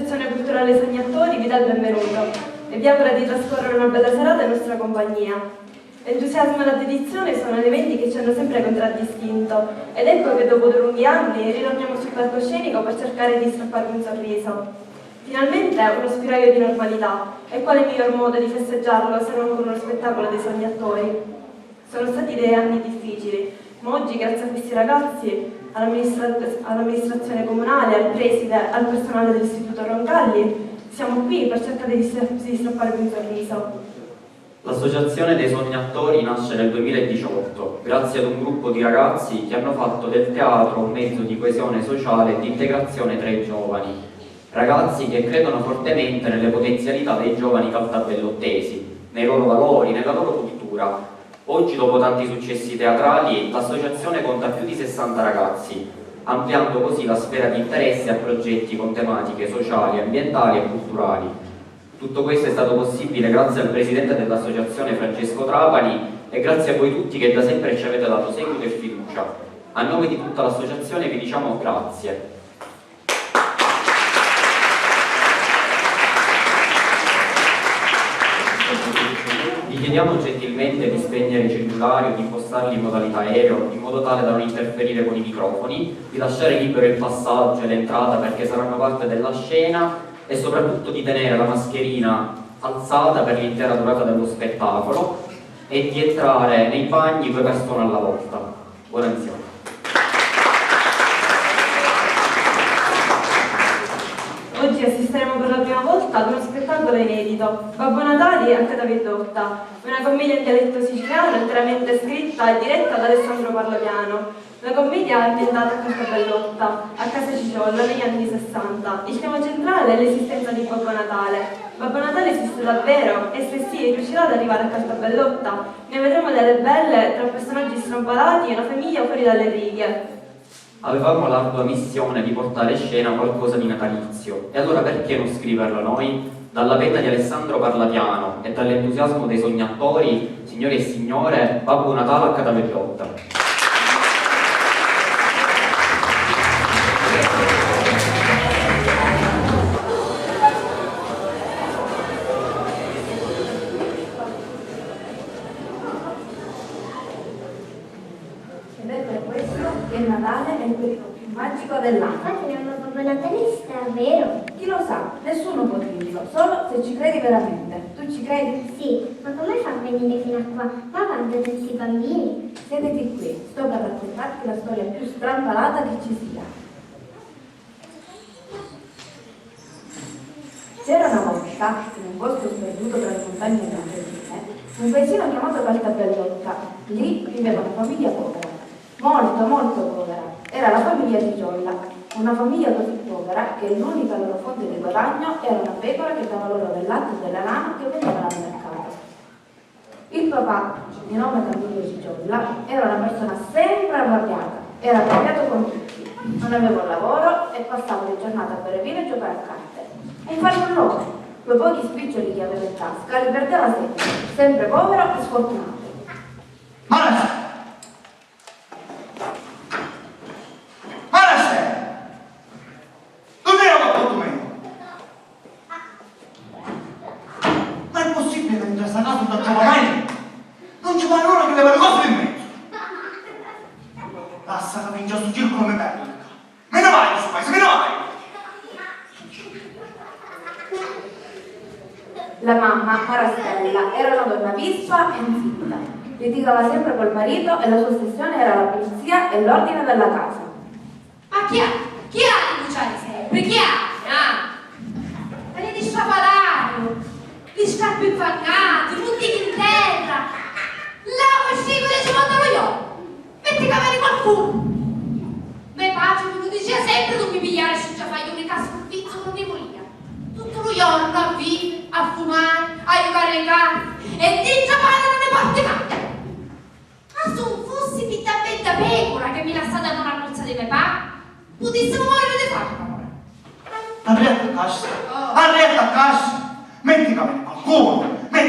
l'Associazione Culturale Sognatori vi dà il benvenuto e vi augura di trascorrere una bella serata in nostra compagnia. L'entusiasmo e la dedizione sono elementi che ci hanno sempre contraddistinto ed ecco che dopo 2 lunghi anni ritorniamo sul palcoscenico per cercare di strapparvi un sorriso. Finalmente uno spiraglio di normalità, e quale miglior modo di festeggiarlo se non con uno spettacolo dei sognatori? Sono stati dei anni difficili, ma oggi grazie a questi ragazzi, all'amministrazione comunale, al preside, al personale dell'Istituto Roncalli, siamo qui per cercare di strapparvi un sorriso. L'Associazione dei Sognatori nasce nel 2018, grazie ad un gruppo di ragazzi che hanno fatto del teatro un mezzo di coesione sociale e di integrazione tra i giovani. Ragazzi che credono fortemente nelle potenzialità dei giovani caltabellottesi, nei loro valori, nella loro cultura. Oggi, dopo tanti successi teatrali, l'associazione conta più di 60 ragazzi, ampliando così la sfera di interesse a progetti con tematiche sociali, ambientali e culturali. Tutto questo è stato possibile grazie al presidente dell'associazione Francesco Trapani e grazie a voi tutti che da sempre ci avete dato seguito e fiducia. A nome di tutta l'associazione vi diciamo grazie. Vi chiediamo gentilmente di spegnere i cellulari o di impostarli in modalità aereo, in modo tale da non interferire con i microfoni, di lasciare libero il passaggio e l'entrata perché saranno parte della scena e soprattutto di tenere la mascherina alzata per l'intera durata dello spettacolo e di entrare nei bagni 2 persone alla volta. Buona visione. Oggi assisteremo per la prima volta ad uno spettacolo inedito, Babbo Natale a Cataveddotta, una commedia in dialetto siciliano interamente scritta e diretta da Alessandro Parlapiano. La commedia è ambientata a Castabellotta, a casa Ciciolla, negli anni 60. Il tema centrale è l'esistenza di Babbo Natale. Babbo Natale esiste davvero e se sì, riuscirà ad arrivare a Castabellotta. Ne vedremo delle belle tra personaggi strambalati e una famiglia fuori dalle righe. Avevamo l'ardua missione di portare in scena qualcosa di natalizio, e allora perché non scriverlo noi? Dalla penna di Alessandro Parlapiano e dall'entusiasmo dei sognatori, signori e signore, Babbo Natale a Cataveddotta. Ed è per questo che il Natale è il periodo più magico dell'anno. Infatti è una babbo natalista, vero? Chi lo sa, nessuno può dirlo, solo se ci credi veramente. Tu ci credi? Sì, ma come fa a venire fino a qua? Ma quando questi bambini? Siediti qui, sto per raccontarti la storia più strampalata che ci sia. C'era una volta, in un bosco sperduto tra le montagne della Appennine, un paesino chiamato Caltabellotta. Lì viveva una famiglia povera, molto povera. Era la famiglia di Gioia, una famiglia così povera che l'unica loro fonte di guadagno era una pecora che dava loro del latte e della lana che vendevano al mercato. Il papà, di nome Camillo Ciciolla, era una persona sempre arrabbiata, era arrabbiato con tutti, non aveva un lavoro e passava le giornate a bere vino e giocare a carte. Un farfallone, quei pochi spiccioli che aveva in tasca li perdeva sempre povero e sfortunato. Ma è possibile che in questa casa non trova mai? Non ci pare uno che leva le cose in mezzo. Lascia che in questo circolo mi perdo. Me ne vai questo paese, me ne vai! La mamma, Marastella, era una donna vispa e incinta. Litigava sempre col marito e la sua ossessione era la pulizia e l'ordine della casa. Ma chi ha? Chi ha di bruciare sempre? Chi ha? Quelli di strapalario, gli strappi infangati, buttini in terra. Lava il singolo e ci manda lo io. Metti camere qualcuno. Me pace, mi lo diceva sempre non mi pigliare se già fai un'unica sconfizzo non ne volia. Tutto lo giorno a vivere, a fumare, a giocare le carte e di giocare non ne porti mai. Ma se non fossi pittamente da pecora che mi lasciate a una puzza di me pa, potessimo morire di fame. Arrietta a casa, metti camere qualcuno, ma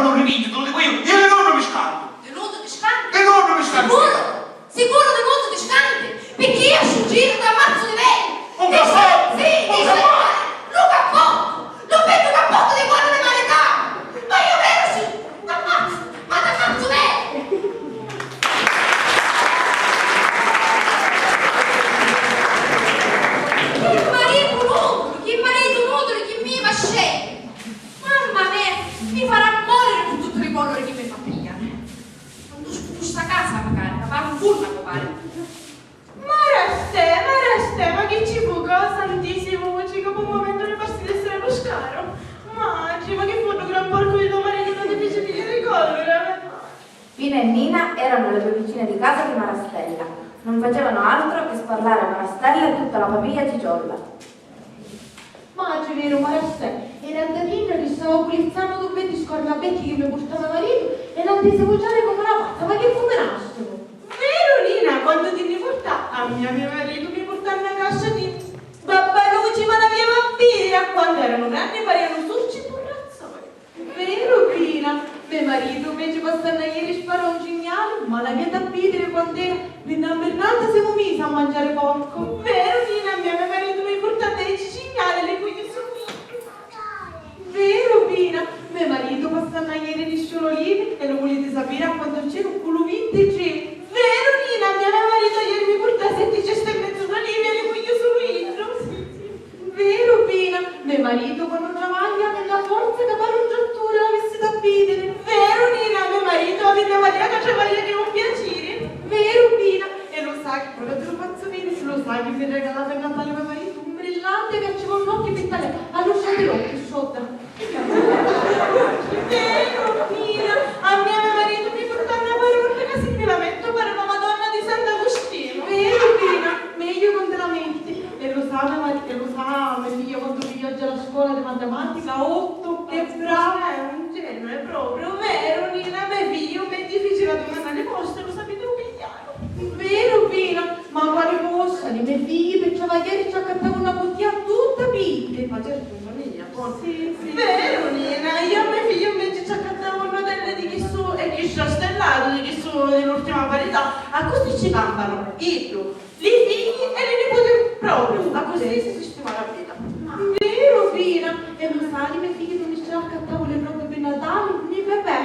fanno un riviglio, te lo dico io non mi scaldo. Tenuto discante? E non mi scaldo. Sicuro tenuto discante? Perché io sul giro da mazzo di lei. Un cappotto! Sì, dice lo cappotto! Lo vedo cappotto di guarda di marità! Ma io vero sì! T'ammazzo! Ma t'ammazzo lei! Che marito nutro, che mi va scendere! Mamma mia, mi farà morire con tutte le colore che mi fa pigliare! Quando questa casa magari, la fa un furna, pare. Maraste, ma che ci fu cosa santissimo, ci capo un momento ne passi di essere lo scaro. Ma che fu un gran porco di domani che non ti fece pigliare i collera. Pina e Nina erano le due vicine di casa di Marastella. Non facevano altro che sparlare a Marastella e tutta la famiglia Ciciolla. Ma è vero, Maraste, era andatina che stavo pulizzando due di scornabetti che mi portava marito e non ti vogiare come una pazza, ma che fumenassero? Vero Nina, quando ti riporta a mio marito mi portò una cassa di babbalucci, ma la mia bambina, quando erano grandi parevano sorci porrazzoni. Vero, Pina? Mio marito invece passando ieri sparò un cignale, ma la mia tappidere quando era Bernarda siamo misi a mangiare porco. Vero Nina, mio marito mi portò dei cignali le cui sono Vero, Pina? Mio marito passando ieri di sciololini e lo volete sapere a quanto c'era un culo vintage. Vero Nina, mio marito ieri mi portò 7 ceste e mezzo d'olive le cui io sono intro. Vero, Pina? Mio marito quando travaglia nella forza che pare un giattore l'avesse da pidere. Vero Nina, mio marito aveva Maria che travaglia che un piacere. Vero, Pina? E lo sa che quello te lo faccio vedere, se lo sa che mi ha regalato a Natale mio marito un brillante che ci vuole un occhio per tagliare. Allo sciaterocchio, sciota. Vero Nina, a mio marito mi portò una parrucca che si lamento per una Madonna di Sant'Agostino. Vero, Pina? Meglio con te la metti. E lo sa, mio marito, e lo sa, mio figlio quando viaggia alla scuola di matematica, 8, che brava. È un genere proprio. Vero Nina, mio figlio mi è difficile la domanda alle poste, lo sapete un pigliare. Vero, Pina? Ma quale posta? Di miei figli per ieri ci accattavo una bottiglia tutta piccola. Ma certo, in famiglia, poi. Sì. Vero Nina, io e mio figlio invece ci accattavamo rotelle di chi su e chi su stellato, di chi su dell'ultima parità. A così ci campano io, i figli e le nipoti proprio. A così si sistema la vita. Vero, Pina? E lo sai, i miei figli non ci accattavo le robe per Natale, né bebè.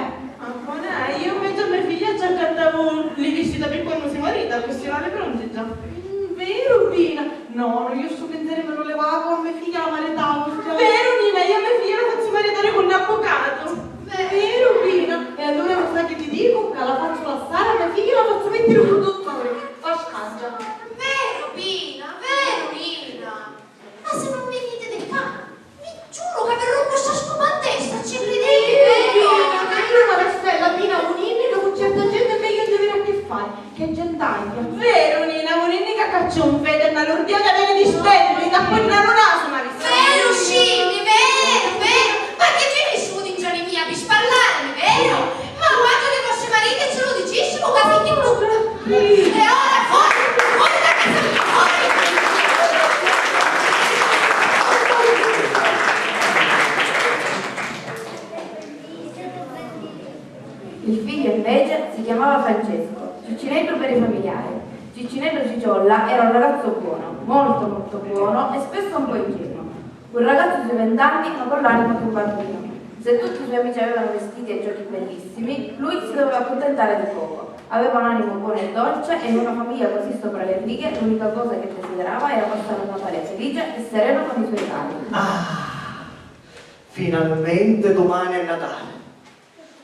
Io invece a mia figlia ci accattavo le visite per quando si marita, questi erano pronti già. Vero, Pina? No, io sto pensare me lo levavo a mia figlia la maritavo. Vero Nina, io a mia figlia la faccio maritare con l'avvocato. Vero, Pina? E allora lo sai che ti dico? Che la faccio passare a mia figlia e la faccio mettere un dottore. Fa scaggia. Vero, Pina, vero, Nina. Ma se non venite del cane, vi giuro che verrò questa scomandessa, ci credete, vero? Io Marastella, Pina, un'inni che con certa gente è meglio di avere a che fare. Che gentaglia. Vero Nina, un'innica caccia un fede, una lordiata viene di spello, mi tappo il naso una risata. Vero, Scimmi, vero. Ma che vieni su di giorni mia per sparlarmi, vero? Ma quando le vostre marite ce lo dicessimo, capite brutta. E ora fuori da casa mia, fuori. Il figlio invece si chiamava Francesco, Ciccinello per i familiari. Ciccinello Ciciolla era un ragazzo buono, molto buono e spesso un po' ingenuo. Un ragazzo sui 20 anni ma con l'anima di un bambino. Se tutti i suoi amici avevano vestiti e giochi bellissimi, lui si doveva accontentare di poco. Aveva un animo buono e dolce e in una famiglia così sopra le righe l'unica cosa che desiderava era passare un Natale felice e sereno con i suoi cari. Finalmente domani è Natale.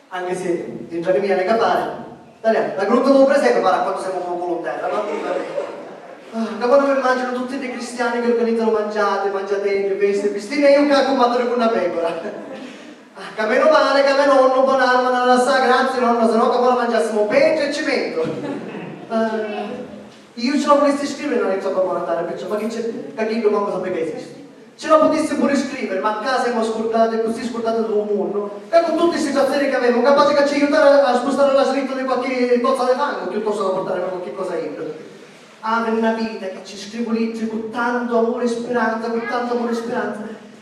Anche se in giorni mia ne capare. Dai, la gruppo non presente para quando siamo con volontari, da quando mi mangiano tutti dei cristiani che organizzano mangiatelle, feste, vestine, io che combattere con una pecora. Che meno male, che meno nonno, buon'anima, non la sa, grazie nonno, se no che poi mangiassimo peggio e cemento. Io ce la volessi scrivere non inizio a Natale, perciò, ma che c'è, che io manco sapere che esiste. Ce la potessi pure scrivere, ma a casa siamo scordate, così scordate del mondo. E con tutte le situazioni che avevo, capace che ci aiutare a spostare la slitta di qualche tozza di fango, piuttosto da portare qualche cosa in. Ah, per una vita che ci scrivo libri con tanto amore e speranza,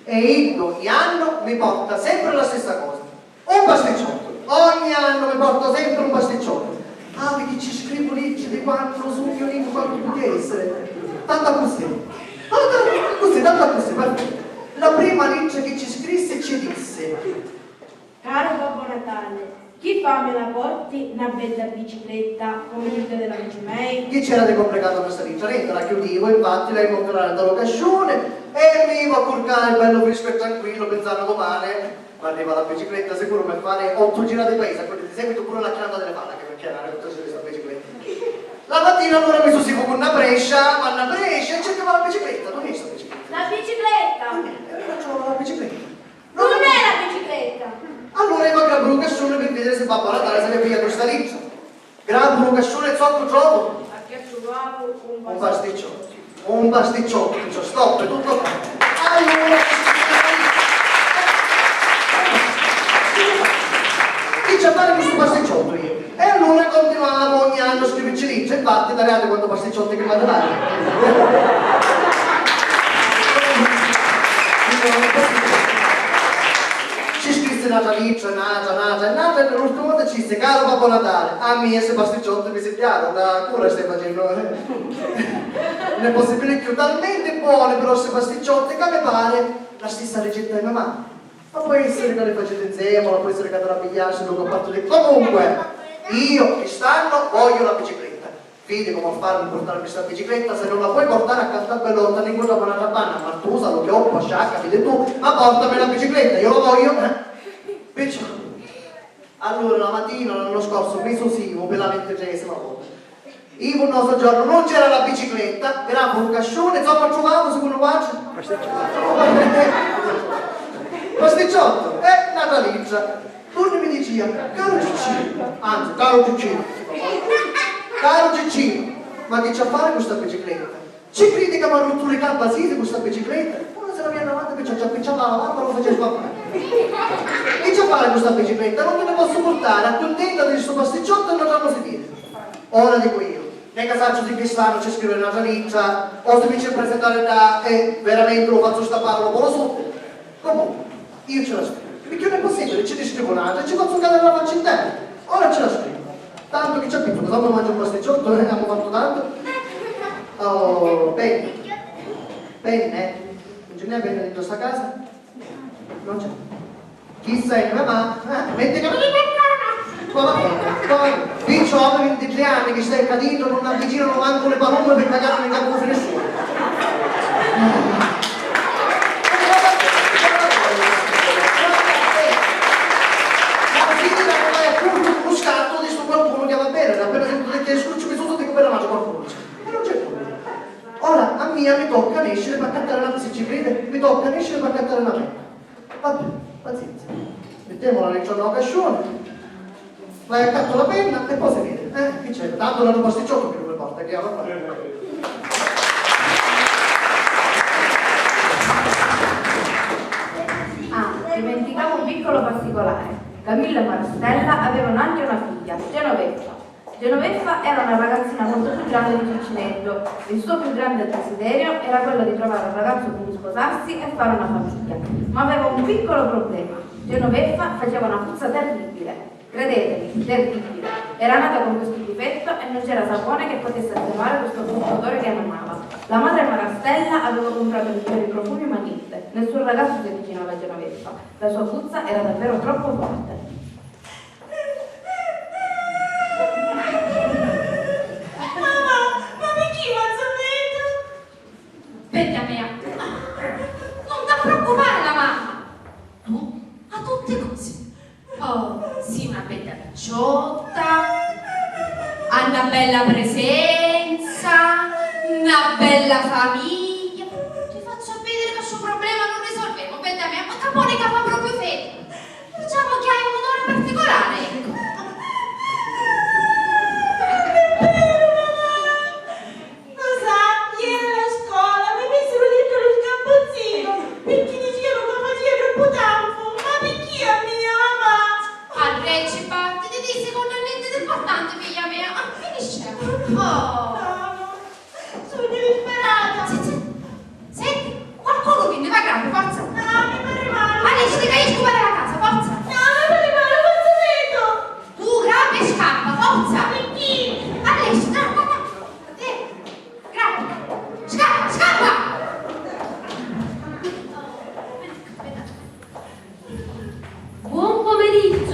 E io ogni anno mi porta sempre la stessa cosa. Un pasticciotto. Ogni anno mi porto sempre un pasticciotto. Ah, perché ci scrivo lì di quanto lo sogno lì, quanto può essere. Tanto così. Tanto così, perfetto. La prima legge che ci scrisse ci disse: Caro Babbo Natale, chi fa me la porti una bella bicicletta come l'idea della Mei? chi c'era di complicato questa legge? La chiudevo, infatti lei comprare da locazione e mi iva a curcare il bello fresco e tranquillo, pensando domani ma arriva la bicicletta sicuro per fare 8 girate di paese, quindi di seguito pure la chiamata delle palle, perché era la rotazione di questa bicicletta. La mattina allora mi sono con una brescia, ma una brescia e cercavo la bicicletta, non è sta bicicletta? La bicicletta! Faccio la bicicletta. Non è la bicicletta! Allora io grabo un cassone per vedere se Babbo Natale se ne piglia questa lista. Grabo un cassone e zocco trovo un pasticciotto. Un pasticciotto, dice stop, è tutto qua. Allora, dice a fare questo pasticciotto io. E allora continuavo ogni anno a scriverci lì. Infatti, tagliate quanto pasticciotto che mi ha dato. Ci scrisse Natalizio, nata, e l'ultima volta ci disse: caro Babbo Natale, a me e pasticciotto mi si chiaro, la cura stai facendo. Non è possibile più, talmente buone però queste pasticciotto che mi pare la stessa ricetta di mamma. Ma può essere che le facete insieme, può essere che andrà a pigliarsi dopo fatto di... Comunque, io quest'anno voglio la bicicletta. Vedi come farmi portare questa bicicletta, se non la puoi portare accanto a Bellotta, ne incontra una rabanna, Martusa, lo chioppo, sciacca, vedi tu, ma portami la bicicletta, io la voglio, Perciò, allora la mattina l'anno scorso, meso sivo, per la 23esima volta, io un nostro giorno non c'era la bicicletta, era un cascione, so che trovavo, secondo pace. Pasticciotto, Natalizia. Torni mi diceva, caro Ciccino, anzi, caro Ciccino, ma che c'ha a fare questa bicicletta? Ci credi che mi ha rotto le gambe a Sisi questa bicicletta? Ora se la viene avanti che c'ha appicciata la lampada lo faceva fare. Che c'ha a fare questa bicicletta? Non te ne posso portare, accontenta di questo pasticciotto e non l'hanno sentito. Ora dico io, nel casaccio di quest'anno c'è scritto Natalizia, o se mi c'è presentare da e veramente lo faccio stappare lo volo sotto. Comunque, io ce la scrivo. Perché non è possibile, ci scrivo un'altra e ci faccio cadere la faccia in terra. Ora ce la scrivo. Tanto che ci ha detto, dopo mangio un pasticciotto e abbiamo fatto tanto. Oh, bene. Bene, non ce n'è bene dentro sta casa? Non c'è. Chi sei? Mamma? Metti che... Qui ho 23 anni che stai cadendo, non avvicinano manco le palome per cagare nel campo nessuno. Uno scatto di sto qualcuno che va bene, appena sento che scruccio mi sono dico per la mangia qualcuno. E non c'è problema. Ora a mia mi tocca nascere per accattare la se ci crede, mi tocca nascere per accattare la penna. Vabbè, pazienza. Mettiamola nel giorno occasione, vai accatto la penna e poi si vede. Che c'è? Tanto l'hanno pasticciotto che non mi porta, che va a fare. Dimenticavo un piccolo particolare. Camilla e Marastella avevano anche una figlia, Genoveffa. Genoveffa era una ragazzina molto più grande di Ciccinetto. Il suo più grande desiderio era quello di trovare un ragazzo con cui sposarsi e fare una famiglia. Ma aveva un piccolo problema. Genoveffa faceva una puzza terribile. Credetemi, terribile. Era nata con questo difetto e non c'era sapone che potesse attenuare questo brutto odore che amava. La madre Marastella aveva comprato migliori profumi ma niente. Nessun ragazzo si avvicinava a Genoveffa. La sua puzza era davvero troppo forte. Benjamin, non ti preoccupare la mamma. Tu a tutte cose. Oh, sì, una bella picciotta, ha una bella presenza, una bella famiglia. Ti faccio vedere che questo problema non risolvevo, Benjamin, ma Caponica fa proprio fede. Diciamo che hai un odore particolare, ecco. Oh! Sono disperata! Senti, qualcuno viene, va grande, forza! No, mi pare male! Alice, ti capisco per la casa, forza! No, mi pare male, forza vedo!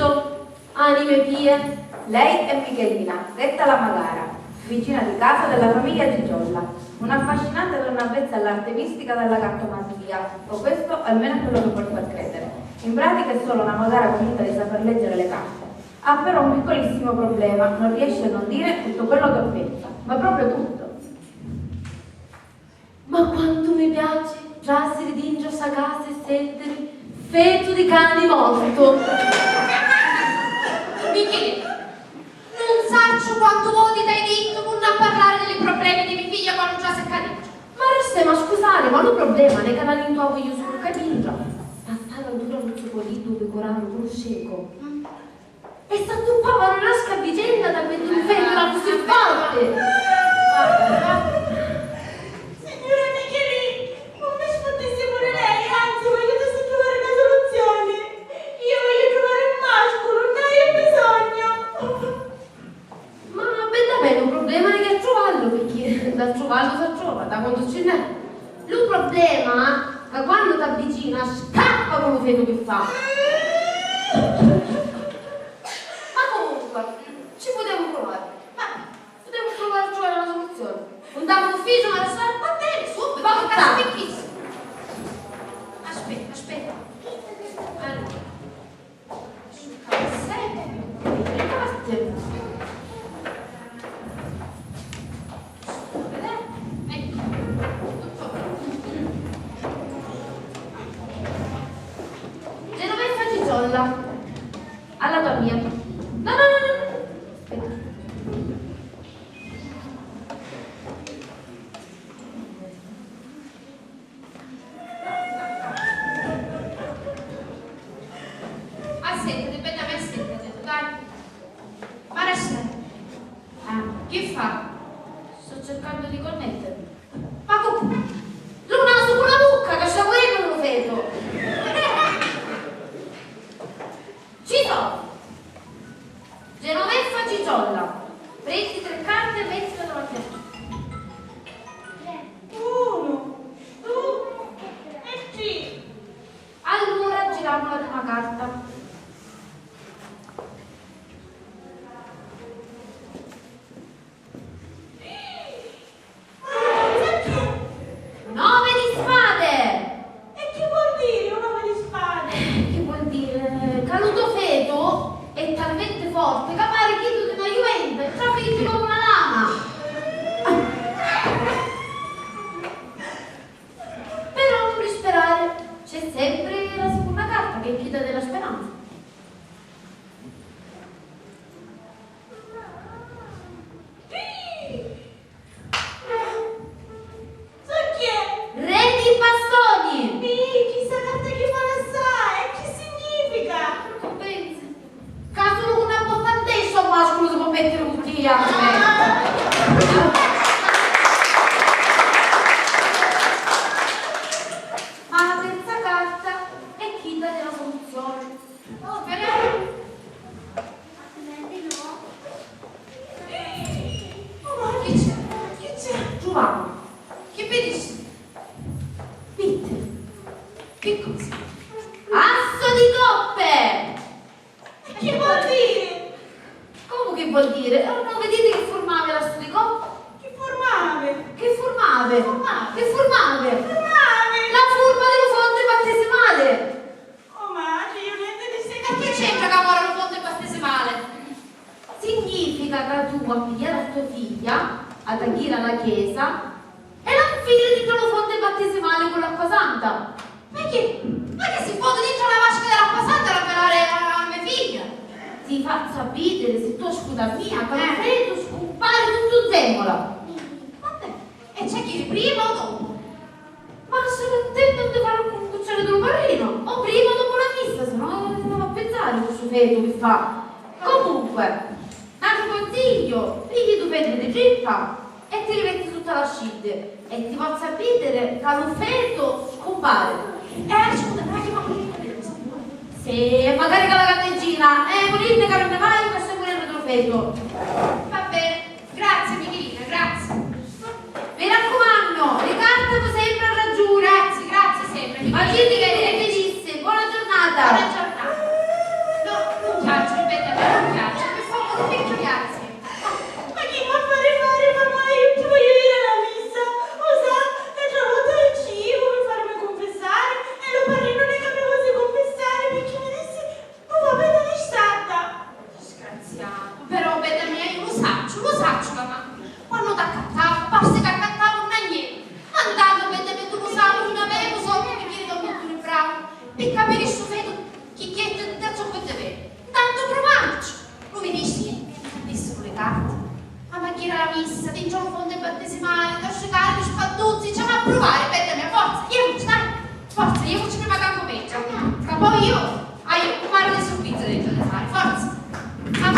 Adesso, anime pie. Lei è Michelina, detta la Magara, vicina di casa della famiglia Gigiolla, un'affascinante donna avvezza all'arte mistica della cartomanzia, o questo almeno è quello che vuol far credere. In pratica è solo una Magara convinta di saper leggere le carte. Ha però un piccolissimo problema, non riesce a non dire tutto quello che pensa, ma proprio tutto. Ma quanto mi piace trassi d'ingio sagasse e sentire feto di cane morto. Michelina, non saccio quanto voti dai detto con non parlare dei problemi di mia figlia quando già si è caduta. Ma scusare, ma non problema, ne canali in tua io sono caduta. Ma stava dura non si può lì dove corano con sceco. E sta tu papà non lascia vicenda da quando mi vengono così forte. Signora Michelin, non mi sfottesse pure lei, anzi voglio adesso trovare una soluzione. Io voglio trovare un mascolo, dai, ho bisogno. Ma per da me un problema è che trovarlo, perché dal trovarlo si trova, da quando ce n'è. Il problema è che quando ti avvicina scappa come feto che fa. Ma comunque, ci potremmo provare. Potremmo provare a trovare una soluzione. Andiamo d'ufficio, ma adesso va bene, subito, va a casa picchissimo. Aspetta. Allora, sul cassetto, le carte. Genoveffa Gigiolla, alla tua mia. No. Aspetta. Assettate, dai. Marascia, che fa? Sto cercando di connettermi. Ma come? Lo naso con la mucca, che c'è quello lo vedo. Ci sono. Genoveffa Gigiolla. Prendi 3 carte e mettile davanti a te. 1, 2 e 3. Allora giriamo la prima carta. Nove di spade! E che vuol dire un nome di spade? Che vuol dire? Caluto feto è talmente forte che pare chi tu di una Juventus e trafiggi come una lama. Però non disperare, c'è sempre la seconda carta che è chi dà della speranza. So chi è? Re di bastoni! Chissà carta che fa assai, che significa? Compensi. Caso con una bottantessa un mascolo si può mettere tutti gli altri. Ma la terza carta è chi dà della soluzione. Oh, però. Oh, Che c'è? che c'è? Giovanni, Che benissimo. Pitte, Che cosa? asso di coppe! E che vuol dire? Come che vuol dire? Non vedete che formava l'asso di coppe? Che formave? Che formave? Formave. Che formave? Formave? La forma della fonte battesimale! Oh, ma io niente di E che segno. c'entra che ora lo fonte battesimale? Significa che tu a pigliare a tua figlia, ad agire alla chiesa, e la infili dentro la fonte battesimale con l'acqua santa. Ma che si può dentro la vasca dell'acqua santa da pelare a mia figlia? Ti faccio abitare se tu scuda mia, che freddo scompare tutto zemmola. Vabbè, e c'è chi prima o dopo? Ma sono attento a fare un cucciolo del barrino, o prima o dopo la messa, se no non a pensare questo feto che fa. Comunque, altro consiglio, pigli tu feto di cippa e ti rimetti tutta la scide e ti faccio abitare che lo feto scompare. Scusa, ma che Se magari con la candeggina, morite che non ne vai, che stai morendo tuo feto. Va bene, grazie Michelina, grazie. Mi raccomando, le carte sempre a raggiungere. Grazie sempre. Ma Michelina. che disse, buona giornata. Buona giornata. No, ciao. io parlo di servizio dei giorni fare, forza. Ah.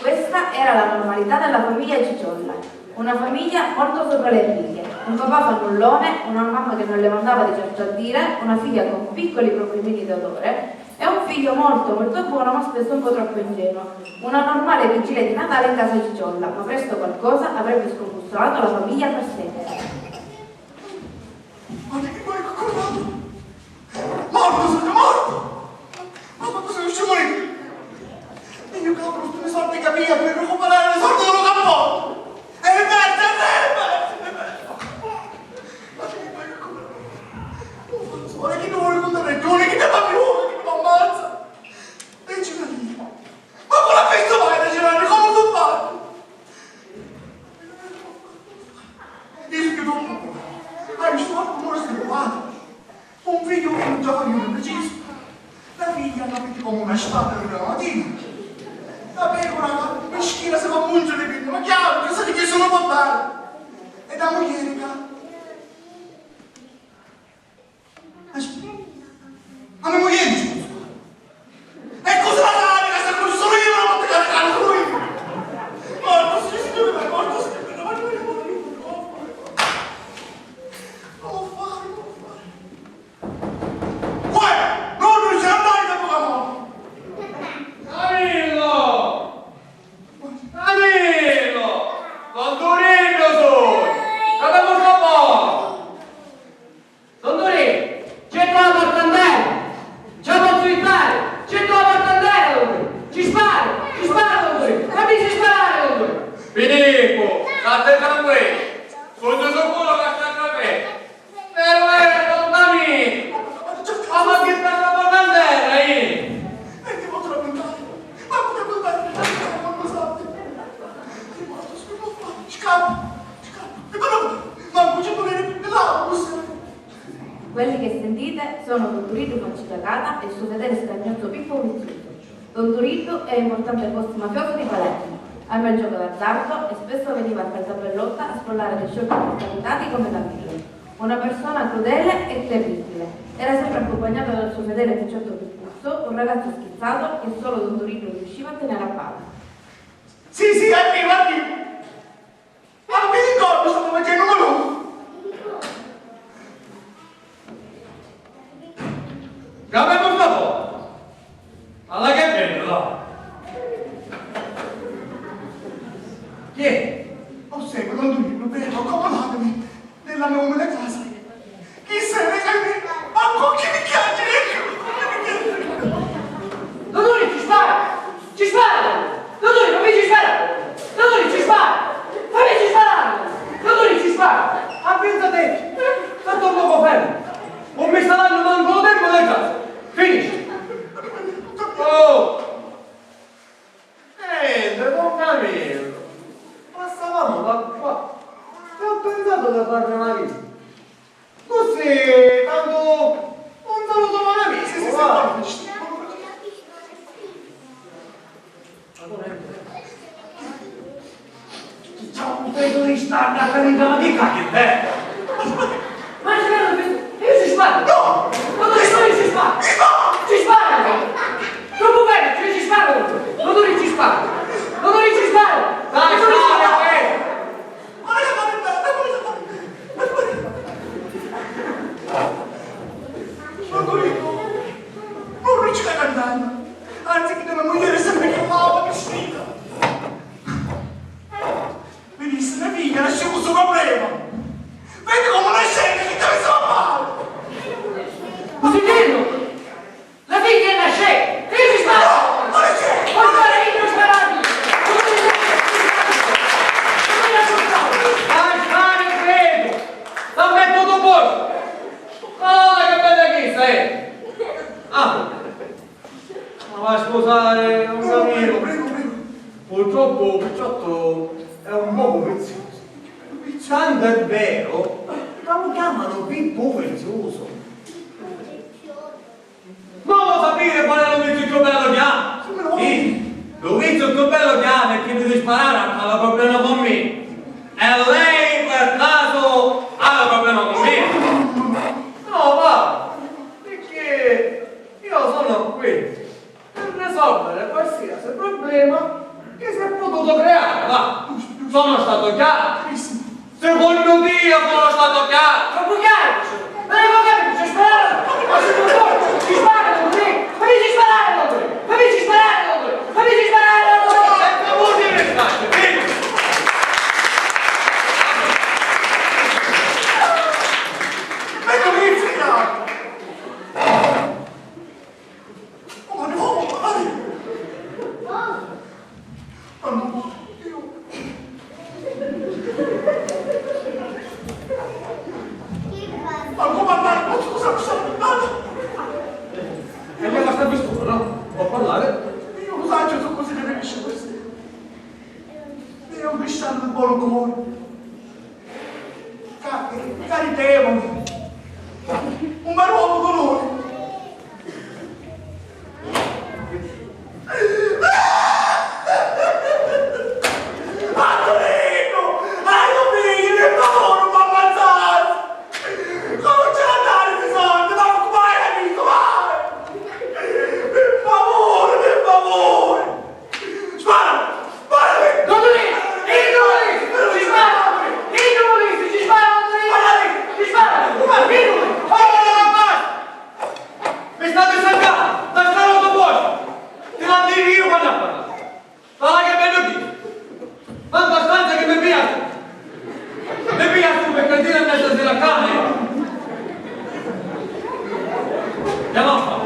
Questa era la normalità della famiglia Ciciolla, una famiglia molto sopra le righe, un papà fannullone, una mamma che non le mandava di certo a dire, una figlia con piccoli problemini d'odore e un figlio molto molto buono ma spesso un po' troppo ingenuo. Una normale vigilia di Natale in casa Ciciolla, ma presto qualcosa avrebbe scombussolato la famiglia per sempre. Ma che poi è morto, sono morto! Ma quando sei uscito morire? E io cavolo, tu ne soldi capire per recuperare le soldi dello cappotto! E le mezze! Ma che poi è ma chi non vuole contare ragione, chi ne fa più, chi mi ammazza? E ci vedi? Ma con la pizza vai da girare, come tu fai? Dici che tu hai visto qualcuno sviluppato? Un figlio che non gioca più preciso. La figlia la vede come una spada per la mattina. La pecora meschina si fa mungere le pinne, ma chiaro, che sa di che sono portare. E da moglie aspetta. A mia moglie dice, e cosa la carica se non sono io la volta caricare lui? Morto si stupido, morto si stupido, ma lui non fare. Uè, non c'è mai dopo la morte. Danilo! Don Torino sono! Abbiamo troppo! Don Torino! C'è la portandella! C'è la suitare! C'è la portandella! Ci spara Don Torino! Capisci sparare Don Torino! Filippo! State tranquilli! Sono sicuro che sta tranquillo! Però Don Danilo! Ma che sta la portandella io? E ti potrò contare. Ma potrò contare quando sappi. Scappa. E però, ma non c'è volere più l'autobus. Quelli che sentite sono Don Turiddu Faccicagata e il suo fedele scagnozzo Pippo Vizzuto. Don Turiddu è importante posto mafioso di Palermo. Ama il gioco d'azzardo e spesso veniva a casa Bellotta a sfollare dei sciocchi capitati come Camillo. Una persona crudele e terribile. Era sempre accompagnato dal suo fedele picciotto Pippuzzo, un ragazzo schizzato che solo Don Turiddu riusciva a tenere a bada. Sì, arrivo. Ma non mi ricordo, stavo facendo uno. Capito un po'? Alla che bello, là! Chi è? Osservo, Don Turiddu, vedo, accomodatevi nella mia umile casa. Chi sei? Ma con chi mi chiacchieri? Don Torino ci spara! Ci spara! Don Torino, fammi ci spara! Don Torino ci spara! Fammi ci sparare! Don Torino ci spara! Ah, pensa te! Tanto poco fermo! Non mi sta dando manco lo tempo del caso! Finisci! Oh! Don Camillo! Passavamo da qua! E ho pensato di farne una visita! Così, tanto un saluto con amici, va! C'è un peso di starna per il domenica che bello! Ma c'è un peso? Io ci sparo! No! Ma dove sono io ci sparo? Ci sparo! Troppo bene, ci sparo! Ma dove ci sparo? Ma dove ci sparo? Dai, sparo! Non ci stai cantando, anzi che mia moglie sempre chiamava vestita. Venisse mia figlia, nasce questo problema. Vedi come una scena che deve salvare. Così vero? La figlia è nasce! Io ci sparo! No, non c'è! Ma guarda, io non sparati! Dai, spari, credo! L'ho mettuto posto! Oh, che bella chista, Ah! Ma va a scusare, un amico. Prego. Purtroppo Picciotto è un poco vizioso. Tanto è vero, che lo chiamano Pippo Vizioso. Ma vuoi sapere qual è l'uvizio più bello che ha? Sì, l'uvizio più bello che ha è che devi sparare alla problema con me. E lei per caso ha il problema troppo chiaro! Non avevo capito, ci sparare! Ma se non so, ci sparare, dottore! Fammici sparare, dottore! Fammici sparare, dottore! Fammici sparare, dottore! Sempre vuol dire faccio, vedi? Ecco mi insegnato! Oh, ma no, vai! Oh, no, io... Ma comandante, ma scusa, mi sono andato! E mi basta pistola, no? Può parlare? Io lo faccio su così deve esce così. Io un cristallo del buon cuore. Caritevoli. Un baruomo colore. Antonino! Antonino, per favore, non mi ammazzare! Come ce l'ha dare questi soldi? Ma vai, amico, vai! Per favore! Spara! Spara! Non lì! I numeri! Ci sparano! I numeri! Ci sparano! Ci sparano! I numeri! Oh, basta! Mi state stancando! Da stare autobus! Ti la dico io quando parlo! Falla che bello dico! Quanto stanza che mi piace! Mi piace tu per cantare in mezzo della camera! Andiamo a fare!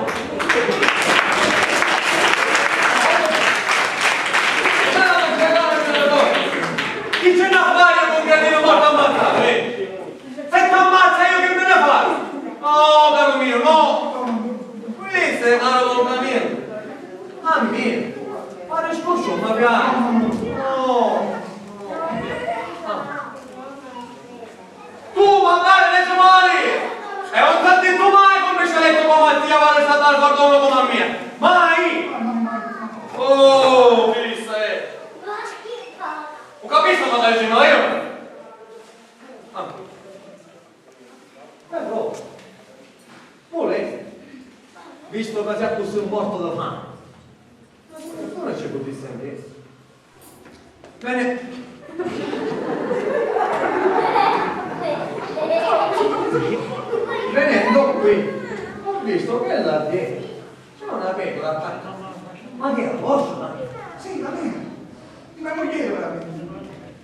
Chi ce n'ha a fare con un gradino morto ammazzare? Se ti ammazza io che me ne faccio? No, caro mio, no! Questo è caro volta mio! A me! Pare scoscio, ma piano! No! Tu, mandare le somali! E non ti ha detto mai come ci ha detto come Mattia vale stata al cordono come a mia! Mai! Oh, vista è! Ho capito ma dai ma io? Però, volete, visto che siamo così morto da fame, non c'è così sempre. Bene. Venendo qui, ho visto che là dentro c'è una pecora attaccata. Ma che è vostra? Sì, va bene. Di mia moglie veramente.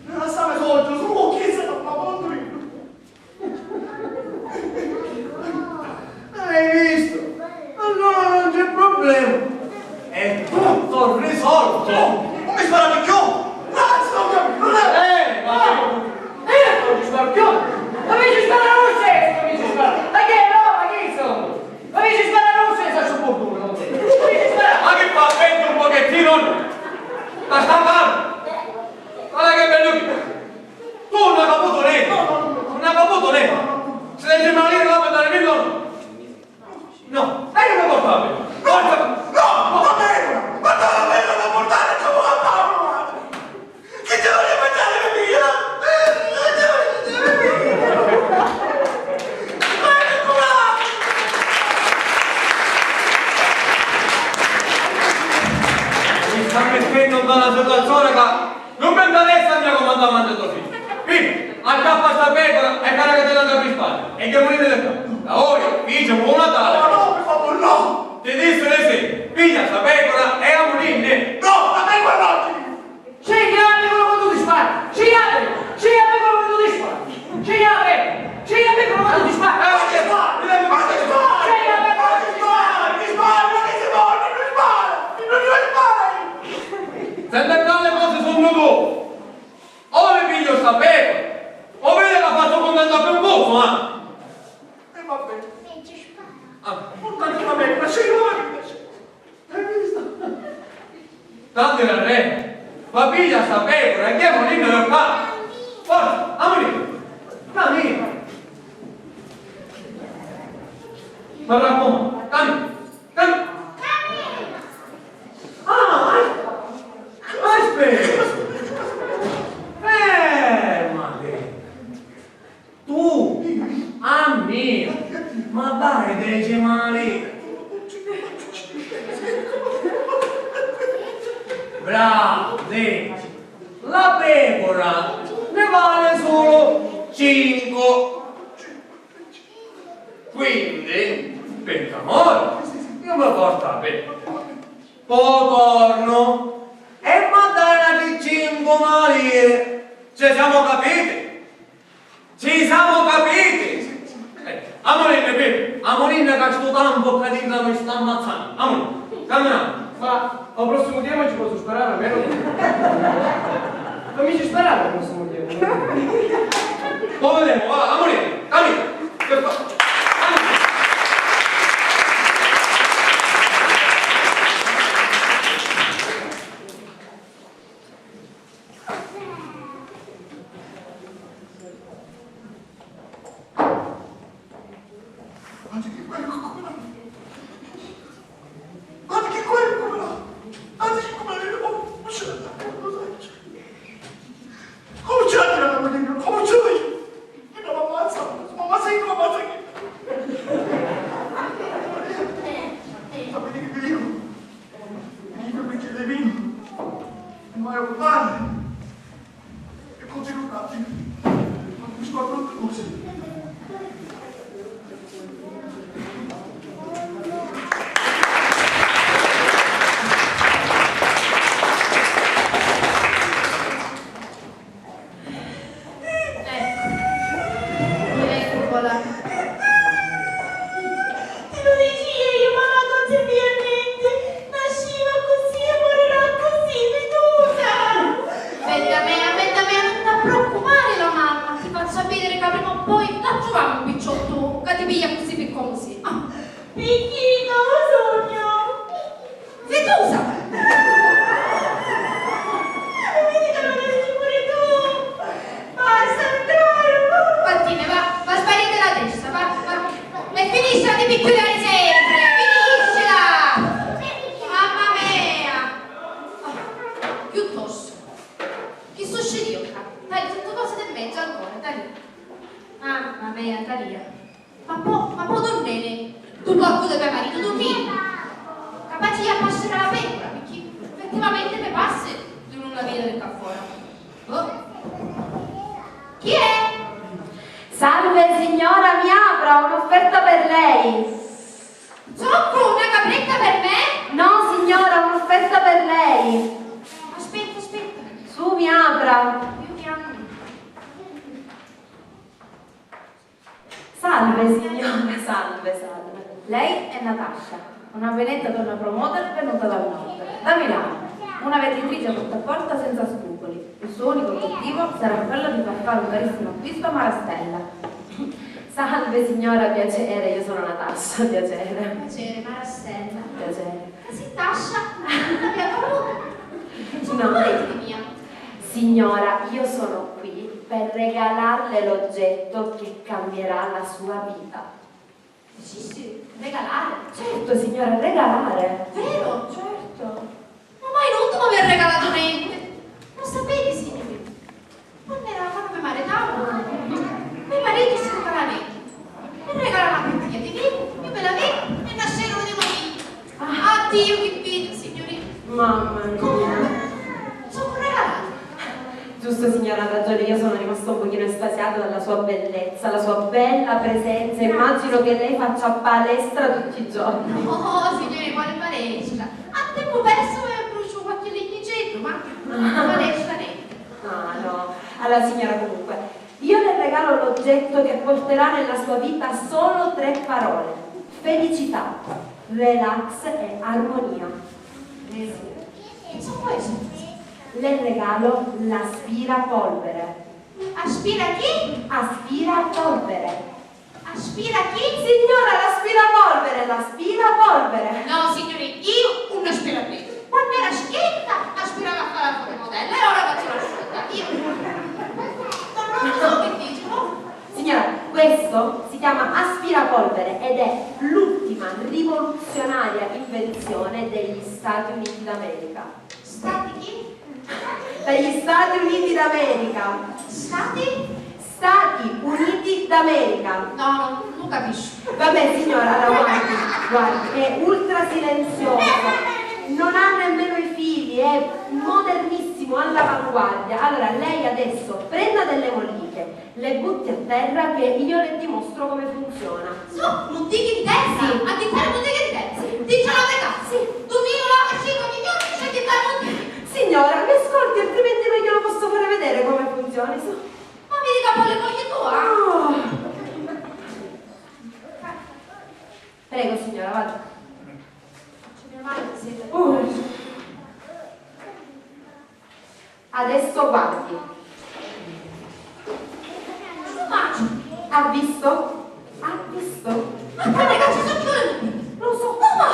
Non stava sotto, su chiesa da Pandorino. Hai visto? Allora non c'è problema. È tutto risolto. Non mi spara più! Grazie, non capito! Non ci sparo più. Ma mi ci spara luce! Ma mi ci spara. Ma che no? Ma che sono? Ma mi ci spara luce e faccio fortuna. Ma che fa? Aspetta un pochettino. Ma sta parlando. Guarda che bello che... Tu non hai caputo niente. Non hai caputo niente. Se devi rimanere là per dare il nonno. No, e che mi portavi? Porta! No, va bene! Ma non va bene da portare come a Paolo! Che ti voglio mangiare la mia? Mi sta mettendo in una situazione che non mi interessa il mio comandamento tuo figlio. Quindi, accappa sta pecora e caricatela da spalle. E che morite del campo. Da ora, figlio, buon Natale. No, no, per favore, no! Ti disse di sì. Piglia sta pecora e ammonite. No, la pecora no! Scegli anche quello che tu ti spari. Scegli anche quello che tu ti spari. Scegli anche quello che tu ti spari. Ma che spara? Ma che spara? Scegli anche quello che tu ti spari. Mi spara, ma che si vuole? Non spara! Non mi spara! Sente qua le cose sono tu. O mi piglio sta pecora, o vedi che ha fatto contento per un poco, ma... E va bene. Ah. Portami la pecora, sei nuovo! Hai visto? Tanto era re, ma piglia sta pecora e chiamo l'inno del qua. Forza, ammonite. Cammina. Ma raccomando, cammina. Aspetta. Fermati. Tu, a me, ma dai dei gemali. Bravo, sì. La pecora ne vale solo 5. Quindi, per amore, io mi porto a bere. Poi torno e mi dai una 5 lire. Ci siamo capiti? Ci siamo capiti? Amorine, Peppe, amorine che sto tanto che dentro mi sta ammazzando. Amorine, camminiamo. Ma al prossimo tema ci posso sparare a meno? Fammici sparare al prossimo tema. Poi vediamo, va, amorine, cammina. Che fa? Salve signora, salve. Lei è Natascia, una veneta donna promoter venuta dal nord, da Milano, una venditrice porta a porta senza scrupoli. Il suo unico obiettivo sarà quello di far fare un carissimo acquisto a Marastella. Salve signora, piacere, io sono Natascia, piacere. Piacere, Marastella. Piacere. Si Tascia, la mia paura. Sono parenti mia. Signora, io sono qui per regalarle l'oggetto che cambierà la sua vita. Sì, regalare. Certo signora, regalare. Vero? Certo. Ma mai non mi aver regalato niente. Non sapete, signori. Quando mi maritavo, mio marito si regalava mi regala una pettiglia di vino, io me la vedo e nascerono dei bambini. Addio che vita, signori. Mamma mia. Sono regalati. Giusto signora, ha ragione, io sono rimasta un pochino estasiata dalla sua bellezza, la sua bella presenza. Immagino che lei faccia palestra tutti i giorni. Oh, signori, quale palestra? A tempo perso brucio qualche legnicetto, ma palestra niente. Ah no. Allora signora, comunque, io le regalo l'oggetto che porterà nella sua vita solo 3 parole: felicità, relax e armonia. Che sono queste? Le regalo l'aspirapolvere. Aspira chi? Aspirapolvere. Aspira chi? Signora, l'aspirapolvere, l'aspirapolvere. No, signori, io un aspiratrice. Quando era schietta, aspirava a fare la fotomodella e ora faccio l'asciutta. Io non so che dice, no? Signora, questo si chiama aspirapolvere ed è l'ultima rivoluzionaria invenzione degli Stati Uniti d'America. Stati chi? Dagli Stati Uniti d'America. Stati? Stati Uniti d'America. No, non capisco. Vabbè signora, allora guardi, è ultra silenzioso, non ha nemmeno i fili, è modernissimo, all'avanguardia. Allora lei adesso prenda delle molliche, le butti a terra che io le dimostro come funziona. No, Prego signora, vada. Faccio mia madre, siete. Adesso guardi. Ha visto? Ha visto? Ma che ragazzi sono chiusi? Lo so. Ma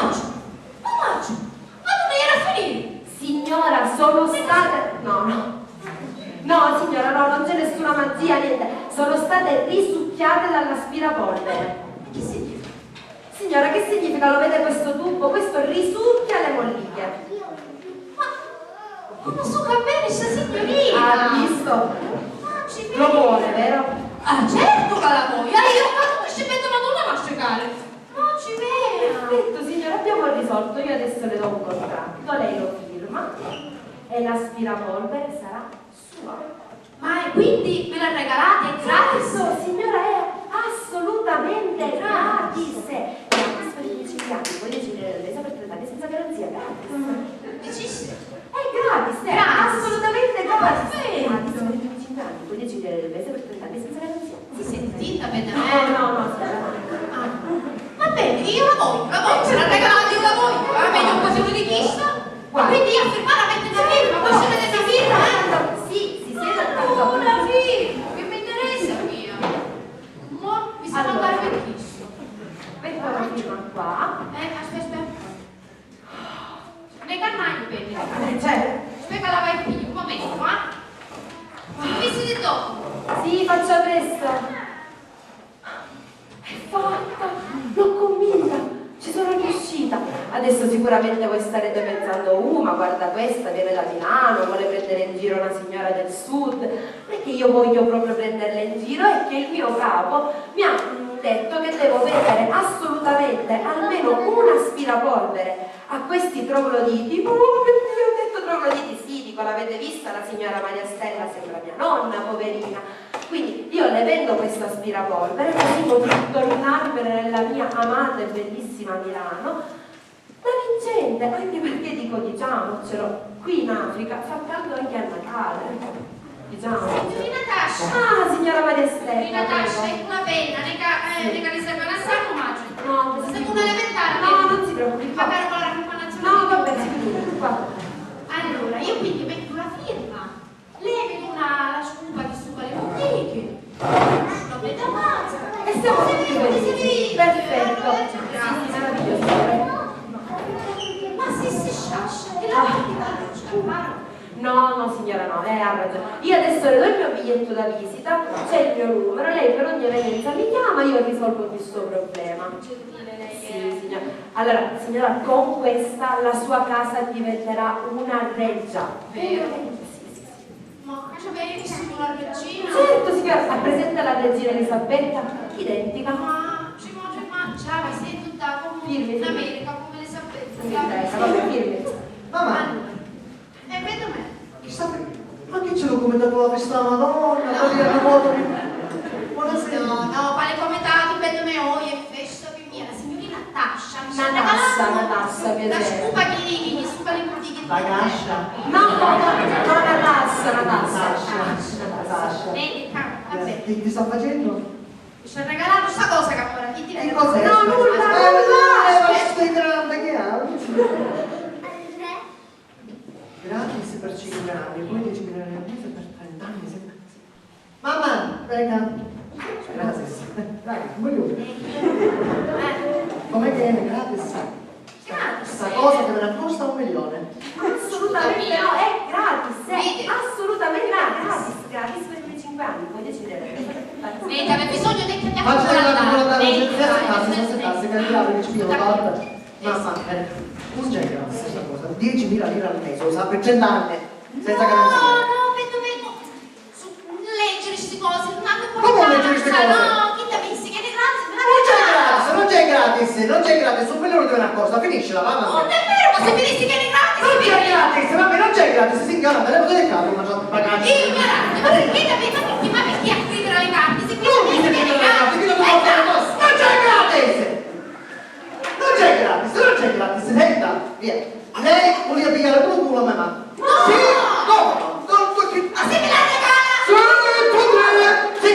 non era a finire? Signora, sono state... No, signora, no, non c'è nessuna magia, niente. Sono state risucchiate dall'aspirapolvere. Che significa? Signora, che significa? Lo vede questo tubo? Questo risucchia le molliche. Ma non so bene, sta signorina! Ha visto? Ma ci Lo vedi? vuole, vero? Ah, certo che la voglio! Io ho fatto questo evento, ma non la faccio cagare! Ma ci vedi? Perfetto, signora, abbiamo risolto. Io adesso le do un contratto, lei lo firma e l'aspirapolvere sarà sua. Ma quindi me la regalate gratis? Adesso, signora, è assolutamente gratis. Gratis per 10 anni, puoi decidere la resa per 30 anni senza garanzia, gratis. Esiste? È gratis, è Gratis. assolutamente gratis. Perfetto. Gratis per 25 anni, puoi decidere la resa per 30 anni senza garanzia. Si sentita bene? No, signora. Ah. Va bene, io la voglio, se la regalate io la voglio, va bene, occasione di chissà. Guarda. Quindi io a firmare la mette da firma, poi se vedete la firma, Sì, si siede Oh, accanto. una firma, che mi interessa mia. Mo, mi sa Allora. mandare per chisso. Metto la firma qua. Aspetta. Ne cannai bene. C'è? Aspetta la vai qui, un momento, Si fissi di dopo. Sì, faccio presto. È fatta! L'ho convinta! Ci sono riuscita! Adesso sicuramente voi starete pensando, ma guarda questa, viene da Milano, vuole prendere in giro una signora del sud. Non è che io voglio proprio prenderla in giro, è che il mio capo mi ha detto che devo vendere assolutamente almeno un aspirapolvere a questi trogloditi. Oh mio Dio, ho detto trogloditi, sì, dico, l'avete vista la signora Maria Stella, sembra mia nonna, poverina. Quindi io le vendo questo aspirapolvere così potrò tornarmene nella mia amata e bellissima Milano da vincente, anche perché dico, diciamocelo, qui in Africa fa caldo anche a Natale. Diciamo. Signorina Tascia. Ah, signora Maria Stella. Signorina Tascia, prego. ecco una penna, ne riserva una sacca, immagino. No, Sei un elementare. no, non si preoccupi. Magari con la raccomanazione. No, va bene, scusi, qua. Allora, io quindi metto la firma, lei vede la scupa che suca le bottiglie, lo mette a mano, E siamo tutti felici. Perfetto. Grazie. Sì, meraviglioso. Ma se si sciascia, che la partita No, signora, no, lei ha ragione. Io adesso le do il mio biglietto da visita, c'è il mio numero, lei per ogni evenienza mi chiama, io risolvo il suo problema. gentile lei Sì, signora. Allora, signora, con questa la sua casa diventerà una reggia. Vero? Sì. Ma ci avevi vissuto una regina? Certo, signora, ha presente la regina Elisabetta? Identica. Ma ci mangiava, sei tutta come Firmi, in firmi. America, come Elisabetta. Mi interessa, vabbè, firmi. Mamma, Vedo me. ma che c'è documentato la festa della Madonna? Quelli hanno foto di... Buonasera. No, quale comitato, vedo me oggi, è festa che mia, la signorina Tascia. Mi sta Natassa, regalando Natassa, la piacere. scupa che scupa le bottiglie. La cascia. No, una tassa. Vedi, vabbè. Che ti sta facendo? Mi sta regalando sta cosa che ancora ti direi. Che cos'è? No, nulla. Ma stai grande che ha? Gratis per 5 anni, poi 10.000 euro al mese per 30 anni. Mamma, venga. Gratis. Dai, voglio. Come viene? Gratis. Questa cosa che me ne costa 1 milione. Assolutamente no, è gratis, Vedi? è assolutamente gratis per 25 anni, puoi decidere. Vedi, aveva bisogno di che Ma c'è la piccola senza tasse, che arrivava che ci pigliano fatta. Mamma, non c'è gratis questa cosa. 10.000 lire al mese, lo sa per 100 anni, senza garanzia. No, vedo. Leggere queste cose, non hanno Come leggere queste cose? No, chi ti avessi che è gratis? Non c'è gratis, su quello dove una cosa, finiscila, mamma. Non è vero, ma se mi dissi che è gratis, Non c'è gratis, mamma, non c'è gratis, si inganna, te le cose del capo, ma c'ho pagati. Ignorante, ma perché a scrivere le carte? Se qui non Non mi c'è dici che è gratis, qui non devo fare cosa. Non c'è gratis, senta, via. Lei voleva pigliare pure il culo a me, ma. Sì, no, Ma se me la regala? Sì.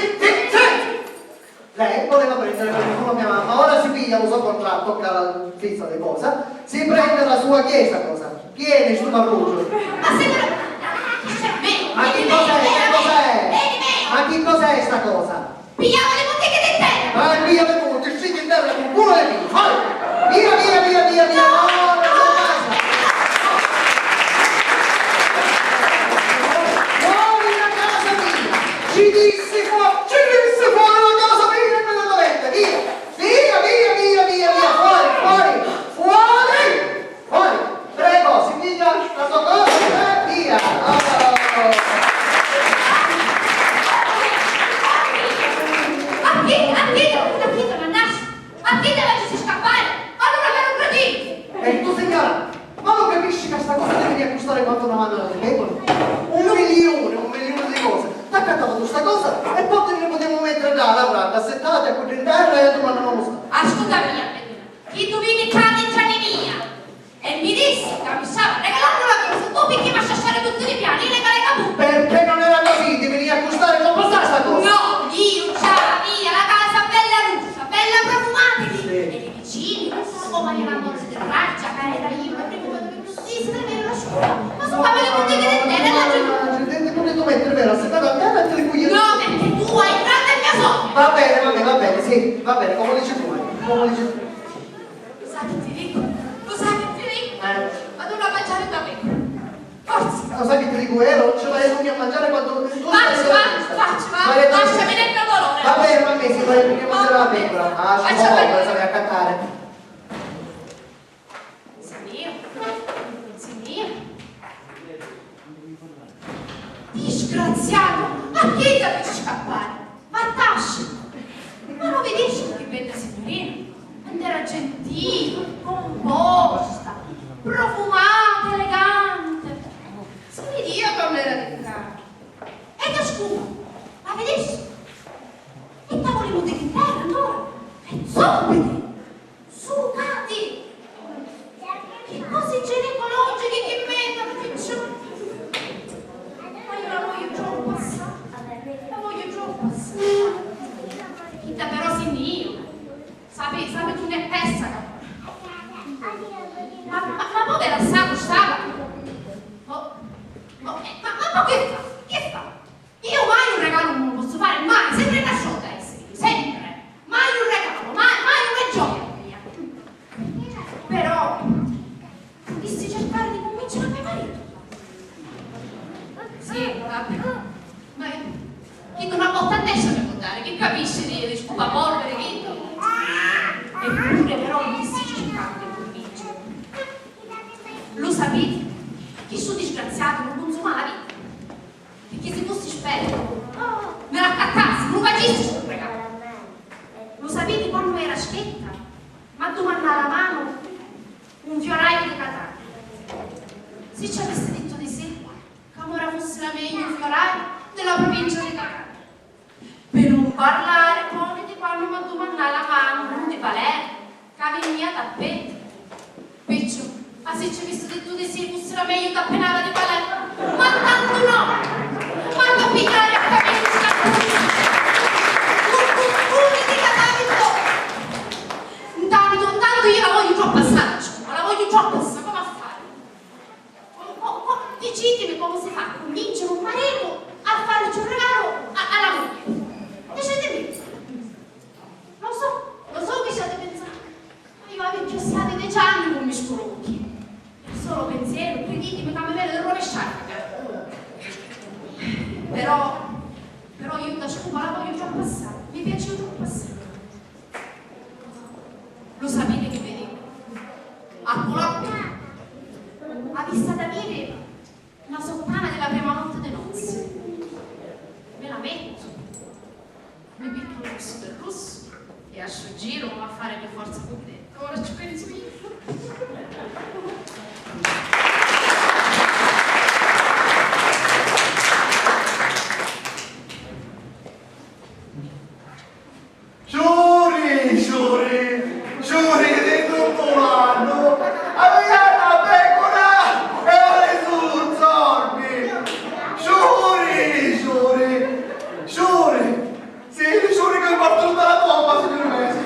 Lei voleva prendere prendere per il culo mia mamma, ora si piglia lo suo contratto, tocca la fissa di cosa, si prende la sua chiesa cosa, tiene sto marruggio. Ma se me Ma che cos'è? Che cos'è? Ma che cos'è sta cosa? pigliamo le botteghe del terra! Ma via per tutti, il sito interno con culo e via, vai! Via, via, via, via, via, no, non c'è casa! Fuori la casa mia! Ci disse fuori la casa mia immediatamente, via! Via, via, via, via, via, fuori, fuori, fuori! Fuori! Prego, si piglia la sua cosa e via! Oh. A chi deve farci scappare? Allora me lo gradite! E tu signora, ma non capisci che sta cosa devi accostare quanto una mano alle tegole? Un milione di cose. T'accattavo questa cosa e poi ne potevo mettere da lavorare, assettati, accontentare e domani non lo so. Ascolta mia, chi tu vieni cade in gianni mia e mi dissi che mi stava regalando la cosa, tu picchi ma sciasciare tutti i piani, legale capù. Perché non era così? Ti veni a accostare con questa sta cosa? No, io già mia, la casa bella russa, bella profumata e i vicini, come mi hanno del raggia, era io, la prima volta che così si deve avere la scuola, ma so come le botteghe del terra e la giù. Ti potevo mettere vero, assettato a terra e te li cuglietti. No, perché tu hai grande mia soglia. Va bene, sì, va bene, come dici tu, come dici tu. Lo sai che ti dico? Vado a mangiare da me. Forza. Lo sai che ti dico, ce vai a mangiare quando tu Lasciami nel mio dolore. Va bene, si vai a mangiare la pecora. Ah, ci vuole, sapevi accattare. Sì, disgraziato, a chi ti fece scappare? Ma tasci! Ma lo vedi che bella signorina? Ed era gentile, composta, profumata, elegante. Si vediva come era delicata. E che scusa, la vedessi? E tavoli botteghe in terra ancora, e zoppiti, sucati. Che cose ginecologiche che mettono, piccioni. Ma io la voglio già passare. La voglio già passare. Chita però si dio. Sape tu ne pessa. Ma povera sa stava. Ma che fa? Che fa? Io mai un regalo non lo posso fare, mai, sempre una sciocca essere, sempre. Mai un regalo, mai una gioia mia. Però dovessi cercare di convincere mio marito. Sì, vabbè. Ma chi non ha molta adesso mi può dare, chi capisce di scupapolvere, chi? Eppure però dovessi cercare di convincere. Lo sapete? Chi su disgraziato non consuma la vita? Perché se fossi esperto, me la accattassi, non facessi sul regalo. Lo sapete quando era schietta? Ma domanda alla mano un fioraio di Catania. Se ci avesse detto di sé, che ora fosse la meglio fioraio della provincia di Catania. Per non parlare poi di quando mi ha domandato la mano uno di Palermo, che veniva da tappete. Piccio, ma se ci avesse detto di sé fosse la meglio tappenata di Palermo, ma tanto no! Ma a pigliare a capire intanto io la voglio già passare, ma la voglio già passare, come a fare? Decidimi come si fa a convincere un marito a farci un regalo alla moglie. Decidimi. Lo so che siate pensando, ma io avevo già stati 10 anni con i miei scrocchi. Il solo pensiero, credetemi, che mi viene del rovesciare. Però io da scuola la voglio già passare, mi piace già passare. Lo sapete che vedevo? A Colombo, a vista da dire una sottana della prima notte delle nozze. Me la metto, mi picchio il rosso del rosso e a suo giro va a fare per forza con te. Ora ci penso io. Giuri di tutto l'anno, aveva la pecora e ora sul zorbi. Giuri, sì, giuri che mi porto tutta la tomba su di me.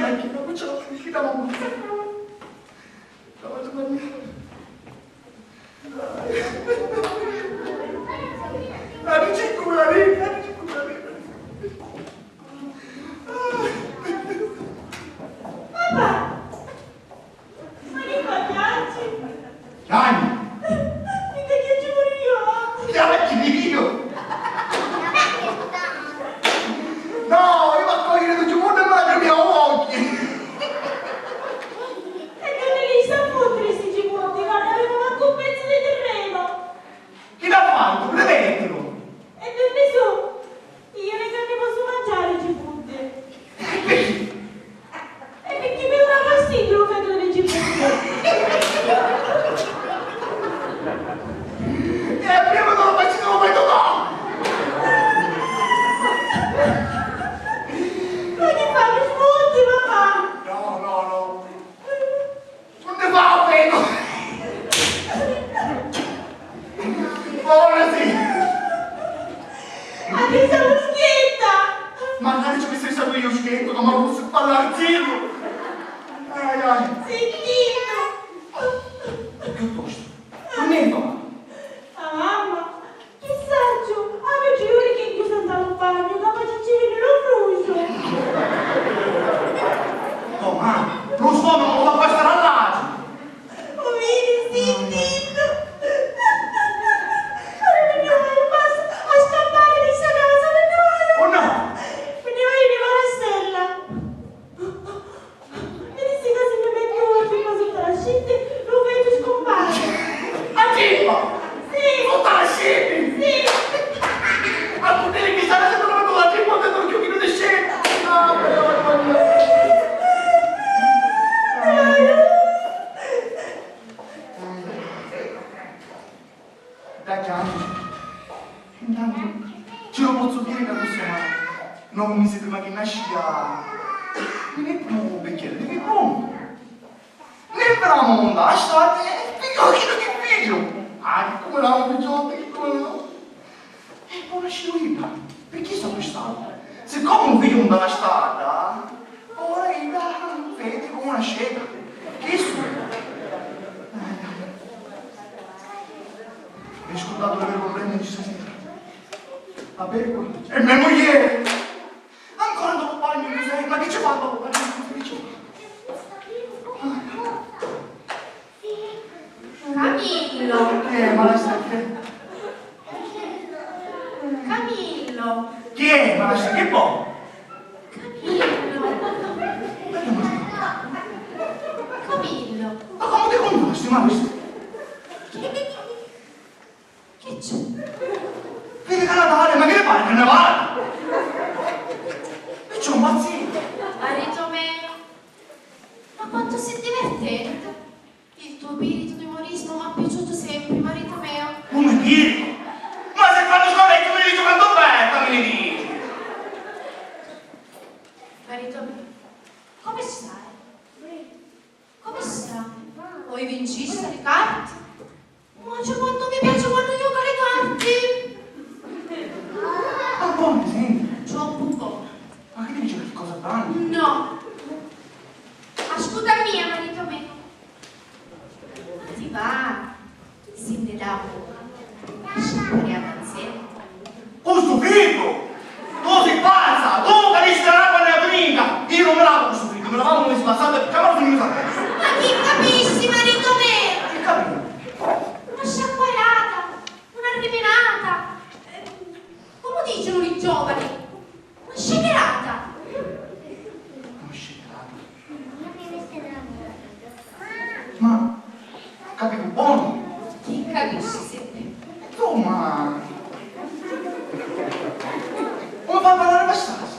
vecchio, non ce l'ho più, chi dava un amici come la vita, amici come la vita. Papà! Ma che fa piaci? Gianni, Mi che ci io? chiamati io. No, io a cogliere tutti i mondo e mangiare i miei occhi. E non li sta fottere sti cipotti, guarda, avevo manco un pezzo di terreno. Chi l'ha fatto? Premettilo. E dove sono? Io ne posso mangiare i cipotte. E perché mi dà fastidio lo feto delle cipotte? E prima non lo faccio, non lo vedo no. Ma che fa? Mi sfotti, papà? No, no, no. Non te fa, vedo. Ora sì. Ma che sono schietta? Magari ci avessi stato io schietto, non mi posso parlartino. Ai ai. Sentito! Piuttosto. Non è domani. Ah, mamma, che saggio! Ah, io ci ore che in chiusa andavo al bagno, capace ci viene lo fruso. Oh, ma lo stomaco non lo fa passare all'ago. Oh, vieni, sentito! Ora mi voglio, basta a scappare di sta casa, me ne voglio! Oh no. Me ne voglio di Marastella! Vedi sti casi mi metto prima sotto la scitta, lo vedo scompare! Attiva. Sì! Tutta la scendi. Sì! A potere che sarà se non vedo la trippa dentro il chiocchino di scena. Ah, però. Dai, Gianni. Intanto, ce lo posso dire che questo non mi siete mai che nasci a... Non è più un bicchiere di vino. Ne bravo mondare, state, figlio che figlio. Ah, come l'hanno pigiotto, che come no. E poi nascevo io. Perché sono stato? Siccome un figlio non dà strada, ora io vedi come una scena. Che sono? Mi hai scordato le problemi di stasera. A bere quello. E mia moglie! Ancora dopo bagno, cos'è? Ma che ci fa dopo bagno? Che ci fa? Camillo! Ma la stai che? Camillo! Chi è? Ma la stai che po'? Camillo! Ma come ti conosci, ma questo? Che c'è? Vedi Natale, ma che ne pare? Carnevale? E c'è un mazzino. Marito mio, ma quanto sei divertente! Il tuo spirito di umorismo mi è piaciuto sempre, marito mio. Come dire? Ma se quando sono vecchio me ne dico quanto bella, me ne dici? Marito mio, come stai? Come stai? Vuoi vincere le carte? Ma c'è quanto mi piace quando gioco le carte! Ma buono, senti. C'ho un po'. Ma che mi dici che cosa danno? No! Ascolta mia, marito mio. Ma ti va? Se ne dà lascia fare a danzetta. Oh, stupito! Tu sei pazza! Tu capisci l'acqua nella domenica! Io non me lavo questo frigo, me lavavo un mese passato e chiamalo finito a te! Ma chi capisci, marito mio? Che capito? Una sciacquarata, una rimenata. Come dicono i giovani? Una shakerata. Non sceglie. Ma capito buono? Chi capisci se te? Tu, ma... Come fai a parlare abbastanza?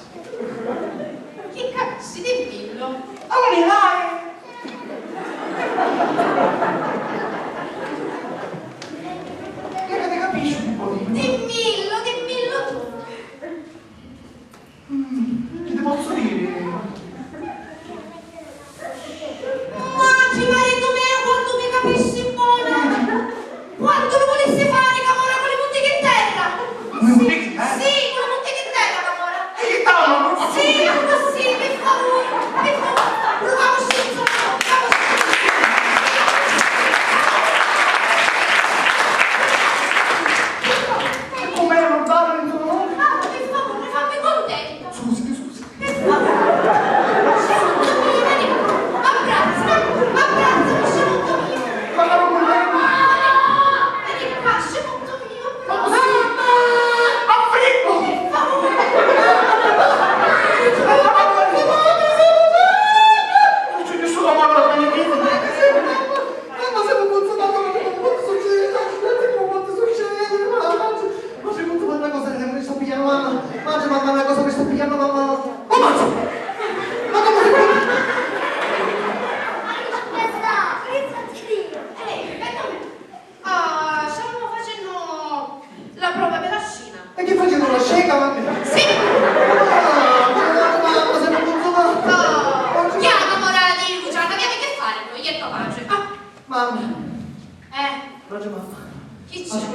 Chi capisci del dillo? Ma non ne vai! Che te capisci un po' di... Dimmillo tu. Che ti posso dire? Mangi, marito mio, quanto mi capisci buona. Quanto lo volessi fare, Camora, con le bottiglie in terra? Come un bottiglie in terra? Sì, con le bottiglie in terra, Camora. E che stavano? Sì, così, per favore, per favore.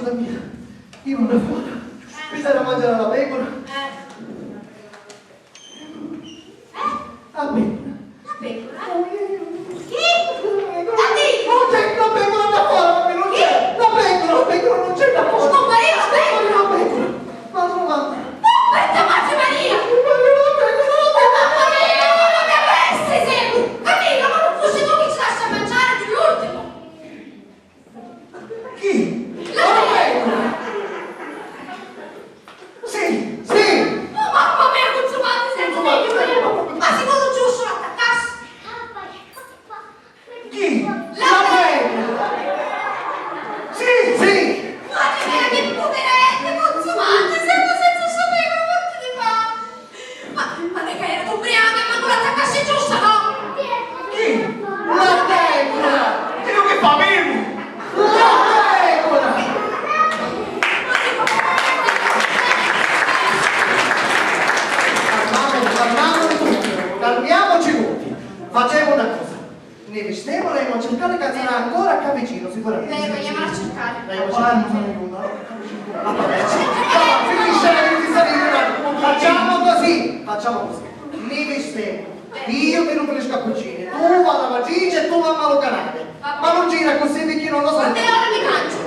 ascolta mia, io non ne fuori. Mi stai a mangiare la pecora? La pecora. La pecora? Chi? Non c'è la pecora da fuori, non c'è! La pecora non c'è da fuori! Scompariva la pecora! La pecora! Ma non va! Aspetta, Marzia Maria! Mamma mia, ma che avresti sempre! Camillo, ma non fossi tu che ci lascia mangiare dell'ultimo! Chi? La pecora! Sì, sì! Oh, mamma mia, consumate senza pecora! Ma sicuro giusto l'attaccasse! Chi? La pecora! Sì, sì! Guarda che poverette, consumate, sempre senza sapere quanto ne fa! Ma che era ubriaca, ma non l'attaccasse giusta, no? Chi? La pecora! Dio che fa, vivo! La pecora! Calmiamoci tutti. Facciamo una cosa. Ne vestiamo, lei non cercare che sarà ancora a vicino, sicuramente. Lei vogliamo a cercare. Lei non finisce di salire. Facciamo così. Ne vestiamo. Io che non me le scappuccine. Tu va alla valigia e tu va a malo canale. Ma non gira così perché non lo so. Quante ore mi caccio?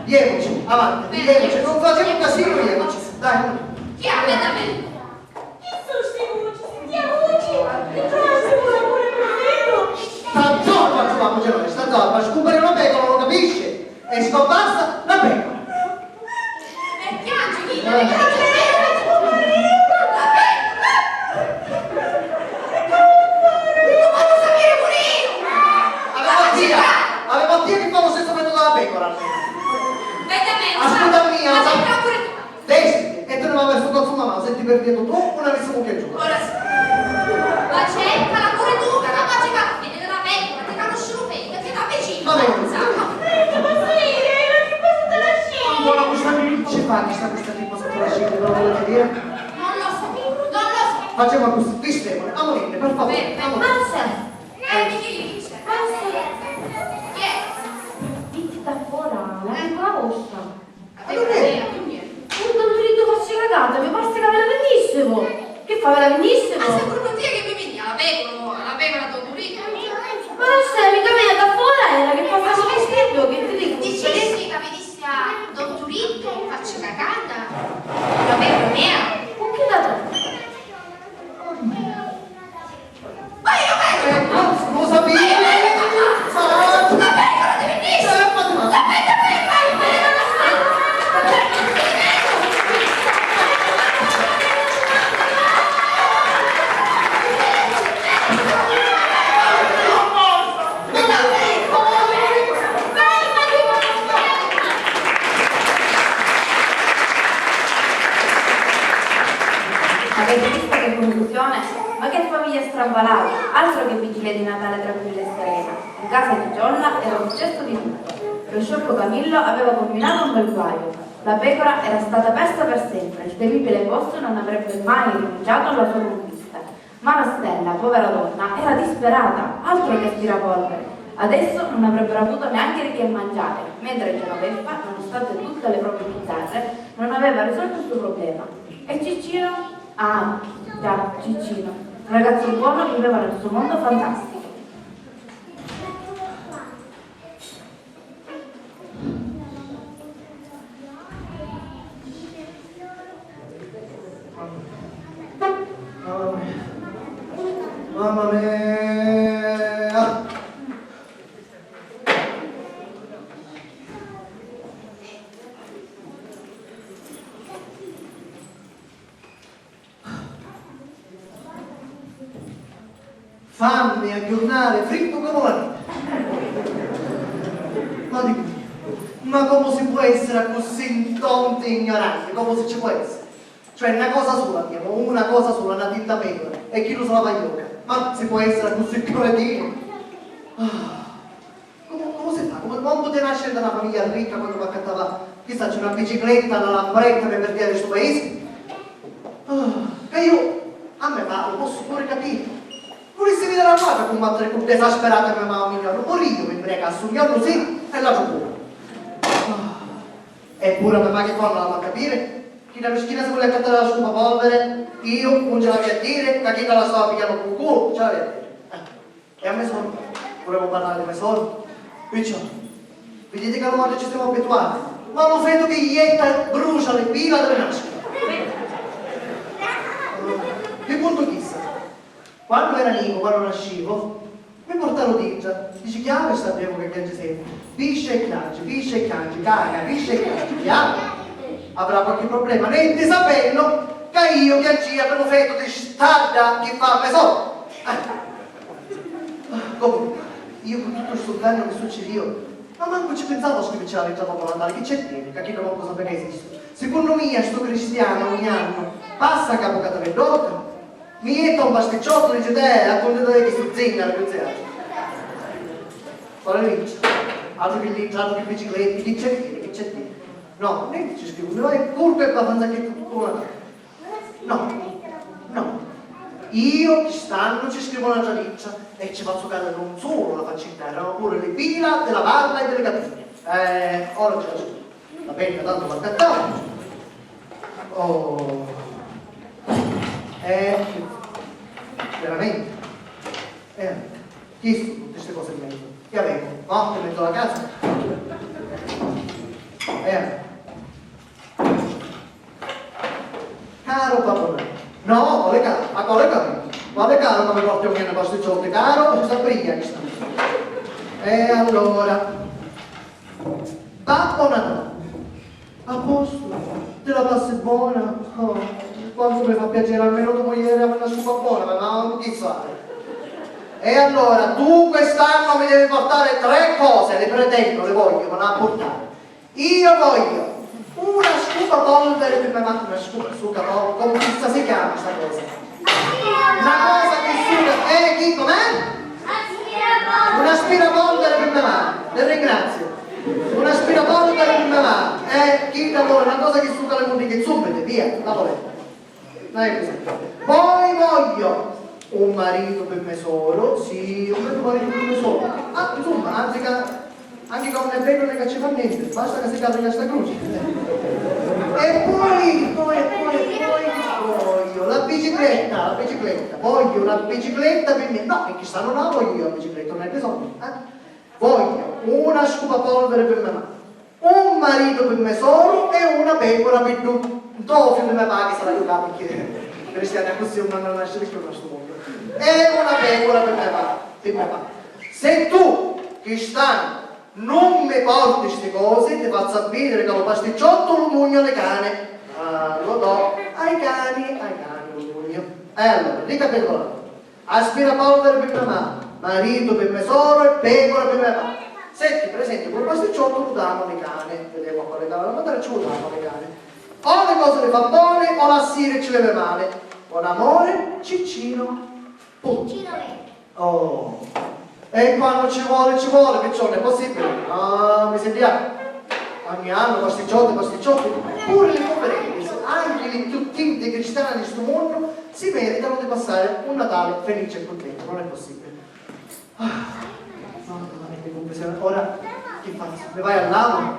Ievoci, avanti, ievoci. Non facciamo casino, ievoci. Dai. Chi ha? Aspetta a me. Sta zoppa, sta zoppa, scompare una pecora, non capisce? E scomparsa la pecora. Piangi, Vita, mi piangi la pecora! Non posso sapere pure io! Avevo zia che fa lo stesso metodo della pecora almeno. Vedi a me, Ascolta mia, ma sempre pure tu! desti, e te ne va verso cazzo una mano, se ti perdiamo tu, non avessi che giù. Ora sì. Ma cercala pure tu, che la faccia la fine della pecora, ti conoscono bene, ti da vicino. Va bene. Buona questa vita! Ci fa questa tipo sotto la scia, non volete dire? Non lo so. Facciamo così, vistevole, ammonite, per favore. Marcel, Chi gli dice? Chi è? vitti da fuori, la pecora rossa. Quindi Un dottorito faccia cagata, mi pare che ve la venissimo. Che fa, ve la venissimo? ma se pure non dire che mi vedi la pecora dottorito. Ma non sei mica me da fuori, era che passavo vestito, che ti dico? Dicessi che vedessi a dottorito, faccio cagata. La pecora mia. Con che dato? Ma io vedo! Lo sapevi? La pecora di benissimo! La pecora! Avete visto che conclusione? Ma che famiglia strambalata, altro che vigilia di Natale tranquilla e serena. In casa di Giolla era successo di tutto. Lo sciocco Camillo aveva combinato un bel guaio. La pecora era stata persa per sempre, il temibile posto non avrebbe mai rinunciato alla sua conquista. Ma la Stella, povera donna, era disperata, altro che aspirapolvere. Adesso non avrebbero avuto neanche di che mangiare, mentre Genoveffa, nonostante tutte le proprie bizzarre, non aveva risolto il suo problema. E Ciccino? Ah, già, Ciccino. Un ragazzo buono viveva nel suo mondo fantastico. Mamma mia! Fammi aggiornare fritto come la vita. Ma dico io, ma come si può essere così tonti e ignoranti? Come si ci può essere? Cioè una cosa sola abbiamo, una cosa sola, una tinta pecora, e chi lo sa la pagliocca. Ma si può essere così cretini? Come si fa? Come non poteva nascere da una famiglia ricca quando mi accattava, chissà, c'è una bicicletta, una lambretta per vedere il suo paese? Che io, a me va, lo posso pure capire. Volessi vedere la madre combattere con l'esasperata mia mamma migliore, pure io mi prega a sognarlo sì e la giù. Eppure mamma che fanno la fa capire? Chi da meschina si vuole accattare la sua polvere, io non ce l'avevo a dire, che chi la stava pigliando con il culo, ce l'avevo a dire. E a me sono, volevo parlare di me solo. Perciò, vedete che ormai ci siamo abituati, ma non vedo che ietta brucia le pila delle nascite. Che punto chissà, quando era Nico, quando nascevo, mi portarono dentro, dice chiaro sapevo che piange sempre, pisce e piange, caga, pisce e piange, chiaro? Avrà qualche problema, niente sapendo che io piangia per un fetto di staglia che fa me solo. Comunque, io con tutto questo danno che succedió, ma manco ci pensavo a scriverci la legge dopo Natale, che c'è te, che chi non può sapere che esiste. Secondo me, sto cristiano ogni anno passa a capo catapedotto, mi mette un pasticciotto e dice te, raccontate che sto zingaro, che zingaro. Quale legge? Altro che legge, altro che biciclette, che c'è te, che c'è te. No, niente ci scrivo, mi vai curto e abbastanza che tutto una. No. Io quest'anno ci scrivo una gialiccia e ci faccio cadere non solo la faccetta, erano pure le pila della barba e delle gatine. Ora ce la c'è. La penna tanto va cattata. Oh. Veramente. Chi sono tutte queste cose in mezzo? Che avevo? Notte in mezzo alla casa? Caro papà, no, le caro, a quale caro? Quale caro come porti un mio pasticciotto? Caro, si sa briglia che sta. E allora, Babbo Natale, a posto, te la passi buona? Oh, quanto mi fa piacere, almeno dopo ieri avevo una scupa buona, ma non chi fare. E allora, tu quest'anno mi devi portare 3 cose, le pretendo, le voglio, ma la portare. Io voglio una scupa polvere per me, una scupa polvere, come si chiama questa cosa? Una cosa che suga, chi com'è? Un aspirapolvere per me mano, le ringrazio. Un aspirapolvere per me mano, chi la vuole, una cosa che suga le mutiche, subito, via, la volete. Non è così. Poi voglio un marito per me solo, sì, un marito per me solo. Ah, insomma, anche con un ebreo non ci fa niente, basta che si cade questa croce. E poi voglio la bicicletta, voglio una bicicletta per me, no, perché stanno là voglio io la bicicletta, non è bisogno, Voglio una scupa polvere per me mano, un marito per me solo e una pecora per tu. Dopo di me paghi sarà io capo, perché cristiani a così non hanno nascere più in questo mondo. E una pecora per me paghi. Se tu, che stanno, non mi porti queste cose, ti faccio sapere che lo pasticciotto lo mugno alle cane. Lo do ai cani lo mugno. E allora, ricapitolando. Aspirapolvere per mia mamma, marito per me solo e pecora per mia mamma. Se ti presenti quel pasticciotto lo danno alle cane. Vediamo quale cavolo la madre, ce lo danno alle cane. O le cose le fa buone o la sera ci leve male. Con amore, ciccino, punto. Oh. E quando ci vuole, perciò non è possibile. Mi sentiamo. Ogni anno pasticciotto, pure le conferenze, anche le più tinte cristiane di questo mondo si meritano di passare un Natale felice e contento, non è possibile. Ora che faccio? Mi vai al lavoro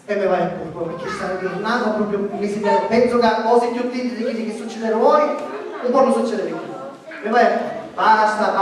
e mi vai a curvo, perché stare giornata proprio miseria. Penso che cose più tinte di quelli che succederà voi, un po' non succede più. Mi vai a curvo. Basta.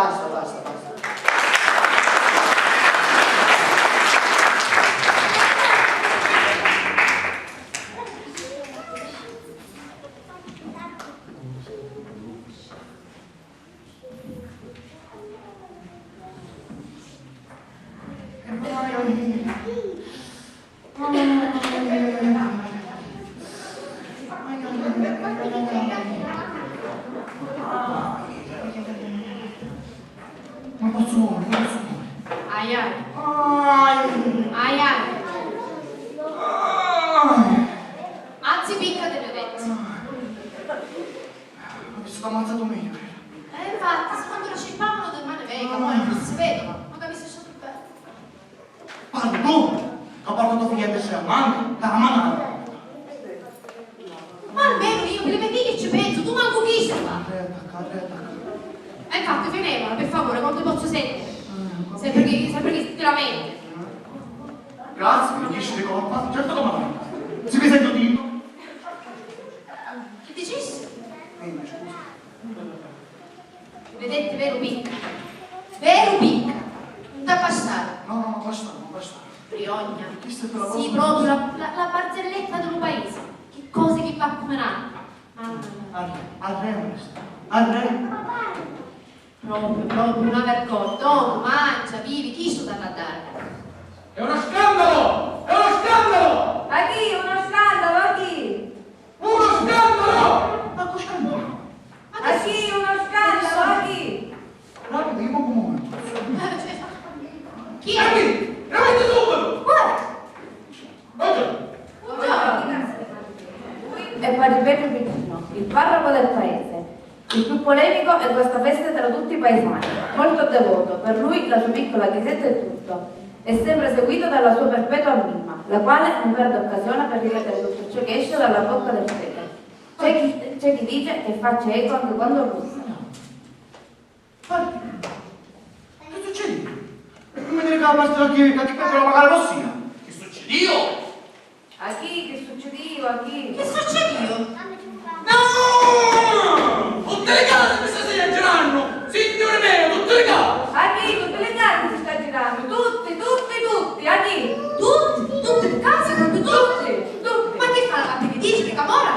Anzi, picca delle orecchie. Mi sono ammazzato meglio. Infatti, se quando lo scippavano del male vega, ma non si vedono. Ma capisci solo bene. Parlo tu, che ho portato figlia di essere amante, da manare. Ma almeno io, per le mie che ci penso, tu manco chi sei qua. E infatti, finevano, per favore, quanto posso sentire? Sempre che te la mente. Grazie, mi dici di colpa, certo come no. Si mi sento dito? Che dicessi? Scusa. Vedete, vero picca? Vero picca? Non da passare. No, basta. Briogna. Questa è per la Sì, cosa. proprio la barzelletta del paese. Che cose che va come l'acqua. Al re. Proprio una vergogna. Dopo, mangia, vivi, chi sto da dare? È uno scandalo! È uno scandalo! A chi? Uno scandalo, a chi? Uno scandalo! Ma cosa scandalo? A chi? Uno scandalo, a chi? Rapido, io poco momento. Chi è? Ehi, rimette subito! Buongiorno. E poi ripeto Picchino, il parroco del paese. Il più polemico è questa festa tra tutti i paesani, molto devoto, per lui la sua piccola chiesetta è tutto. È sempre seguito dalla sua perpetua mimma, la quale non perde occasione per ripetere tutto ciò che esce dalla bocca del prete. C'è chi dice che faccia eco anche quando russa. Che succede? Non mi dire che la parte da chi per pagare la possina? Che succede io? A chi? Che succedeva? A chi? Che succede io? No! Tutte le case mi state girando! Signore mio, tutte le case! A chi? Tutte le case si sta girando, tutti, a chi? Tutte le case, proprio tutte. Ma che fa la benedicere, Camora?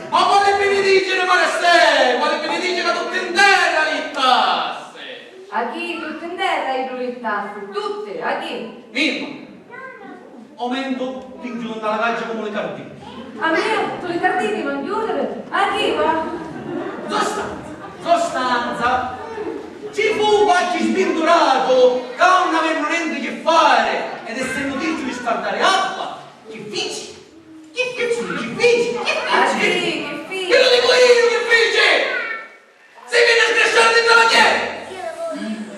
Ma quale benedicere Marastè? Quale benedicere tutte in terra lì tasse? A chi? Tutte in terra i brulittazzi, tutte, a chi? Mimma, aumento ti chiudo dalla caccia come le cardine. A me, tu le cardini non chiudere? A chi va? Sostanza, ci fu qualche spinturato che non avevano niente che fare ed essendo diritto di spardare acqua, che feci? A chi? Che figlio? Che lo dico io, che feci? Si viene a sgresciare dentro la chiesa!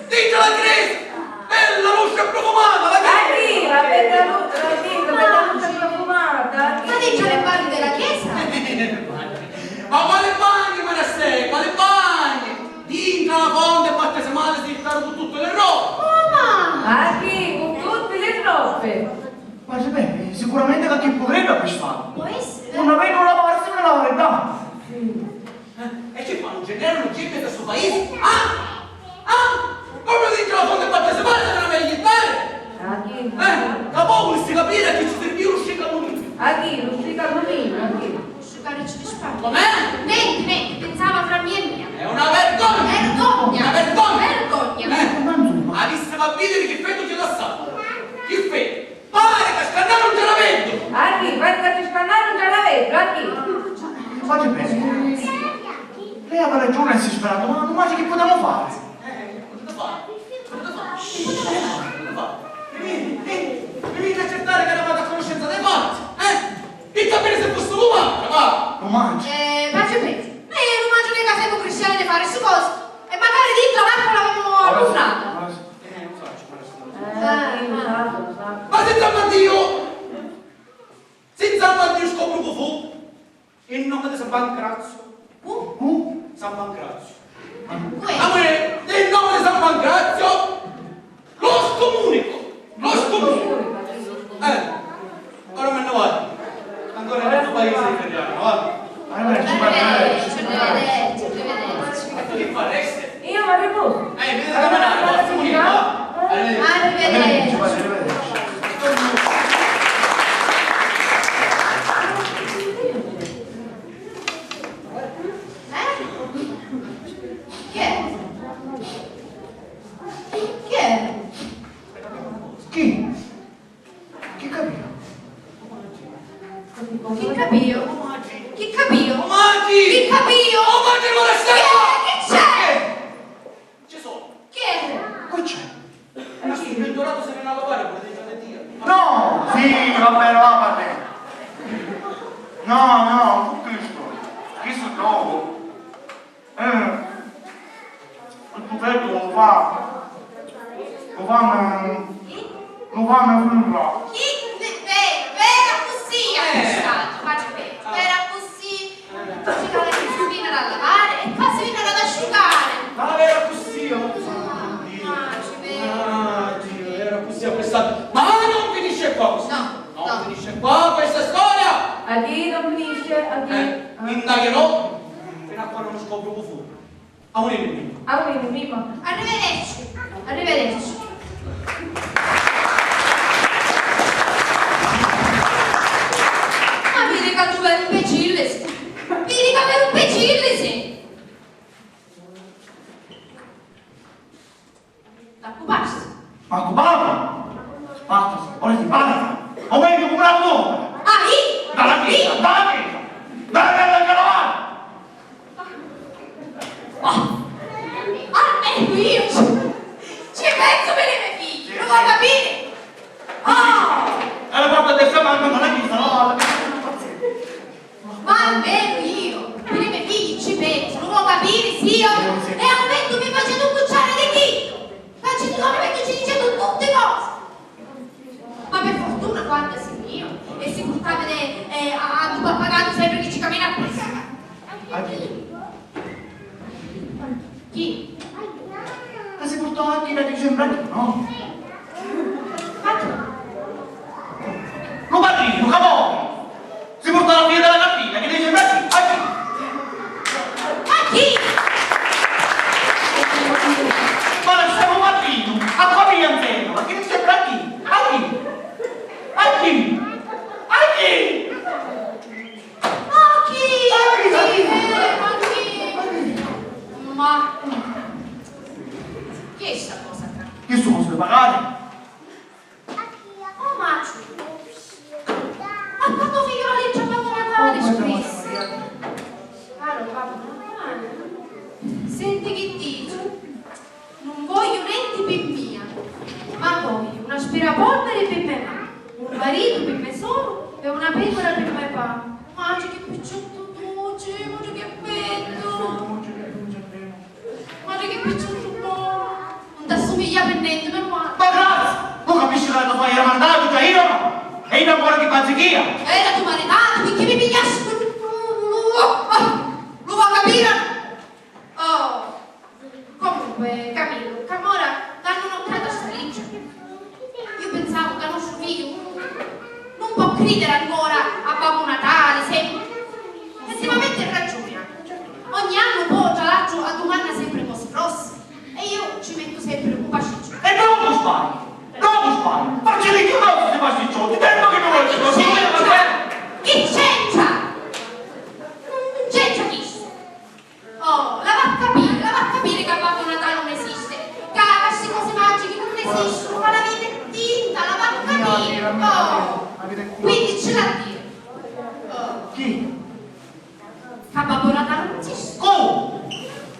Dentro la chiesa! Bella luce profumata, la A chi? La pedaluccia profumata? Ma dentro le parti della chiesa? Ma quale bagni, Marastè? Quale bagni? Dintra la fonte e battesimale si stanno con tutte le robe! A chi? Con tutte le troppe? Ma se bene, sicuramente che chi potrebbe acquistare. Può essere. Non avendo lavarsi una lavare da. E che fanno? Generano gente da questo paese? Proprio dentro la fonte e battesimale se non meglio stare? A chi? Capo, volessi capire a chi ci serviva lo scicalunino? A chi? Lo stricalunino? A chi? Sciugarci di spalla. Com'è? Venti, pensava fra mia e mia. È una vergogna! Vergogna! Una vergogna! Vergogna! Avesse va a vedere che freddo c'è da stato! Che freddo! Pare che scannare non ce la vedo! A chi? Pensa che scannare non ce la vedo, a chi? Fate bene. Lei aveva ragione e si è sperato, ma non sa che potevamo fare. Cosa fa? Mi vieni a accertare che eravate a conoscenza dei fatti, E capire se fosse umano, va! Non mangi. Faccio penso. Non mangio mica siamo cristiani di fare queste cose. E magari dentro l'acqua l'avevamo allungata. Ma senza Dio scopro che fu il nome di San Pancrazio. San Pancrazio. Amore, nel nome di San Pancrazio lo scomunico. Ora me ne vado. Ancora nel nostro paese italiano, va? Arrivederci. Che fareste? Io mi riposo. Vedete come la scomunico, va? Arrivederci. Chi è? Chi? Chi capito? Chi capio? Omaggi! Chi capio? Omaggi il Chi c'è? Ci sono. Chi è? Che c'è? Ma sì, il dorato se ne va a lavare, potete già dire. No! Sì, va bene. No, Cristo dopo. Il tuffetto lo fanno finire. Vera così, faccio peggio. Vera così. Ci cade che si viene a lavare e poi si viene ad asciugare. Ma era così, Dio, era così appressato. Ma non finisce qua così. No. Non finisce qua questa storia. Indagherò fino a quando non scopro un fuoco. A un nemico. A un nemico. Arrivederci. Arrivederci. Ma mi dica tu per un imbecille, sì. Mi dica per un imbecille, sì. T'occuparsi. Ma occupava? Basta, ora si parla. O meglio, come una bomba. Ah, io? Dalla chiesa, dalla chiesa. Dalla bella carovana. Almeno io ci penso per i miei figli, non vuoi capire? Oh! E la porta del sabato dalla chiesa, no? Ma almeno io per i miei figli ci penso, non vuoi capire? Sì, io. E al momento mi facendo un cucciare di chilo. Al momento ci dicendo tutte cose. Ma per fortuna quando sei mio e si portava a un pappagallo sempre che ci cammina appresso. A chi? Chi? Ma si portò anche da dicembre, no? Lo padrino, Camone! Si portò la figlia della cartina, che dice a chi? A chi? Ma lasciamo padrino, a famiglia intera, ma che dice a chi? A chi? A chi? A chi? Ma che è sta cosa qua? Che sono sulle pagare? Oh Macio, ha fatto figlio la legge a Babbo Natale, scrisse. Allora, Babbo Natale, senti che dice? Non voglio niente per mia, ma voglio un aspirapolvere per me mamma, un marito per me solo e una pecora per me papà. Macio, che picciotto dolce, Macio, che bello. Ma che piccolo buono! Non ti assomiglia per niente, meno male! Ma grazie! Non capisci che la tua era mandato, già io no? E io ancora che bazzichia! Era tuo marinato, perché mi pigliassi per... Lo vuoi capire? Oh! Comunque, Camillo, Camora, danno un'occhiata a sta legge. Io pensavo che nostro figlio non può credere ancora a Babbo Natale, sempre. Effettivamente hai ragione anche. Ogni anno poi già l'altro a domanda sempre cose grosse e io ci metto sempre un pasticcio. E non sbagli! Non sbagli! Facci di più questi pasticciotti! Tempo che non voglio così! Chi c'entra? Non c'entra chi? Oh, la va a capire che a Babbo Natale non esiste. Che queste cose magiche non esistono, ma la vita è tinta, la va a capire. Oh, quindi ce l'ha a dire. Oh. Chi? Che a Babbo Natale non esiste. Come?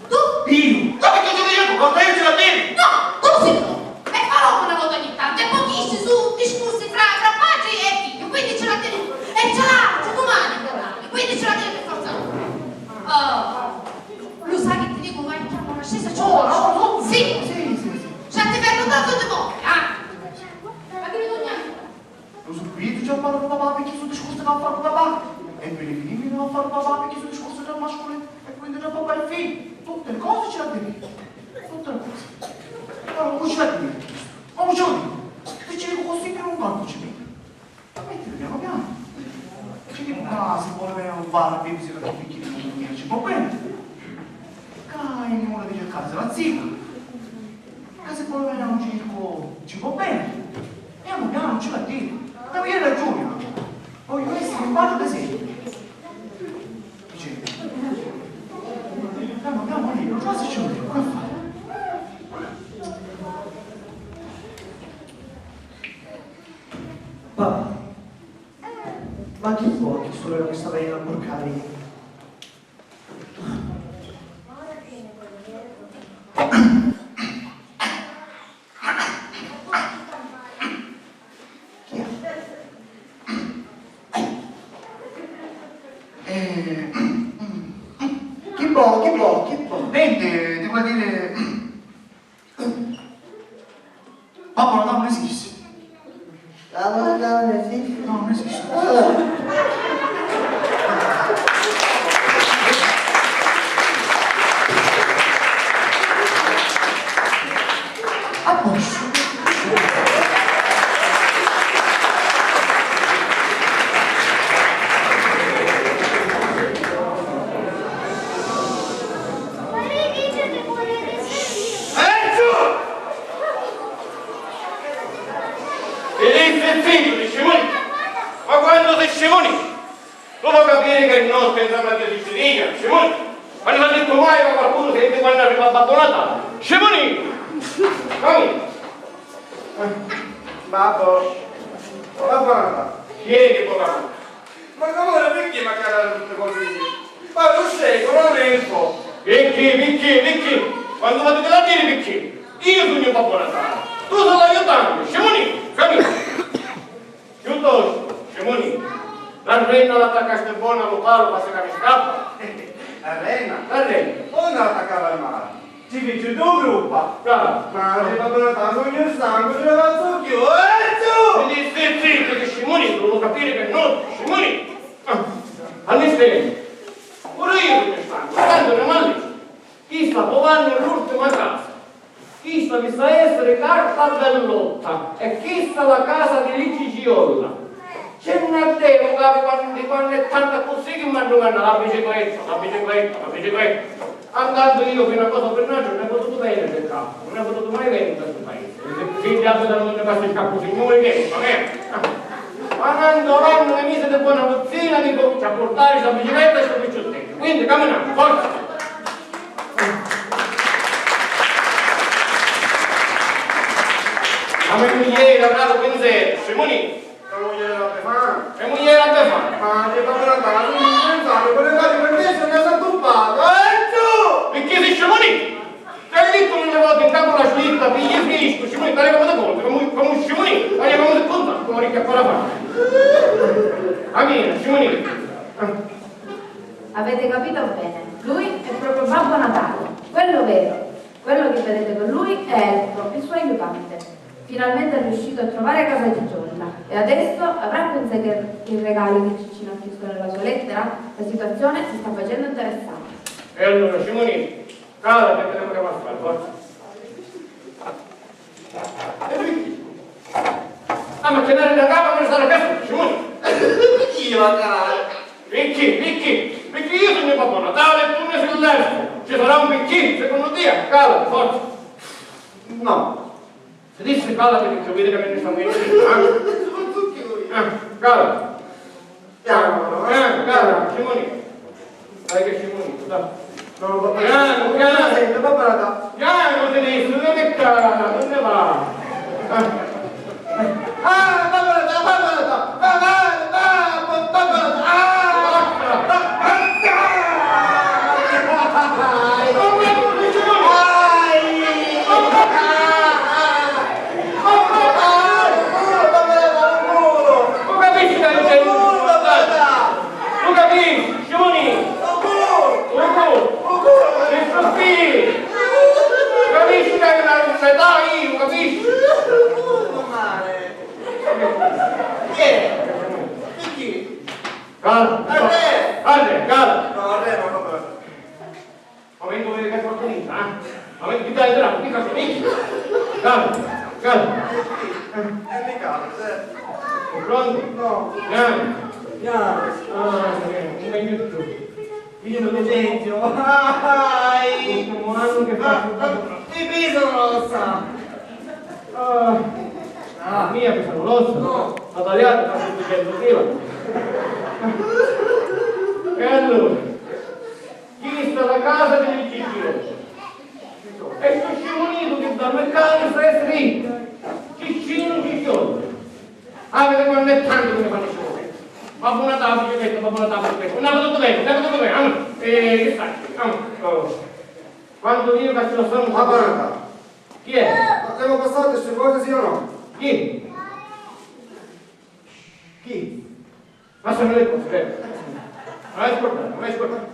Tu? Io? Ma che cosa dico? Quanto io ce la dire? No, tu sei tu. E farò una volta ogni tanto. E pochissimi su discorsi tra padre e figlio. Quindi ce la devi. E ce l'ha domani. Quindi ce la devi per forza. Oh. Lo sai che ti dico, vai chiamo una scesa ciò. Sì. Cioè ti fermo tanto di morte, Ma che non niente. Lo subito già parlo con papà perché sul discorso che ha fatto papà. E per i figli non ha fatto papà perché sul discorso del mascolino. E quindi già papà e figlio. Tutte le cose ce la devi. Tutte le cose. Allora, come ce la devi? Come ce la devi? Se ci dico così che non quanto ci metti. Mettilo piano piano. Ci dico, si vuole avere un bar a babysitter che picchi di non ci può bene. Che ora di cercare se la zia. Che se vuole avere un circo ci può bene. Piano piano ce la devi. Ma io hai ragione. Voglio essere un padre d'esempio. Dice, piano piano lì, non so se ce lo devo, come fare? Papà, ma chi può che solo che sta venendo a porcare? Chi può? Niente, devo dire... Babbo Natale non esiste. La non esiste? No, non esiste. arriva Babbo Natale. Scemoni! Vai! Babbo Natale. Chi è che può parlare? Ma come perché magari tutte cose? Ma lo secolo, non è un po'. Perché? Quando fate la dire perché? Io sono il Babbo Natale. Tu sei l'aiutante, Scemoni! Cammina! Piuttosto, Scemoni, la renna l'attaccaste buona, lo palo, passa che mi scappa. La renna? La renna. Non attaccava al mare. Ci dice tu gruppa. Brava. Ma se Babbo Natale sono io stanco, ce la faccio più. Quindi stai zitto che Scemoni, devo capire che non, Scemoni. All'esterno. Pure io sono stanco, tanto non male. Chi sta provando l'ultima casa? Chi sta mi sa essere carta bellotta? E chi sta la casa di Luigi Giolla? C'è una devo quando è tanta così che mi hanno la bicicletta. Andando io fino a cosa per naso non è potuto venire del capo, non è potuto mai venire da questo paese. Figli da non ne passa il capo signore che, va bene? Andando avanti le mise di buona mozzina, dico, a portare questa bicicletta e sto picciottello. Quindi camminando, forza! La mia moglie avrà lo pensiero, Scemoni. La moglie della Befana. E moglie la Befana. Ma che Babbo Natale, non mi pensate, quelle cose per me sono sattuppate. Perché sei Scemoni? Ti hai detto mille volte in campo la slitta, pigli e frisco, Scemoni, tale come da conto, come un Scemoni, tale come da conto, come ricca per la fare. Amina, Scemoni. Avete capito bene, lui è proprio Babbo Natale, quello vero. Quello che vedete con lui è Elfo, il suo aiutante. Finalmente è riuscito a trovare casa di Giolla e adesso avrà pensato che i regali che Cicino ha chiesto nella sua lettera? La situazione si sta facendo interessante. E allora, Scemoni, cala che vediamo che va a fare, forza. E lui? Ma che andare da capo per stare a casa, Scemoni? Io a casa. Perché io sono il Babbo Natale e tu ne sei l'elfo. Ci sarà un perché, secondo te? Cala, forza. No. Se disse cala perché vede che me ne sta venendo. Cala. Cala, Scemoni. Dai che Scemoni, dai. No, Babbo Piano. Natale. Babbo Natale. Piano tedesco, dove cala? Dove va? Babbo Natale, Babbo Natale. Babbo Natale. Capisci? Non male. Chi è? Perché? Cala. Cala. No, a re non lo so. Momento vede che è fortunita, Momento di dare la pica finita. Cala. È mica, Pronto? no. Piano. Un aiuto. Io non esempio. Ai. Un anno che fa. Ti peso non lo sa. Mia che sono rosso. No. La tagliata fa 700 kg. E allora? Chi sta alla casa del Ciccio? E sto scimonito che dal mercato sta essere ricco. Ciccino Ciccione. Vedete quando è tanto che mi fanno scimonire. Babbo Natale, Babbo Natale, andava tutto bene, che stai? Quando io faccio la storia... Babbo Natale. Chi è? Ma devo passare queste cose sì o no? Chi? Chi? Passano le cose, non hai scordato.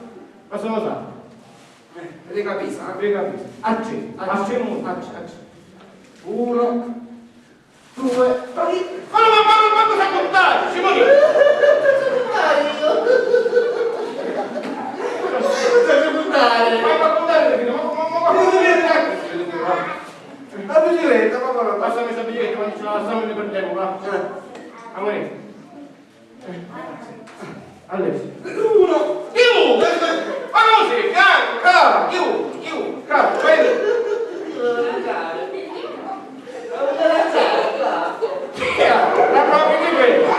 Passano là. Ricapisa, Ricapisa. Acce. 1, 2, Ma cosa contare, Simoni? Ma contare, la bicicletta, Babbo Natale. passami questa biglietta, quando ce la lasciamo e ne perdiamo, va? Amore. Alessia. Uno. Chiù! Ma così, cala, chiù, vedi? La propria di quello.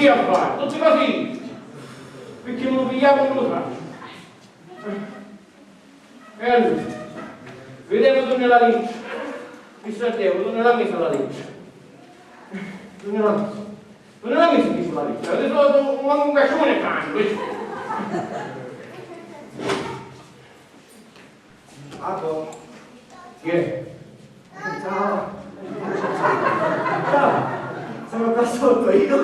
così a fare, tutti così. Perché non lo pigliamo non lo faccio. E allora, vedevo tu nella legge. Mi sardevo, tu nella messa la legge. Tu nella messa. Tu nella messa di sulla legge. Adesso un caccione cane, questo. Papo. Chi è? Ciao. Ciao. Sono qua sotto io.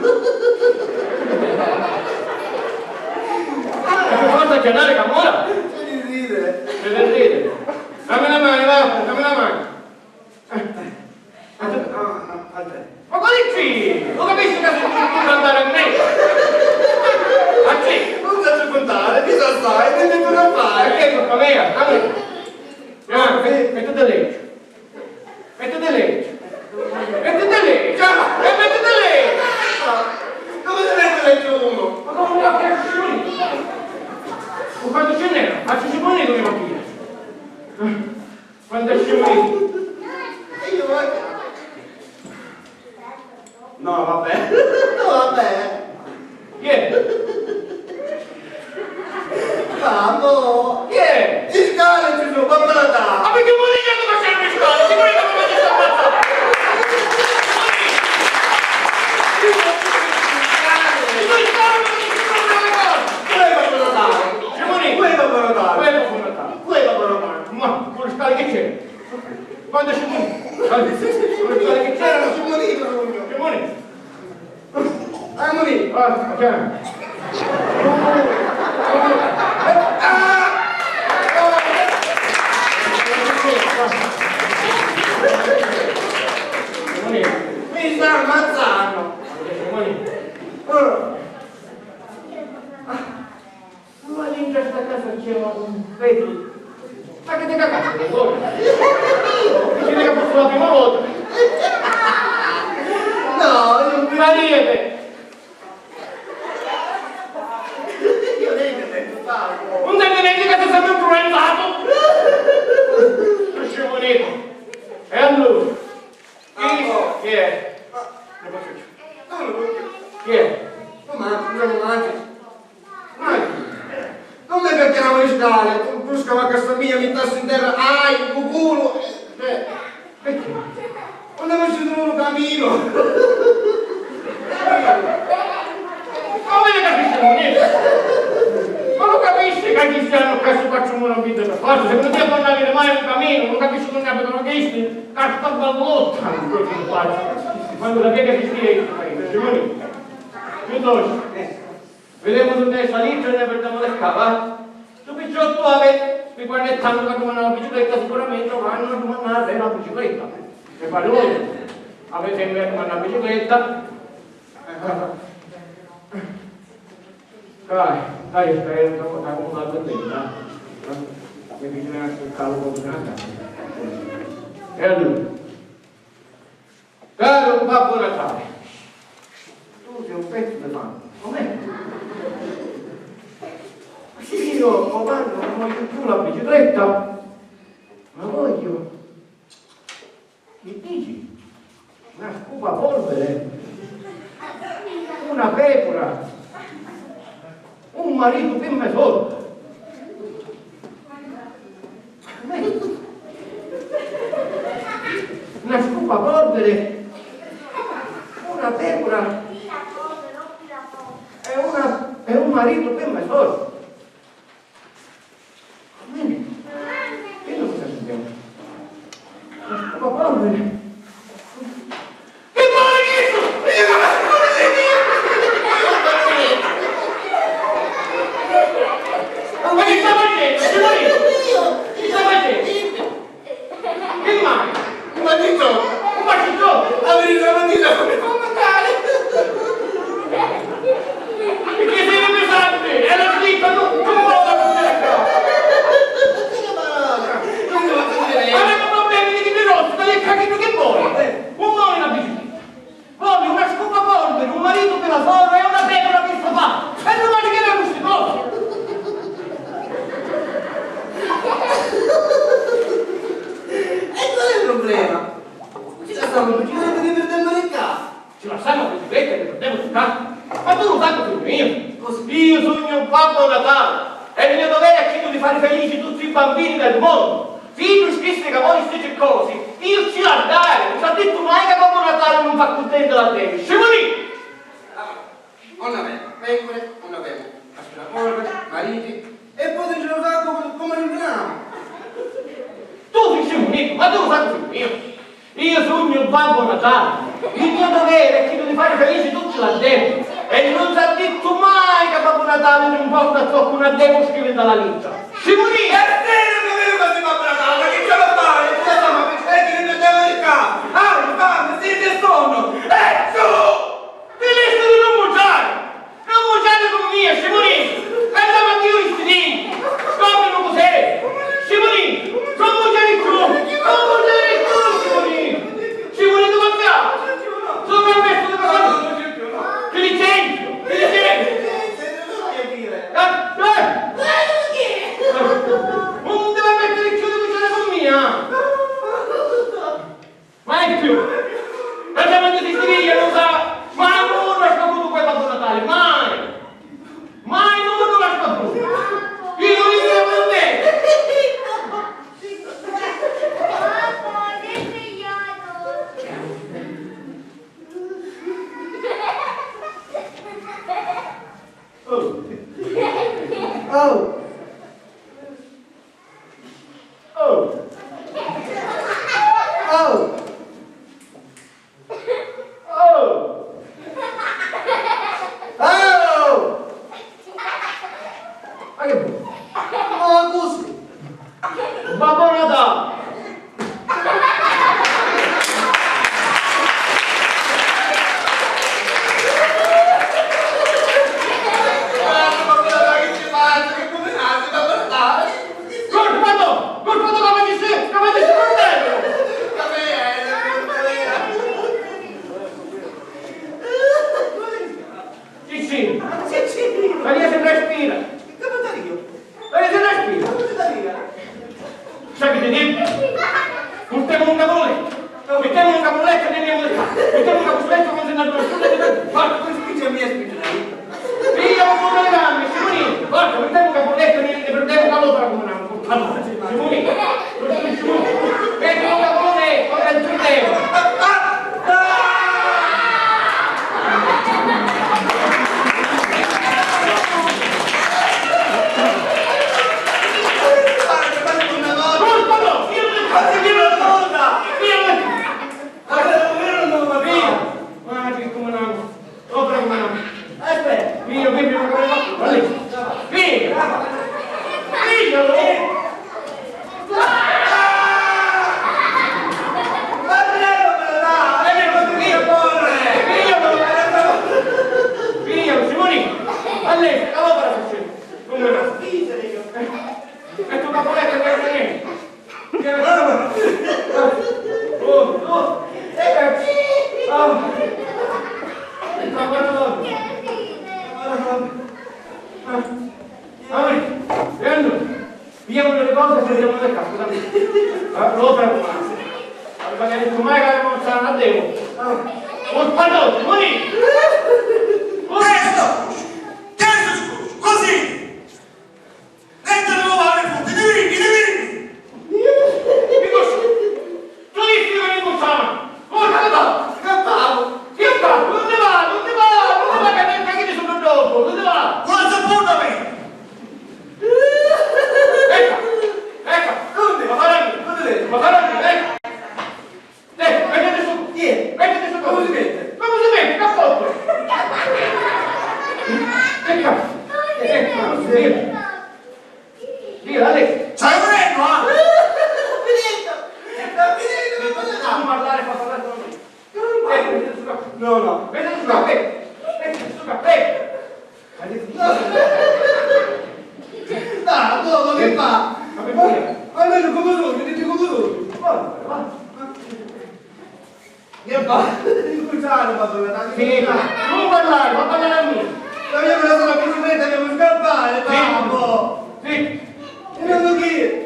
Che cosa chiamare Camora? C'è di ridere. C'è da ridere. Dammi la mano, va, dammi la mano. A te. Ma quali qui? Non capisci che non andare a me? A chi? Non so contare, chi sa sai, che tu non fai. Perché è colpa mia? Mettete legge. Mettete legge. Mettete legge. E mettete legge. Dove deve essere uno? Ma come la caccioni? Ma quando ce n'era? Faccio ciponi come macchina. Quando è scemolino? Io voglio. No, vabbè. No, vabbè. Chi è? Papo. Chi è? Il cane ci sono, papà la Ma dà. perché morire come c'è un scalo? Si vuole che mi faccia ammazzare? Che c'è? Quando c'è che c'erano? Simone! Amoni. Ah, chiaro. Mi sta ammazzando. Ma lì in questa casa c'è un vetro. Ma che te cagaste? Dici che fosse la prima volta? No, io Ma niente! io lei mi sento Papo. Non ti vedete che ti sei influenzato? Lo scemonito. E allora? Chi è? Non lo voglio. Chi è? Non mangi. Non mi perchiamo le scale, tu busca la casa mia, mi tassi in terra, un culo. Perché? Non è uscito un cammino. Come ne capisci niente? Ma non capisci che chi stanno questo facciamo una vita per forza? Se non ti non avere mai un cammino, non capisci non ne abbiano chiesto, carta ballotta. Quando la piega si stile in questo paese, Simone? Piuttosto. Vediamo se ne salito e ne perdiamo le scale. Tu picciotto avete, mi guardettando che come una bicicletta sicuramente vanno a domandare una bicicletta. E fare voi. Avete in mente una bicicletta. Dai, spero che facciamo una bicicletta. Mi bisogna ascoltare un po' di Natale. E allora? Caro Babbo Natale, tu sei un pezzo di pane, com'è? Io comando, non voglio più la bicicletta, ma voglio, che dici? Una scopa polvere, una pecora, un marito che mi sorda. Una scopa polvere, una pecora e un marito che mi sorda. Che non sta succedendo? Una scopa polvere. Che marito! Ma che sta facendo? Che marito? Che sta facendo? Che mai? Un matito! Un baciotto! Avere la mattina come fa mandare! Perché sei pesante? È la vita tu lo sai figlio mio? Io sogno un Babbo Natale e il mio dovere è quello di fare felici tutti i bambini del mondo. Figlio scrisse che voi siete cose, io ci la dare, non ci ha detto mai che Babbo Natale non fa contento la te. Scivolì! Non avevo pecore, non avevo aspirapolvere, mariti e poi ce lo fa come rimaniamo. Tu sei scivolito, ma tu lo sai figlio mio? Io sogno il Babbo Natale, il mio dovere è quello di fare felici tutti là dentro e non ci ha detto mai che Babbo Natale non porta sotto una devo scrivere dalla lista. Scivolì! È vero che avevo questi Babbo Natale, ma che ce la fai? Ma perché che non devo il capo? Ah, infame, siete sonno! E su! Ti lista di non mangiare! Non mangiare come mia, Scivolì! E la mattina i stili! Scoprino cos'è! Scivolì! Non mangiare più! Non mangiare più, Scivolì! Scivolì dove andiamo? Sono mi ha messo dove andiamo? Ti licenzio! Ti licenzio! Non deve mettere il chiuso cucciare con mia! Mai più! La chiamata di Siviglia non sa! Mai non ha scoperto quel Babbo Natale! Mai! Mai non l'ha scoperto! Io non mi devo vedere! Papà, sei svegliato! Oh! Oh! Oh! Oh! Oh! Oh! Ma che vuoi? Oh, così! Babbo Natale! Colpato come ti sei fratello! Sì, Maria se respira! Maria se respira! Sai che ti dico? Mettiamo un capoletto! Mettiamo un capoletto e andiamo a mettiamo un capoletto come se non fosse guarda, questo qui c'è mia spingere! Io non le gambe, Simonì! Guarda, mettiamo un capoletto e ne prendiamo una lopera come una allora, Simonì! Metti un capoletto e il prendiamo! Non parlare, fa parlare a me! Ma io me la sono la bicicletta, devo scappare, babbo! Sì! E non lo chiedo!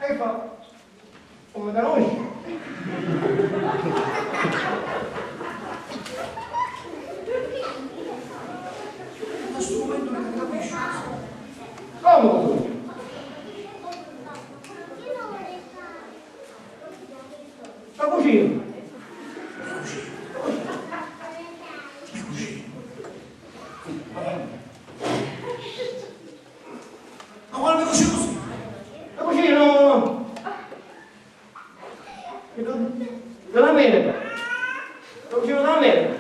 E fa, come da noi. In questo momento non capisci. Come così? La cucina. Ma quale mi cucino così? La cucina dell'America. La cucina dell'America.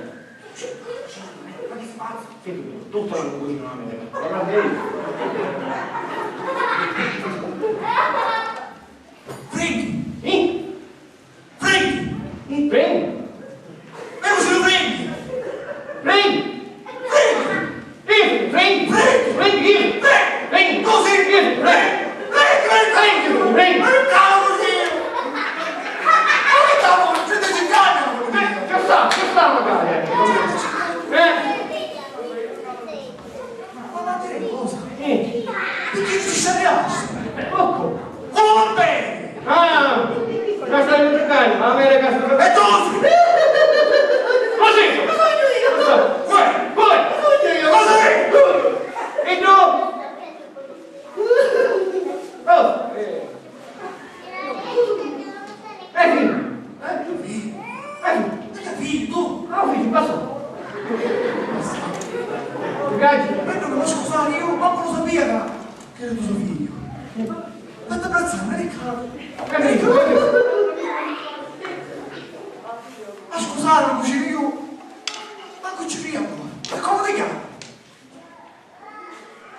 Ma che fa? Sì, tutta la cucina dell'America. Guardate lì. Prendi! Sì? Prendi! Prendi. Ma cosa lo prendi? Prendi. Prendi! Prendi. Prendi! Prendi. Così! Prendi. Prendi. Ma che cavolo così? Ma che cavolo? Prendeci in cambio! Ci sta magari. Ma te cosa? Sì. Perché ci sei rimasto? Poco. Oh, bene! Ah, ma stai giocando, l'America sta giocando. E tu? Così! Poi! E tu? Oh! Figli, tu? Ah, figlio, basta! Ragazzi! Ma non mi scusare, io manco lo sapeva che era tuo figlio. Ma ti abbracciamo, ma scusate, non cucino io. Ma cuciniamo. E come ti chiami?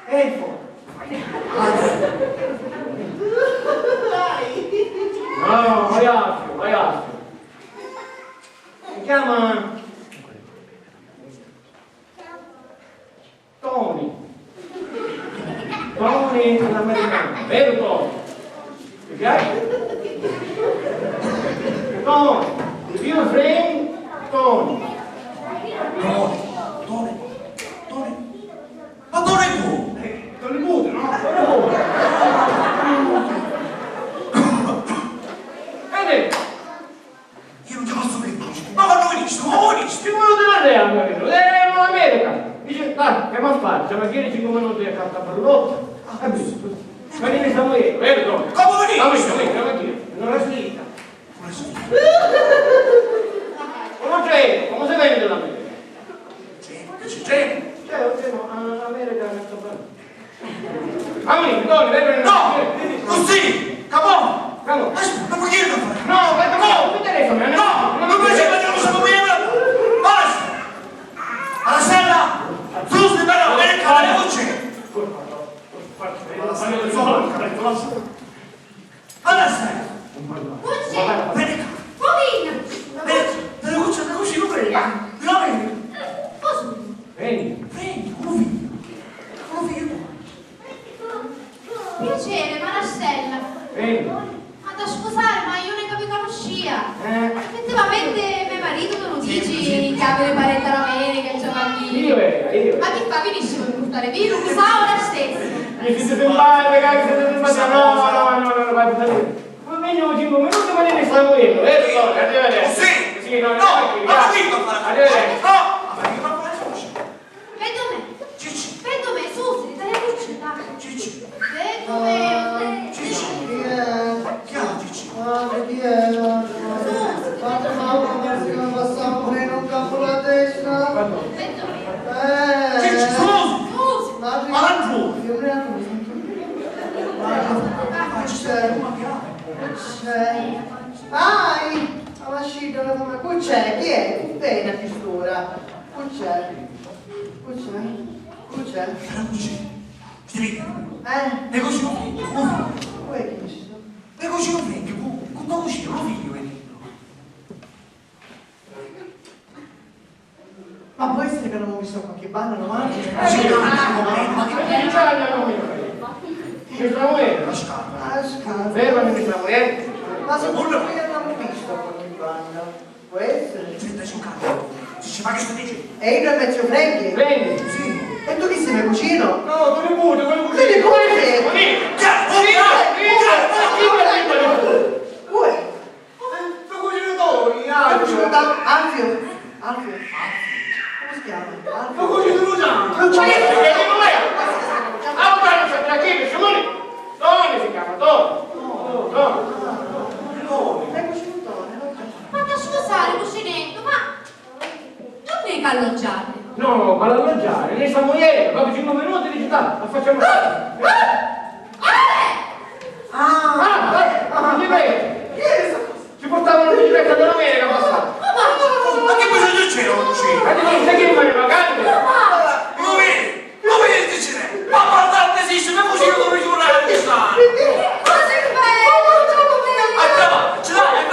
Elfo! No, ragazzi! Si chiama... Tony! Tony l'americano, vero Tony? Mi piace? Tony! Il mio friend Tony! Tony. Ma Tony tu? Tony Buto, no? Tony Buto! Vedi? Io non ti posso vedere. Ma quando veniste? Come veniste? Ci vuole della Rea, marito! L'America! Dice, dai, che ma fare? Siamo a 5 minuti a carta pallotta. Capito? Ma ne siamo io, vero Tony? Come veniste? Non la slitta. Come si vende l'America? C'è. L'America è molto bello. Amico, Tony, vero? No! Così! Capone! Come? Non puoi dire da fare! No, guarda, no, mi telefono, No! Non mi sembra che non sapevo bene! Basta! Alla sella! Giusto, però, vieni qua, le luci! Alla sella! Cucina! Vieni qua! Bovina! Te le cucino prima! No, vieni! Vieni. Prendi, come figlio tuo! Piacere, Marastella. Vieni. Ma da scusare, ma io ne capisco uscia. Effettivamente mio marito non dici che apre le pareti all'America e giovanni. Io. Ma che fa? Benissimo per portare via, non sa ora stesso. Mi siete filmati, ragazzi, siete filmati. No, vai per ma meno 5 minuti ma ne stiamo io, vero? Arrivederci. Sì! Sì, no, No! Ma non dico a fare! arrivederci. No! Ma io non faccio così! Vedo me. Cicci! Vedo me, Susi, dai a cucina. Cicci! Vedo me. Cicci! Chi è? Chi è Cicci? Chi è? Fate male che non passavo pure in un campo la testa. Vedo me. Cicci, scusi! Susi. Ma giù! Io ne ho Ma ci sei? Ma piano! c'è. Ai! Alla scita la mamma. Qui c'è, chi è? Bene a questura. Qui c'è. Era così! Stivini! Eh? E così lo figlio! Come è questo? E così lo figlio! Con tuo così lo figlio venendo! Ma può essere che non ho visto qualche banda romana? Sì, ma che In Italia non mi fai. Mi stiamo io. la scarpa! Ah, scazzo. Vero, mi stiamo io. Ma secondo me abbiamo visto qualche banda. Può essere? Senta, giocare! Cicci, ma che sto dicendo? E io e mezzo Frankie? Prendi. Sì! E tu chi sei mio cugino? No, tu ne puoi, Quindi come sei? Vieni. Già! Vieni. ne stiamo ieri, dopo 5 minuti dici, la facciamo. Ti prego. Ci portavano la bicicletta dell'America passata. Ma che bisogno c'era un cucino? Ma ti non sai che rimane vacante? Lo vedi, dice? Ma guardate, esiste una cucina dove giurare di stare. Così bello, troppo bello. Ce l'hai,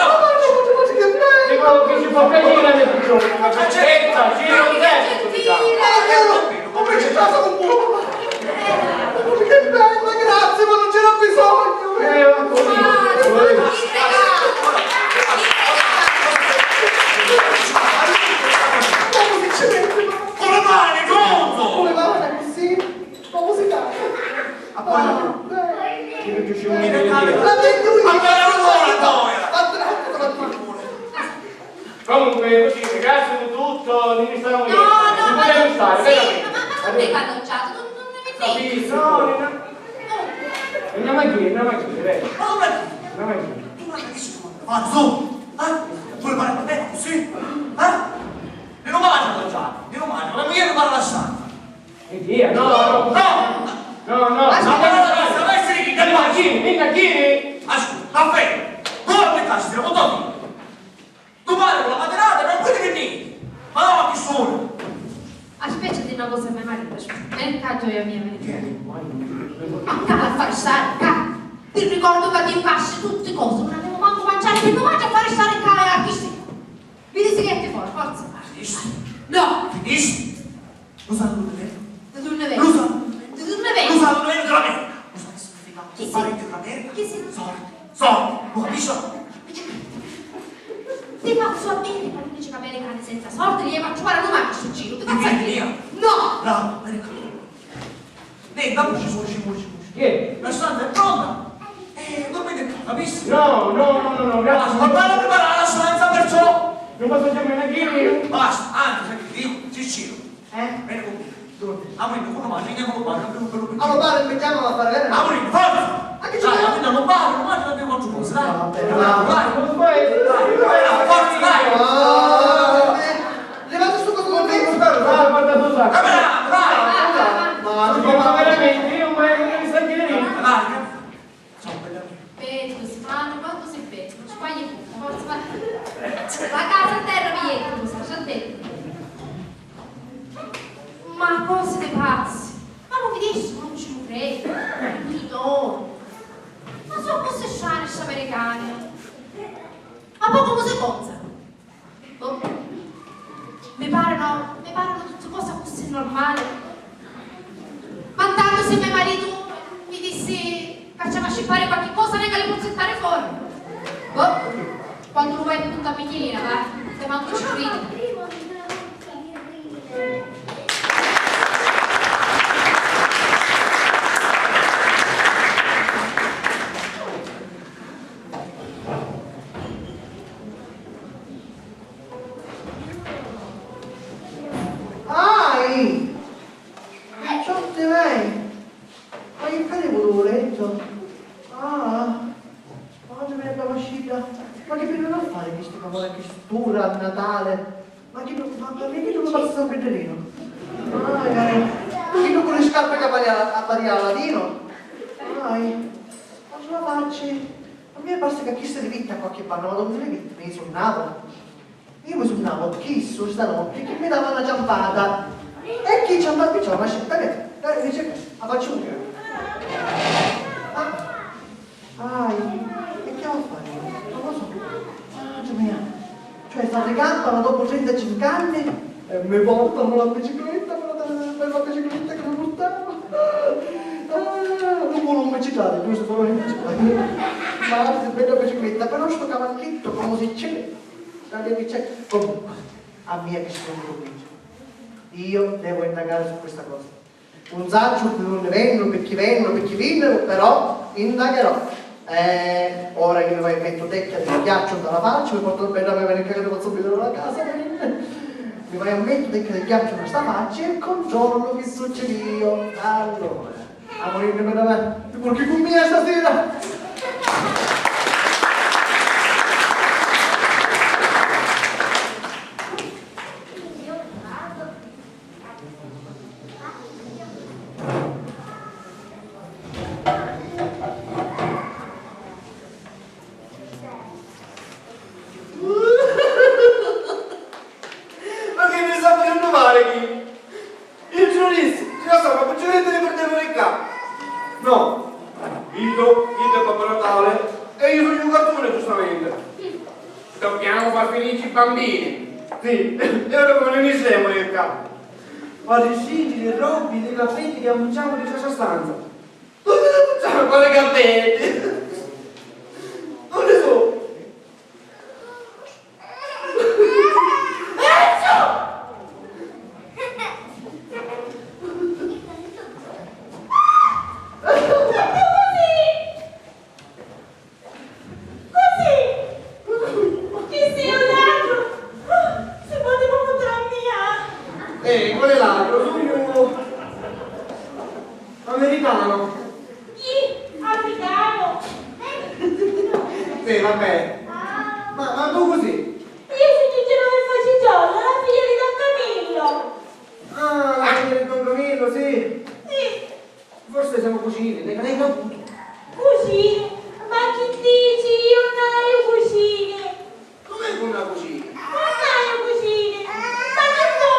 Dico che ci fa piacere alle persone. Aspetta, gira un testo. Come c'è stato un po'? Che bello, grazie, ma non c'era bisogno. Con le mani, pronto! Come va? Sì? Come si fa? Che ci unire le dita. Comunque, così, grazie di tutto, non mi stanno No, vogliamo stare, sì, veramente. ma non mi cannocciato, non mi dici. No, andiamo a chiedere, vero? Andiamo a chiedere. Ma su, tu le pare bene così? E non mangiano già, la moglie non parla la stanza. E via, no. Venga, chi? Ascolta, caffè, tu aspettasti, te lo potevi. Tu parli con la maternata e non puoi venire. Ma no, ma chi sono? Aspetta di una cosa, mio marito, caggio io mia verità. A fare stare, ti ricordo che ti passi tutte cose, non avevo manco mangiare, che non mangia a fare stare a chi sei. Mi dici che ti fuori, forza. No. Finisci? Lo sanno tutte le Da dove vedi? Lo sanno. Da dove vedi? Lo sanno dell'America. Lo sai che significa? Chi Fare sei? dell'America? Chi sei? Sorte. Lo capisci? Ti faccio a bene per unici americani senza sorte, li faccio fare un umano sul giro. Ti faccio a Via. dire? No! Bravo, America. Lei, dammi ci Che? La stanza è pronta. Dormite qua, capisci? No, grazie. Ma vai a preparare la stanza perciò. Non posso chiamare chi? Basta, anzi, sai che ti dico? Ciccio. Vieni con me. Amorino, come mangi? Andiamo a fare. Allora, padre, mettiamola a fare bene. Amorino, forza! Anche Dai, Amorino, non mangi, abbiamo quattro cose, dai. Vai, forza, dai. Levate sto coso con me. Guarda tu sai. Vai. Ma veramente, io mi sta chiedendo. Vai. Ciao, bella mia. Vedo, si fanno quanto si vede, non sbagli più, forza va. La casa a terra mi entra, lo sai, già detto. Ma cose dei pazzi, ma non mi dici, non ci credo, ma sono cose strane, americane. Ma poco cose cosa? Oh. Mi parano tutte cose così normali. Ma tanto se mio marito mi disse facciamo scippare qualche cosa, non è che le può settare fuori. Oh, quando lo vuoi tutta piglina, va? Che manco ci credi. Ma che cadevo dove letto? Oggi me ne abbiamo uscita. Ma che vengono a fare queste cavole che stura a Natale? Ma che non passa un pedrino? Chi non con le scarpe che a ladino? Ma ce la faccio? A me basta che chi se ne vitta qualche panno, ma dove le vitte? Mi sonnavo. Io mi sonnavo chisso stanotte che mi dava una giampata. E chi ci ha fatto? C'è una scelta che dice, la faccio io. E che ho fatto? Non lo so. Cioè, sta regattano dopo 35 anni e mi portano la bicicletta, per la bicicletta che mi portavo. Non volevo biciclare, giusto? Volevo biciclare. Ma bella bicicletta, però sto cavalletto come si c'è. Comunque, a me che sono convinto. Io devo indagare su questa cosa. Non so dove vengono, per chi vengono, però indagherò. Ora che mi vai a mettere tecchia del ghiaccio dalla faccia, mi porto bene a me venire cagato con subito dalla casa. Mi vai a mettere tecchia del ghiaccio da sta faccia e controllo che succede io. Allora, a morire per me, perché con me stasera? finire i bambini. Sì, e ora come ne siamo nel capo? Ma vestiti, le robe, dei capelli che ammucciamo di questa stanza. Dove le ammucciamo con i capelli? Non ne so. Qual è l'altro? Sogno americano. Chi? Africano. Sì, vabbè. Ma tu così? Io sono Genoveva Facigiolo, la figlia di Don Camillo. Ah, la figlia di Don Camillo, sì. Sì, Forse siamo cugini, ne hai caputo. cugine. Ma chi dici? Io non ho cugine. Com'è con una cugina? Non ho cugine. Ma che so?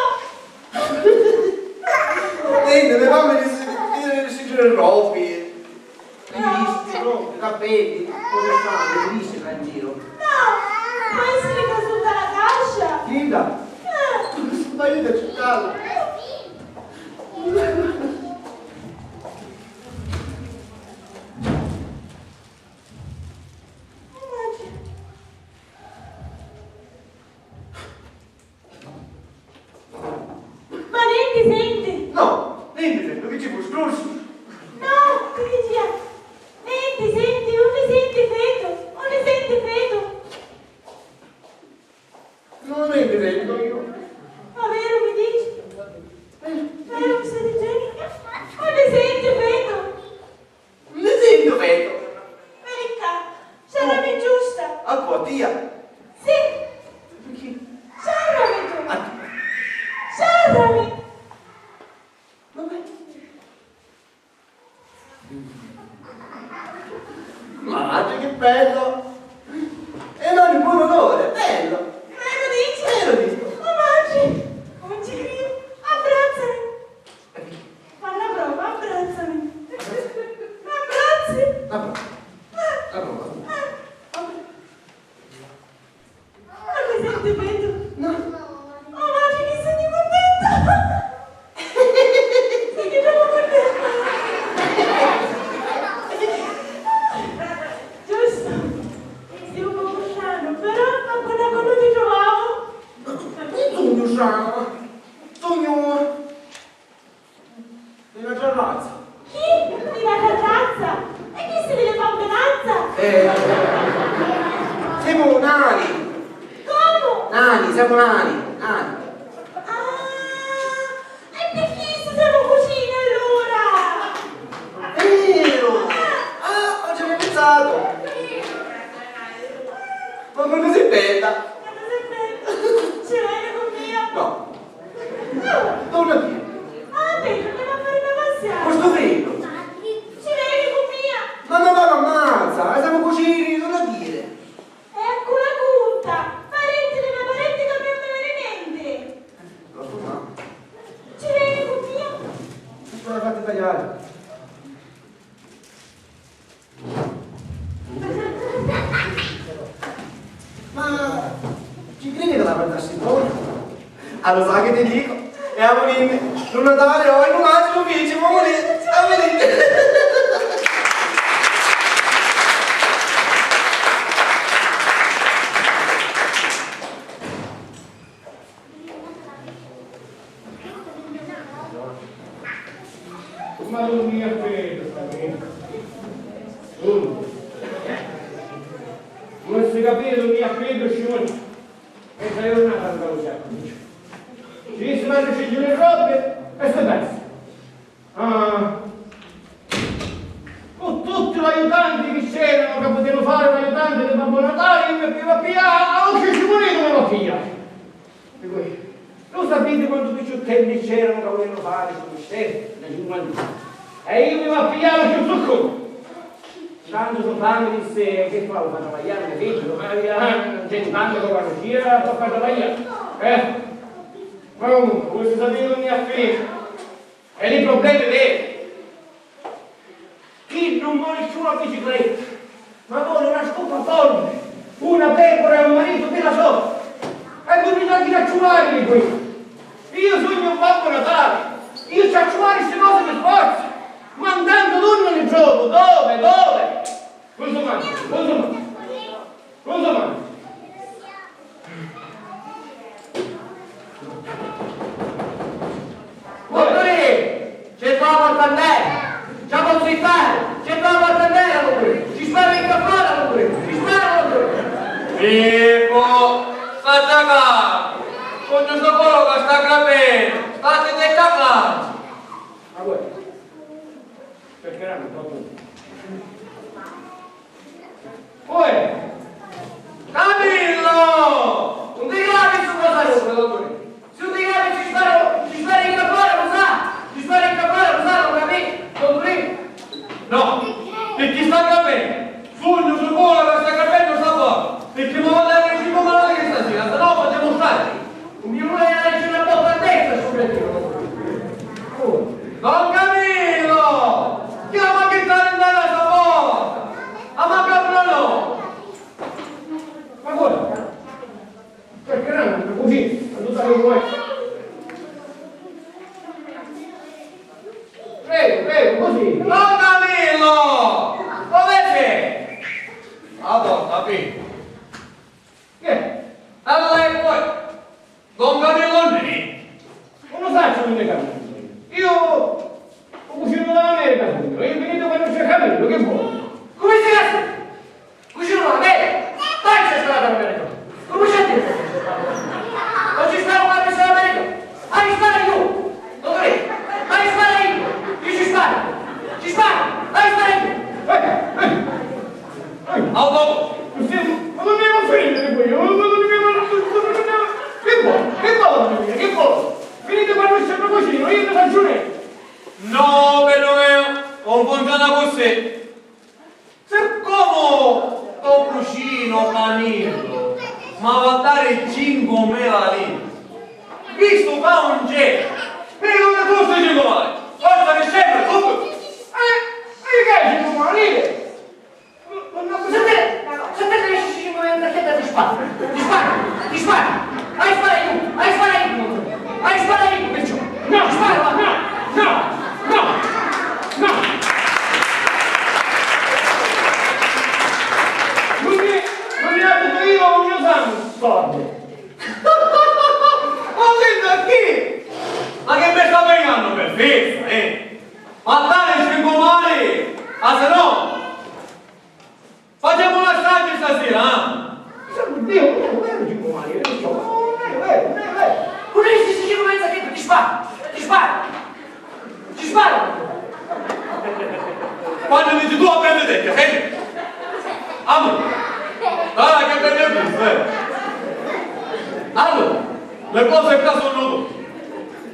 Niente, le mamme di sigillare robe. I capelli, cosa stanno, le viste in giro. No, può essere caduta la cascia. Linda, ma io da città. Ma niente sente. No, niente, dove ci fu scroscio. No, che dici? Niente sente, non ne sente freddo. Non ne sente freddo. Non è vedendo io. Ma vero mi dici? Vero mi stai dicendo? Non ne sente freddo. Ne sento vedo. Venga, sarà giusta. A tua tia. Sì, sarrami tu. A Sarrami. vabbè. Madre che bello. E non il buon odore, bello. Vero dici? Vero dico. Ma mangi. Non ci credo. Abbracciami. Fa la prova, abbracciami. Abbracci. La prova. La prova. Ma mi senti freddo? No. Oh, mangi che sei contenta. Sei che sono contenta. Giusto. Stiamo un po' strano, però ancora quando ti trovavo. Sogno strano. Sogno di una terrazza. Chi? Di una terrazza? E chi si deve fare benazza? Siamo nani. Come? Nani, siamo nani. Nani. Ah, e perché siamo cugini allora? Vero. Ah, non ci avevo pensato. Ma come sei bella? Ma non è bello? Ce l'hai con mia? No. No. Torna via. Ah, bene, andiamo a fare una passeggiata. Questo freddo. Ce l'hai con mia? Ma non va ammazza. Siamo cugini, non a dire. È ancora punta. Parenti della parente che abbiamo veramente. Lo so, ma. Ce l'hai con mia? Sono fatti tagliare. Ma ci credi che la mandarsi buona? Allora sa che ti dico? E a venire non Natale o in un altro ufficio, ma a venire. Ma non mi affetto, capito? Non si capire, non mi affetto, Scimone. E sei una tanta luce. Ci si mangia giù le robe e si pensa. Ah. Con tutti gli aiutanti che c'erano, che potevano fare l'aiutante del Babbo Natale, io mi va a anche Scimone come va via. E poi, non sapete quanti picciottelli c'erano che volevano fare sul mistero, nel 50. E io mi va a pigliare più zucchero. Tanto suo padre mi disse che fa, lo fanno tagliare, le figlie, lo fanno via, gente tanto che quando gira, lo fanno tagliare. Ma comunque, questo sapete non mi affetto. E il problema è vero. Chi non vuole più una bicicletta, ma vuole una scopa forte, una pecora e un marito della sorte. fuori di qui. Io sogno un Babbo Natale. Io faccio fuori queste cose per forza. Mandando turno ogni giorno. Dove? Cosa mangi? C'è tua portandera, c'è la possibilità, c'è tua portandera pure, ci spara in cappella pure, ci spara pure. Pippo, sta giocando, con questo cuore che sta capendo, state te capaci. Ma guarda, perché non mi poi, Camillo, non ti capi su cosa io, dottore. Se non ti capi ci spara in cappella, lo sa. Ti spara in cappella, lo sa, lo capi? Dottore? No, perché sta capendo. Sogno sul volo che sta capendo sta qua. Perché mi vuole dare il cibo malato che stasera, se no facciamo stare. Un mio vuole darci una botta a testa sul retiro. Don Camillo! Chiama che sta andando a sta volta! A Macabro! Ma guarda! Perché non? Così, a tutta le vuoi. Prego, così. Don Camillo! Dove sei? A volta, qui. Che? Allora e poi? Don Camillo lì? Non lo faccio con le Camillo. Io ho cucinato dall'America, io ho finito per non c'è Camillo, che vuoi? Come si chiama? Cucino dall'America? Dai c'è stato l'America! Come c'è detto? Non ci sparo quando c'è l'America! Hai spara io! Dottore! Hai spara io! Io ci sparo! Ci sparo! Hai spara io! Autobus! Ma non mi offendere qui! Che vuoi? Finite quando c'è il cucino, io ti faccio un no, bello mio, non funziona così. Se come sto cucino Camillo, ma va a dare 5.000 lire. Visto fa un gelo, mi non è giusto 5.000. Forza che sempre, tutto. Che 5.000 lire? Se te riesci 5.000 lire ti sparo. Hai spara io, perciò. No, spara, no. Non mi ha detto io o mio sangue, storto. Ma senta chi? Ma che mi sta pregando per festa, Ma dare 5.000 lire, se no? Facciamo una strage stasera, Dio, non è 5.000 lire, non è. Non esiste 5.000 lire, ti sparo. Quando dici tu a prendere te, senti? Amore, dai che per me è allora, le cose qua sono due.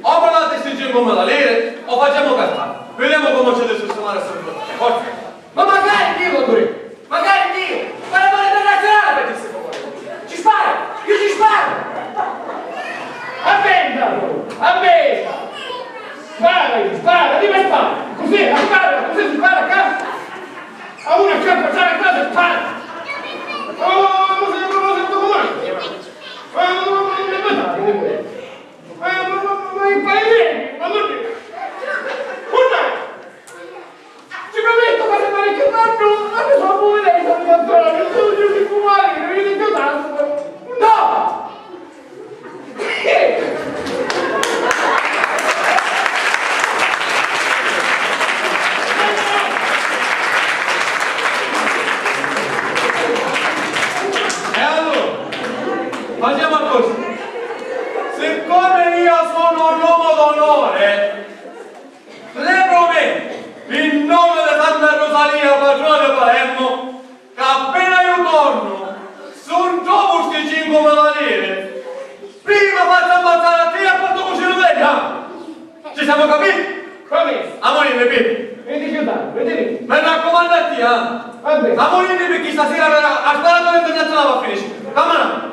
O me la testi 5.000 lire o facciamo cartare. Vediamo come c'è da sistemare questa situazione. Forza. Ma magari Dio, dottore, magari Dio, ma la moneta nazionale per queste cose. Ci sparo. Avventa. Spara, dove spara? Così, la spara, così si spara a casa. A uno che a casa e spara. Ci prometto che se mi ricordo, non so come lei sta cantando, non so più fumare, non mi dico tanto. No! Facciamo così. Siccome io sono un uomo d'onore, le prometto, in nome di Santa Rosalia, patrona di Palermo, che appena io torno, se non trovo questi 5.000 lire, prima faccio ammazzare a te e fatto cucino te. Ci siamo capiti? Come? Amorine, Pippo. Vedi. Mi raccomando a te, Amorine, perché stasera a sparatorio internazionale va a finire. Camarada.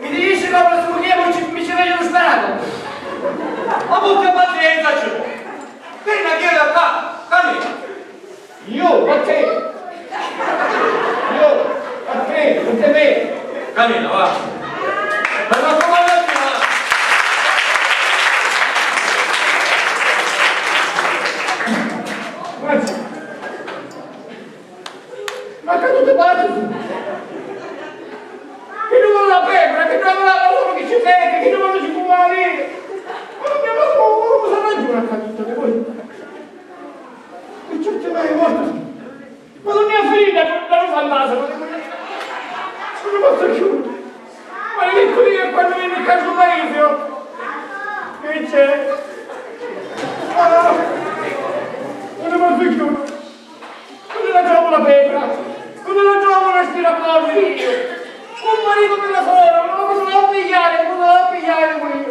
Mi dici che la prossima mi ci vedono sparato? Ma molta pazienza c'è! Vieni a chiedere qua, Camillo! Io? Perché? Non te vedo! Camillo, va! Ma raccomando a te, Che non vuole la pecora, che non vuole la solo che ci sente, che non vuole ci può avere. Ma non abbiamo cosa ragione a capito che voi. E certe mai morto. Ma non ne ha finita, non fa il naso, non posso chiudere. Ma le metto io quando viene il caso paese. Che c'è? Ah, non ne posso chiudere. Non la trovo la pecora, non la trovo l'aspirapolvere io. Un marito per la sola, non lo posso pigliare quello.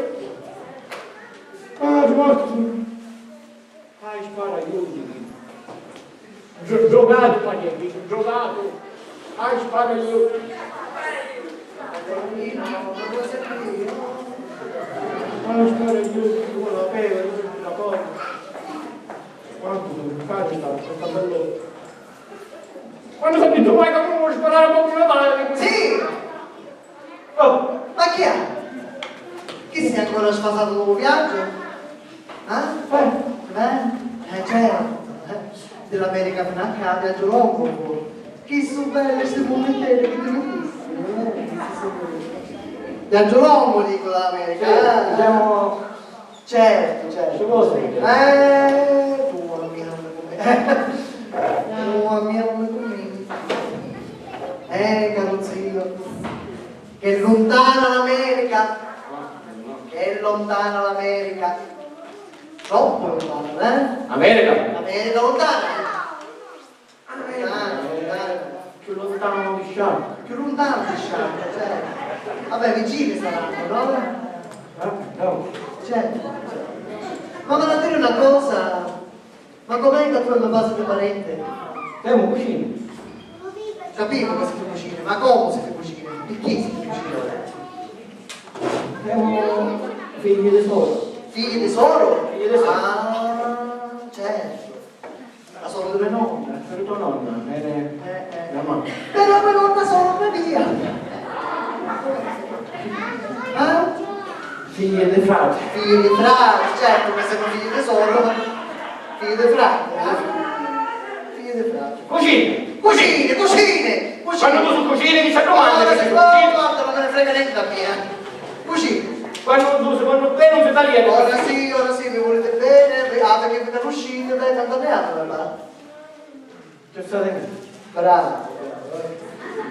Ah, morto. Hai spara io. Giocato, Pagnetti, giocato. Hai spara io. Hai spara io, la pecora, la cosa. Quanto sono cari sta bellotto. Quando sono detto mai che non vuoi sparare un po' più Natale? Sì! Oh, Ma chi è? Chi si è ancora sfasato dopo viaggio? Certo. Dell'America fino a qua, viaggio lungo. Chi sono belle queste momentiere che te ne ho viste? Viaggio lungo, dico, dall'America. siamo... Certo. Che cosa mi Tu, mia, non mi commenti. Caro zio, che lontana l'America. Che lontana l'America. Troppo lontana, America? L'America lontana. Più lontano di Sciacca. Più lontano di Sciacca, certo. Vabbè, vicini saranno, no? No. Certo. Ma vado a dire una cosa, ma com'è che tu alla base di parente? Siamo cucini. Capivo che siete cucine, ma come siete cucine? Di chi siete cucine? Siamo figli di solo. Figli tesoro? Figli tesoro. Ah, certo. La sono delle nonne. Per tua nonna, la mamma. Però per nonna sono una via. Figli di frati. Figli di frati, certo, che sono figli tesoro, ma figli di frati. Figli di frati. Cucine. Cucine. Quando tu su cucine mi sa domande che sei Guarda, cucine. guarda, non me ne frega niente da mia. Cucine. Quando tu si vanno bene non si tagliano. Ora sì, mi volete bene, perché vi da uscire, dai, tanto beato, va. C'è state Bravo.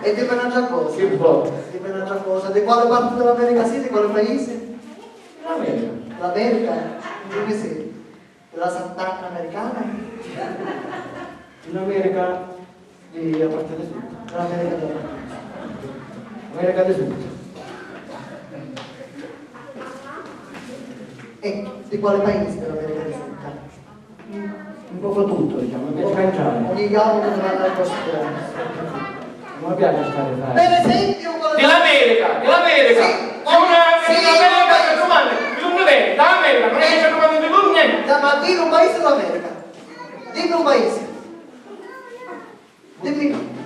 E dimmi un'altra cosa. che buono. Dimmi un'altra cosa. Di quale parte dell'America sei? Di quale paese? L'America. L'America? Dove sei? Della Sant'Anna americana? L'America di a parte del sud. Dell'America del Nord. America del sud. E di quale paese dell'America del Sud? Un po' tutto, diciamo, per scanciare. Ogni gallo che va alla costa. Non mi piace stare fare. Per esempio, Dell'America! Sì. È una Sì, America sì. che domanda. Bisogna vedere, dall'America, non è che c'è domanda di tutto niente. Ma dimmi un paese dell'America. Dimmi un paese. Dimmi.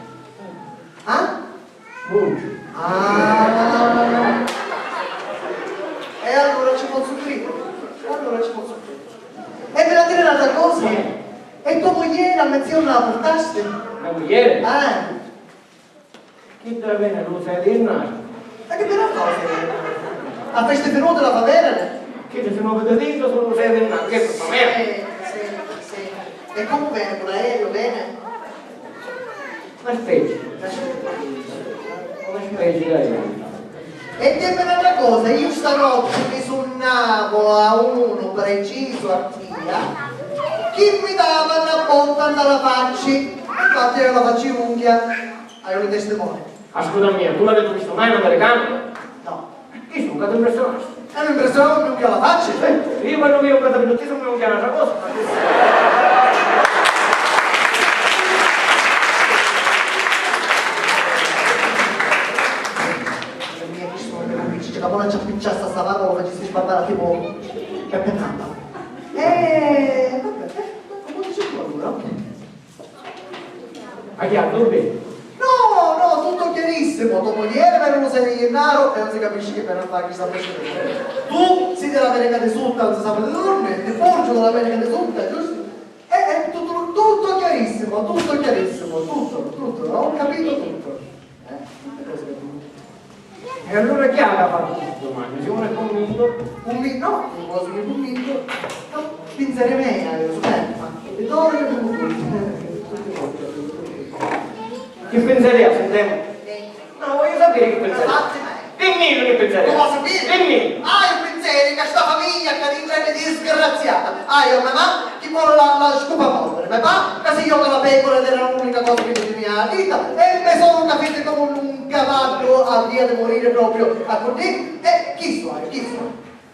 Buccio. E allora ci posso credere. E per dire un'altra cosa. E tua moglie a mezz'ora la portaste? La moglie? Ah. Chi da bene lo sai di naso? Ma che bella cosa. A feste venute la favela? Chi se sono venuto dentro sono lo sai di naso? Che fa me? Sì. E come bene con l'aereo, bene? Una specie. Una specie di aereo. E dimmi un'altra cosa, io stanotte mi suonavo a uno preciso a Tia, chi mi dava una botta alla faccia, infatti io la faccio unghia, hai un testimone? Ascolta mia, tu l'avete visto mai in americano? No. Io sono un caso impressionante. E mi impressionava un unghia alla faccia? Io quando vedo un caso impressionante sono un un'altra cosa. La buona ci appicciassa sta parola, ci si sbarbara tipo cappellata. Vabbè, come dice tu allora? A chi ha dove? No, tutto chiarissimo, tua moglie per uno sei di Gennaro e non si capisce che per fare chi sta facendo. Tu sei dell'America del Sud, non si sa per dove, di Forgio dell'America del Sud, giusto? È tutto chiarissimo, tutto, ho capito tutto. E allora chi ha da fare domani? Siamo nel convinto? Convinto? No, non posso dire convinto. No, pinzere me, e dove è Che penseria, sentiamo? No, voglio sapere che penseria. Dimmi che penseria. Non posso dire? Dimmi. Ah, il pensiero che sta famiglia che è disgraziata. Ah, io mamma che vuole la scopa polvere. Ma va, che se io con la pecora ed era l'unica cosa che mi nella vita e mi sono capito come un cavallo al dia di morire proprio a così. E chi so?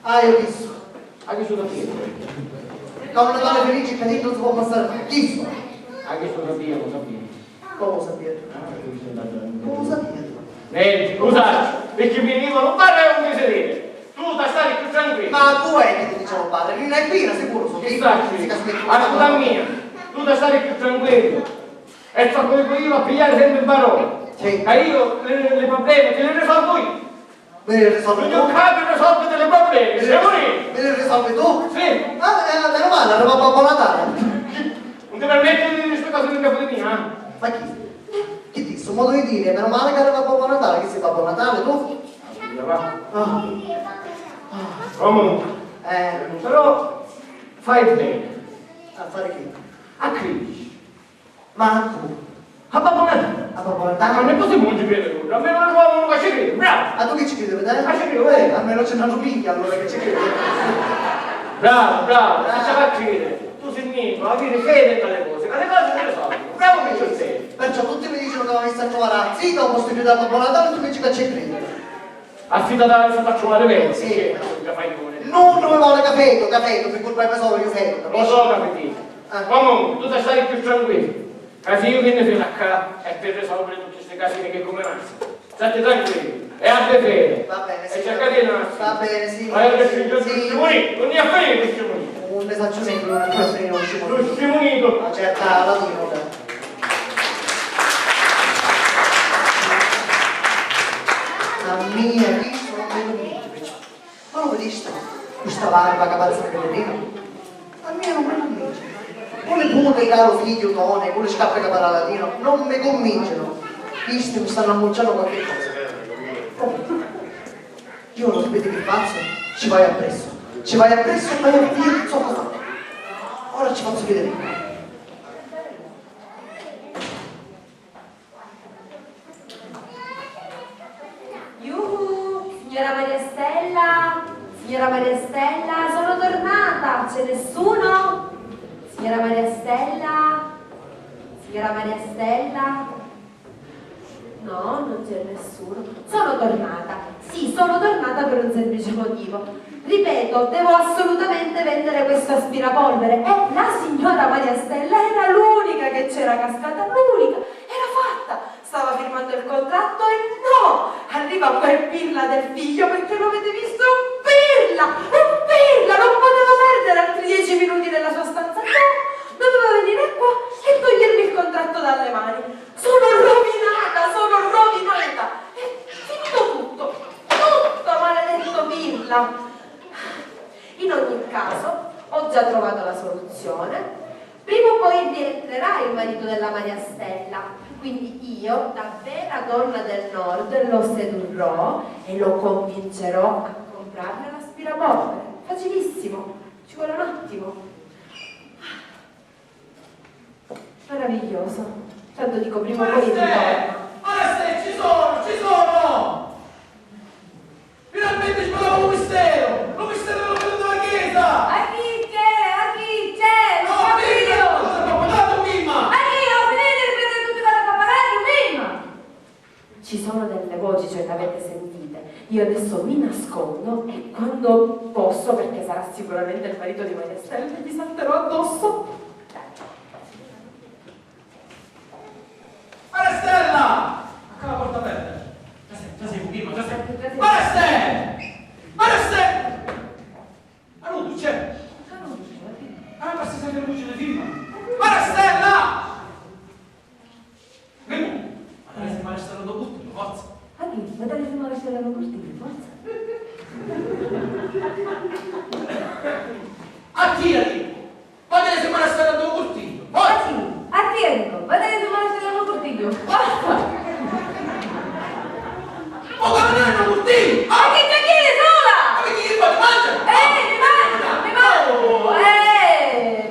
Ah, io chi so? A che sono capito? Come una donna felice che non si può passare. Chi so? A che sono capito, lo sapevo. Come lo sapete? Come lo sapete? Scusate, perché venivano fare un sedere. Tu da stare più tranquillo. Ma tu è che ti dicevo padre, non è qui, sicuro, sono Che stai? Ascolta mia, tu da stare più tranquillo. E so come io a pigliare sempre il barone. Sì. E io le problemi te le risolvo io. Me le risolvi Non tu? ho capito risolvere delle problemi, siamo lì. Me le risolvi tu? Sì. Ah, meno male, arriva Babbo Natale. Non ti permetti di dire queste cose in capo di mia? Ma chi? Chi ti? Su modo di dire, meno male che arriva Babbo Natale, che sei Babbo Natale tu? Ah. Comunque, però fai bene. A fare che? A critici. Ma tu? A Babbo Natale. A Babbo Ma Natale? non è possibile non ci crede lui. Almeno non trovo uno che ci crede. Bravo. A tu che ci credi, vedete? Ah, ci credo, almeno c'è una piglia allora che ci crede. Bravo. Se ci va a credere. Tu sei mio, avere fede nelle cose. Ma le cose non le so. Bravo che ci sei. Perciò tutti mi dicono che mi sta a trovare a zitto, ho posto più da Babbo Natale, tu mi dici che ci credi. Affidata a faccio una revenge. Sì. Che fai tu. Non mi vuole capito, per colpa di me solo io vedo. Lo so, capito. Comunque, tu devi stare più tranquillo. Casi io viene fino a qua e per risolvere tutte queste casine che come nascono. State tranquilli e abbi fede. Va bene, sì. E cercate di nascere. Va bene, sì. Vai a restringere Sì. il scimunito. Non ne ha finito il scimunito. Un messaggio sempre, non è finito il Lo scimunito. scimunito. Una certa latino. La mia vita non mi convince. Ma lo vedi questa barba che pazza che vedino? La mia non mi convince. Con le punte di caro figlio Tone, con le scarpe che parla latino, non mi convincono. Visti mi stanno annunciando qualche cosa. Io non sapete che faccio? Ci vai appresso. Ci vai appresso e vai a dire non so cosa. Ora ci faccio vedere. Signora Maria Stella, sono tornata, c'è nessuno? Signora Maria Stella? Signora Maria Stella? No, non c'è nessuno. Sono tornata. Sì, sono tornata per un semplice motivo. Ripeto, devo assolutamente vendere questo aspirapolvere. E la signora Maria Stella era l'unica che c'era cascata, l'unica. Era fatta. Stava firmando il contratto e no! Arriva quel pirla del figlio perché lo avete visto? Un pirla! Non poteva perdere altri 10 minuti nella sua stanza. No! Doveva venire qua e togliermi il contratto dalle mani. Sono rovinata! È finito tutto! Tutto, maledetto pirla! In ogni caso, ho già trovato la soluzione. Prima o poi rientrerà il marito della Maria Stella. Quindi io, da vera donna del nord, lo sedurrò e lo convincerò a comprarle l'aspirapolvere. Facilissimo, ci vuole un attimo. Meraviglioso. Tanto dico prima o poi ritorna. Maria, ci sono! Finalmente ci parlavo un mistero! Un mistero dello credo della chiesa! A chi c'è? Lo so io! Cosa ti ho mandato prima? Ci sono delle voci, cioè le avete sentite. Io adesso mi nascondo e quando posso, perché sarà sicuramente il marito di Maria Stella, gli salterò addosso. Maria Stella! Ecco la porta aperta. Già sei un prima, già sei. Maria Stella! Maria Stella! Ah no, tu c'è? Ah, ma si sente la luce di prima. Maria Stella! Vemo! Allora se Maria Stella lo butti, forza! A chi? Vedete se Maria Stella lo cortile, forza. A chi la dico? Vedete se Maria Stella lo cortile, forza! A chi? A chi Enrico? Vedete se Maria Stella lo cortile, forza. chi? Ma che ti chiedi sola? Ma che chi fa? Mangia! Mi mangio!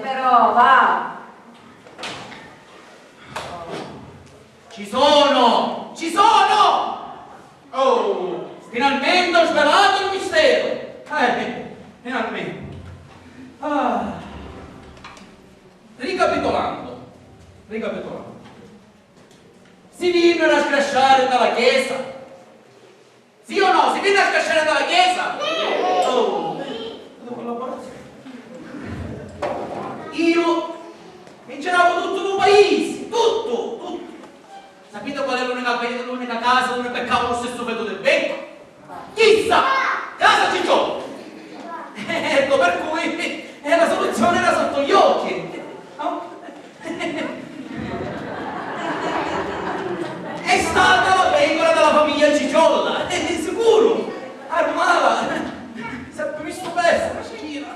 Però va! Ci sono! Ci sono! Oh, finalmente ho svelato il mistero! Finalmente. Ricapitolando. Si viene a scrasciare dalla chiesa? Sì o no? Si viene a scrasciare dalla chiesa? Oh, vedo collaborazione. Io inceravo tutto il paese, tutto. Sapete qual è l'unica casa dove beccavo lo stesso vedo del becco? Chissà! Casa Ciccio! Ecco, per cui la soluzione era sotto gli occhi. No? È stata la pecora della famiglia Cicciolla, sicuro! Armava! Sempre visto bene, maschina!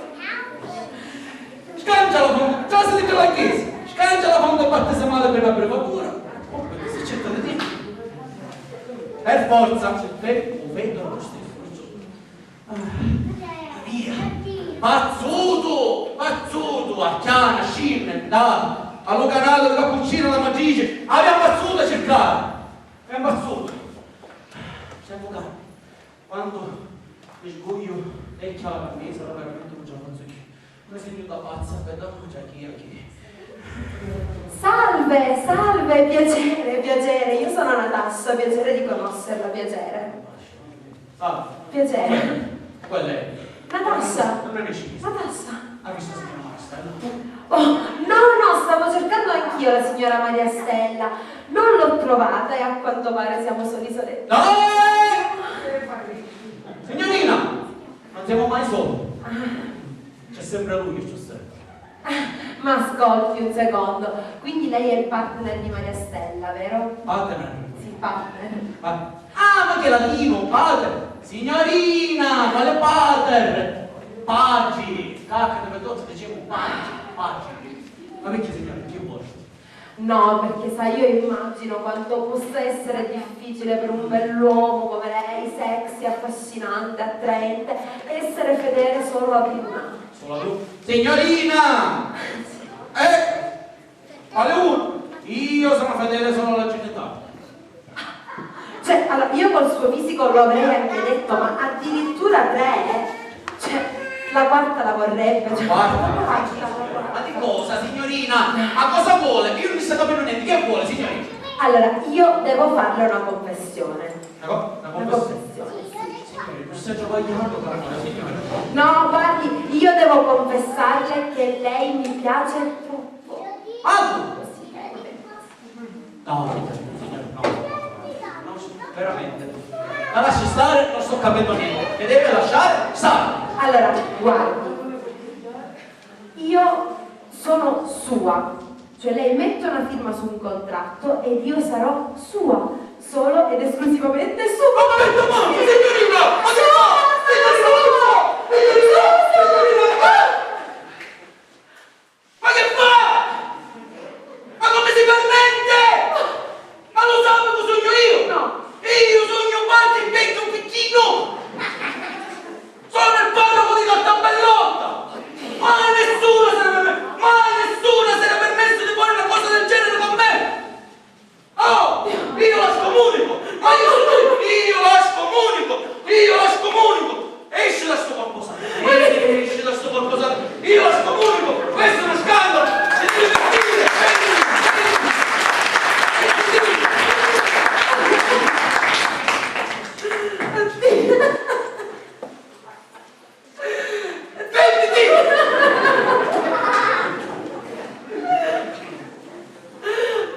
Scancia la fonte, già si dice la chiesa! Scancia la fonte battesimale per la brevatura! Si cerca di dire! Per forza, vedo lo stesso. Via! Pazzuto, a Chiana, Scirne, da, allo canale della Cappuccina, la Matrice, abbiamo pazzuto a cercare, abbiamo pazzuto. Sento calmo, quando mi sbuio è chiaro a me, sarà veramente un giorno così, come segno da pazza, vedo già chi. Salve, piacere, io sono Natascia, piacere di conoscerla, piacere. Salve. Piacere. Qual è? Natascia. Non è necessito. Natascia. Ha visto la signora Marstella? Oh, no, stavo cercando anch'io la signora Maria Stella. Non l'ho trovata e a quanto pare siamo soli soletti. Signorina, non siamo mai soli. C'è sempre lui che ci osserva. Ma ascolti un secondo, quindi lei è il partner di Maria Stella, vero? Partner. Sì, partner. Ma che latino, pater! Signorina, quale pater? Paggi! Cacca, dove tutti dicevo paggi. Ma perché signore, che vuoi? No, perché sai, io immagino quanto possa essere difficile per un bell'uomo come lei, sexy, affascinante, attraente, essere fedele solo a una. Solo a tu? Signorina! Quale uno? Io sono fedele solo alla città. Cioè, allora, io col suo fisico lo avrei anche detto, ma addirittura 3? Cioè, la quarta la vorrebbe. Cioè, Ma di cosa, signorina? Ma cosa vuole? Io non mi sto capendo niente. Che vuole, signorina? Allora, io devo farle una confessione. Una confessione? Signori, non stai sbagliando, signore. No, guardi, io devo confessarle che lei mi piace troppo. No, signore, no. Veramente. La lasci stare, non sto capendo niente. Che deve lasciare stare. Allora, guardi, io sono sua, cioè lei mette una firma su un contratto ed io sarò sua, solo ed esclusivamente sua. Ma signorina! Ma che fa? Ma che fa? Ma come si permette? Ma lo sa che sogno io? No. Io sogno quanti invento un piccino! Sono il parroco di Castabellotta! Mai nessuno se ne è permesso di fare una cosa del genere con me! Oh! Io la scomunico! Ma io la scomunico! Esci da sto qualcosa! Esci da sto qualcosa! Io la scomunico! Questo è uno scandalo! Si deve capire!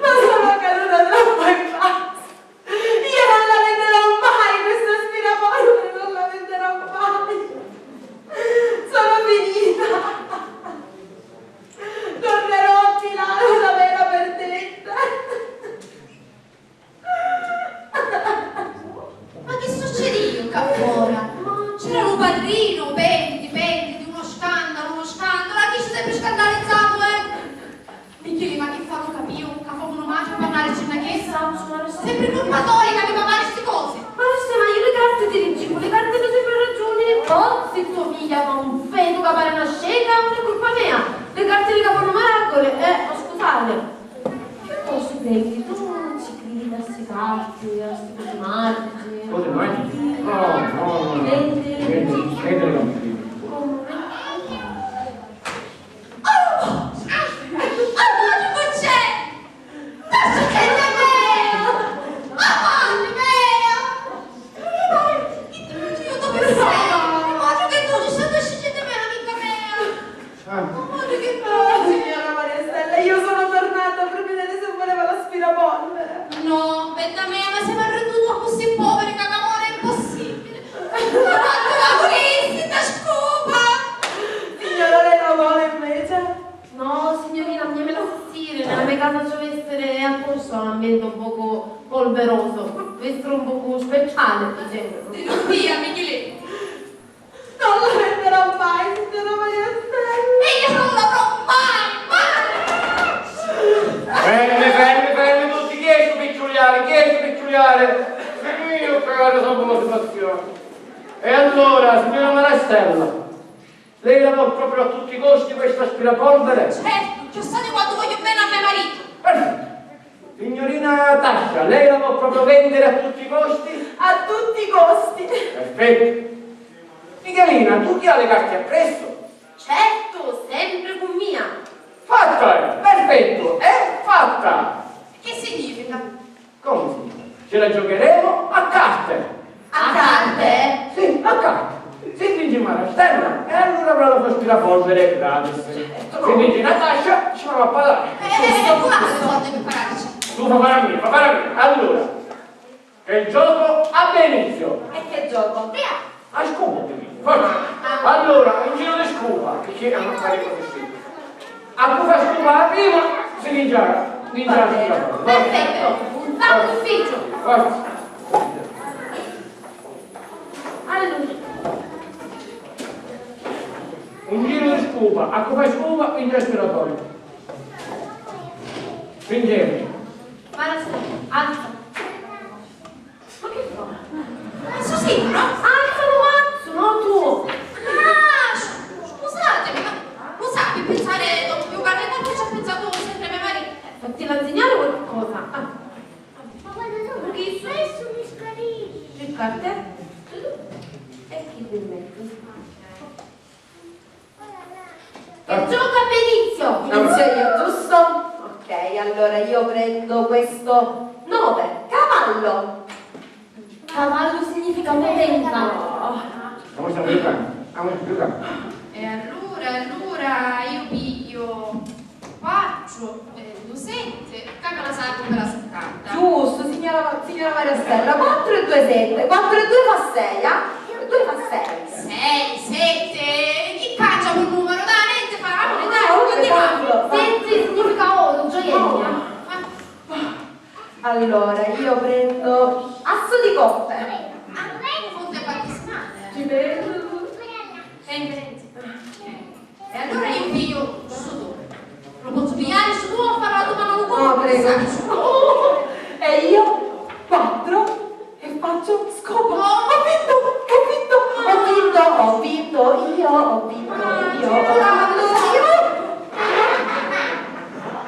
Ma sono caduta troppo in pazzo. Io non la venderò mai, questo aspirapolvere non la venderò mai. Sono finita. Tornerò a Milano da vera perdente. Ma che succede qua fuori? C'era un padrino, penditi, uno scandalo, a chi si è sempre scandalizzato, Mi chiedi, ma che fanno capire? Che fanno mai a parlare c'è una chiesa? Sempre colpa tua che mi parlare queste cose. Ma non sei mai le carte di magiche. Cose magiche? No. Niente, non mi Signora Maria Stella, io sono tornata per vedere se voleva l'aspirapolvere. No, bella mia, ma siamo arrenduti così poveri che amore è impossibile. La volessi, scopa! Signora, lei la vuole invece? No, signorina, mi me la fastidio. Nella mia casa deve essere apposta un ambiente un poco polveroso. Deve essere un poco speciale, diciamo. Via, Michele. Non lo renderò mai, signora Maria Stella. E io non l'avrò mai! Fermi tutti, chi è questo picciuliare? Io caro, sono come situazione. E allora, signora Marastella, lei la vuole proprio a tutti i costi questo aspirapolvere? Certo, ci state quando voglio bene a mio marito. Perfetto. Signorina Tascia, lei la vuole proprio vendere a tutti i costi? A tutti i costi. Perfetto. Michelina, tu chi ha le carte appresso? Certo, sempre con mia. Fatta è, perfetto, è fatta. Che significa? Come si? Ce la giocheremo a carte. A carte? Sì, a carte. Se vince Marastella, e allora avrà la aspirapolvere gratis. Se vince Natascia, ci va a pagare. Tu hai i soldi per pararci. Tu fa fare a me. Allora, che il gioco abbia inizio. E che gioco? Via! A scupa, forza. Allora, un giro di scupa, che ci hanno fare così. A cui fa scupa la prima, si vincerà. Perfetto, un tavolo d'ufficio. Forza. Allora, Un giro di scupa, a cui fa scupa, vince l'aspiratorio. Vincevi. alza. Ma che fa? Adesso sì, no? Alzalo, mazzo, no tu. Ah, scusatemi, ma lo sa che pensare dopo più carne tanto ci ha pensato sempre mio marito. Fatti la segnare qualcosa. Ma guarda, no, perché questo mi scarisce. Che carte? E chi ti metti? E gioca benissimo. Inizio io, giusto? Ok, allora io prendo questo 9, cavallo. Cavallo significa potenza. Come stiamo giocando? E allora io piglio 4, 2, 7, cambio la sacca per la 70. Giusto, signora Maria Stella, 4 e 2, 7. 4 e 2 fa 6, eh? 2 fa 6. 6, 7, chi caccia quel numero? Dai, niente, parliamo, dai, continuiamo. Senti significa oro, gioiello. Allora, io prendo asso di coppe. Fonte battismale. Ci prendo. E allora io piglio sudore. Lo posso pigliare sudore o fare la domanda un po'? No, prego. E io 4 e faccio scopo. Ho vinto io.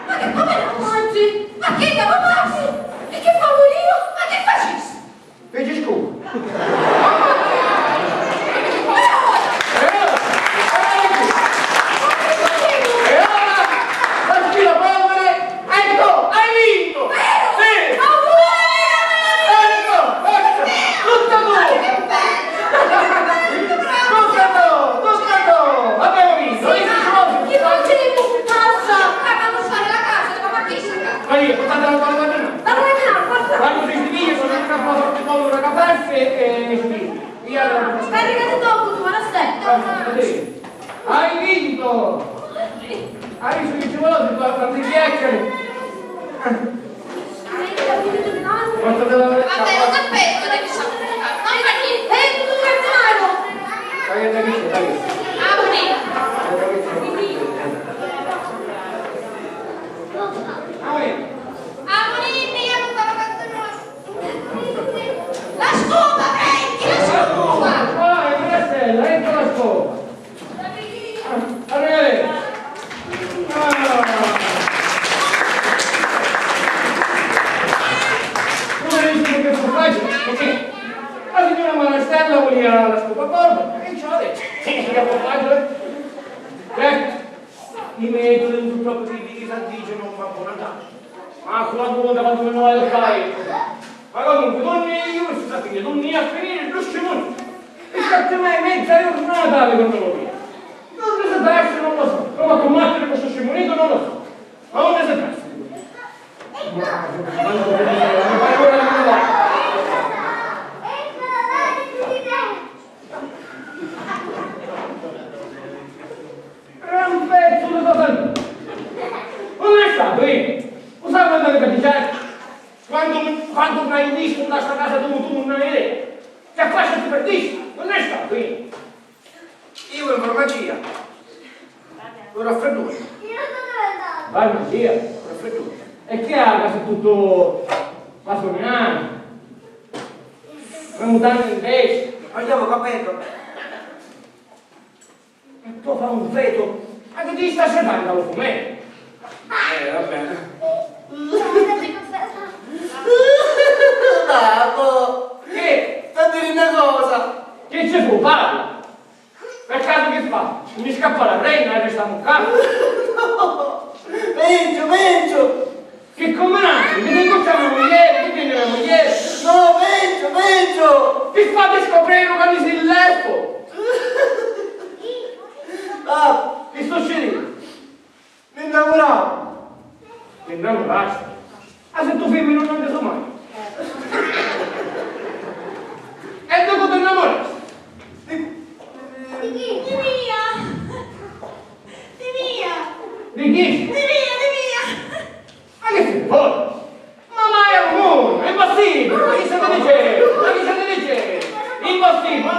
Ma che come oggi? Ma che devo fare? E che favo io? Ma che facessi? Fece scupa. E ora, l'aspirapolvere, ecco, hai vinto! Sì! Ecco, tutto tu! Abbiamo vinto! Chi non c'è in casa? Dobbiamo fare la casa, devo partire. Maria, portate la tua mattina. La mattina, forza. Quando si scrive, sono in capo sotto il collo da caparse e scrivi. Caricate dopo, tu, ma Hai vinto! Hai visto che ci vuole quanti chiacchiere? Portate la Vabbè, lo tappeto, devi sapere. Non fa niente. Ehi, tu cazzo! Amore, io non stavo cantando. La scopa, prendi la scopa. Ecco la scopa! Arrivederci! Come dici che andiamo lì alla scopa corda, e ciao, andiamo a fare. I metodi purtroppo di disagio non fa buona data. Ma con la conta quando me ne vai al paese. Ma comunque, torni io e sta figlia, torni a finire lo scemone. E scatti mai mezza giornata alle cronologie. Non ne sapessi, non lo so. Prova a combattere questo scemonito, non lo so. Ma non ne sapessi. Era un pezzo di totalità. Non è stato, Lo sai quando mi capitato? Quando mi hai visto in questa casa tu non hai idea. Che affascia ti perdisci? Non è stato, Io in farmacia. Lo raffreddore. Farmacia? Raffreddore. E che ha casa tutto fasoniano? Le mutande in testa? Abbiamo capito. E tu fai un feto? Ma che ti sta cercando lo fumetto? Va bene. Babbo! Che? Sta a dire una cosa! Che c'è tu? Parla! Per caso che fa? Mi scappa la renna e restiamo a casa? No! Peggio! Che combinati? Mi rincorciamo la moglie, che viene la moglie? No, peggio! Ti fate scoprire che mi si leppo! Babbo! Che sto scendendo? Mi innamoravo! Mi innamorarsi? Ah, se tu femmina non ne so mai! E dopo ti innamorarsi? Di mia! Di chi? Ma che si può? Ma è un mondo, è impossibile! Ma chi state dicendo? Impossibile! Ma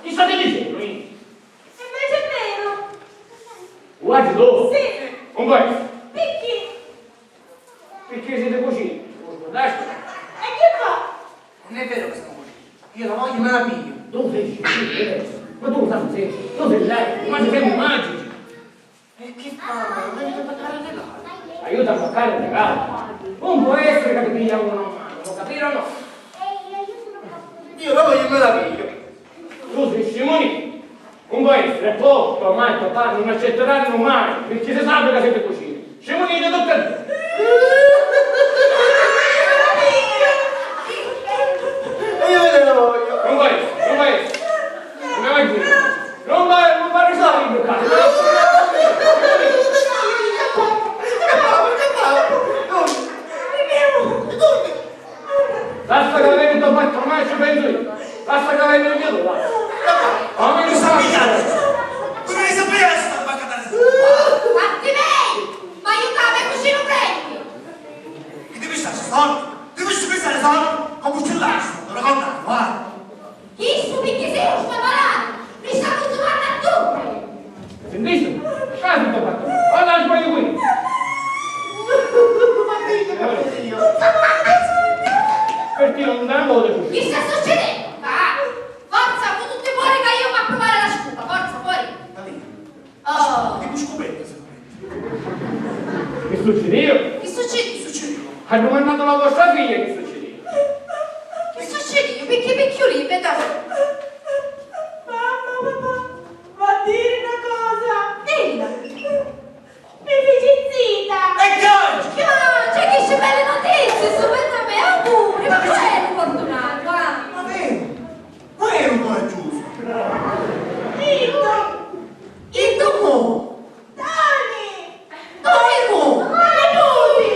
chi state dicendo? Invece è vero! Guardi dove? Sì! Un po'. Perché? Siete così? Guardate. E che fa? Non è vero che siamo così. Io la voglio me la piglio. Tu sei scemo, ma tu sei, tu sei lei, ma siamo magici. E che fa? Non devo toccare le gambe. Aiuta a toccare il regalo. Non può essere che ti piglia uno mano, lo capire o no? Io la voglio me la piglio. Tu sei scemonito. Non può essere, poi tua mamma e tuo padre non accetteranno mai, perché si sa che siete così. Scemonito tutta a te. E io me la voglio! Non può essere. Non vai qui. Non va a risolvere il caso. Basta che avete un fatto ormai ci penso io. Basta che avete il mio dove. Ma mi sa Come ne sapeva sta bacca da Fatti me! Ma aiutami così non prendi! Che devi stare sotto? Devi stare sotto? Come un cillasso, non raccontare, guarda. Chi su perché sei un spavolato? Mi sta consumando a tutti! sentite? Caso tutto fatto. Guarda il sbaglio qui. Perché non dà modo così? Che sta succedendo? Forza, con tutti fuori che io vado a provare la scupa, forza, fuori! Oh! Che scopetta, secondo me. Che succede io? Che succede? Che succede? Ha domandato la vostra figlia che succede io. Che succede? Io perché picchioli, vedo? Mamma, va a dire una cosa! Dilla! Mi feci zitta! E piangi! C'è che c'è belle notizie, su per me, auguri, ma c'è un fortunato, Ma vero? Ma è un po' giusto. Ito! Mo? Dani! Dove mo? Aiuti!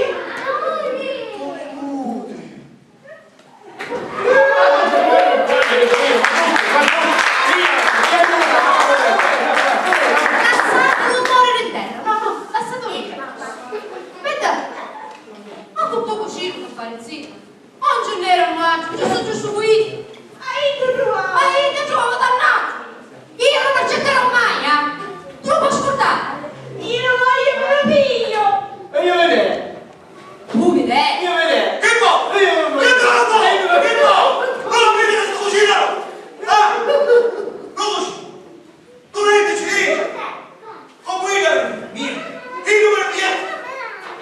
Lasciate l'umore in terra, no, lasciatelo in terra. Aspetta, ma tutto così non fare zitto. Oggi nero maggio, giusto qui. Io trovo dannato. Io non accetterò mai, Tu lo puoi ascoltare. Io non voglio me la piglio! E io vedere! Tu mi dai. Io vedere! Che mo? E io non voglio! Che mo? Che mo? Non vedi che sto cucinando? Ah? Così? Tu non hai deciso? Come io? Mia? Io non mi viene?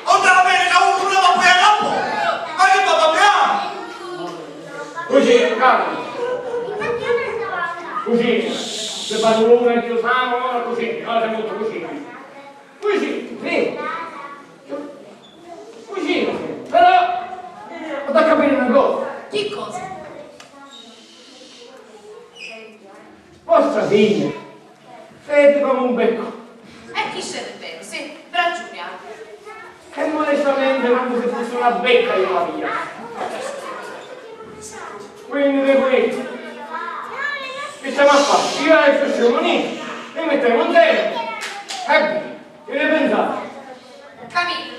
Andava bene che uno non va poi a capo? Ma che papà abbiamo? Così, calma. Cucina. Se fanno una che usiamo, ora cucina. Ora siamo molto cucina. Cucina, sì. Cucina, sì. Però, ho da capire una cosa. Che cosa? Vostra figlia, siete come un becco. E chi se ne vero, sì, però Giulia. E modestamente quando se fosse una becca io la via. Quindi di questo. Che stiamo a fare? Io e il suo sciamonino. E metteremo un tempo. E che ne pensate? Camillo.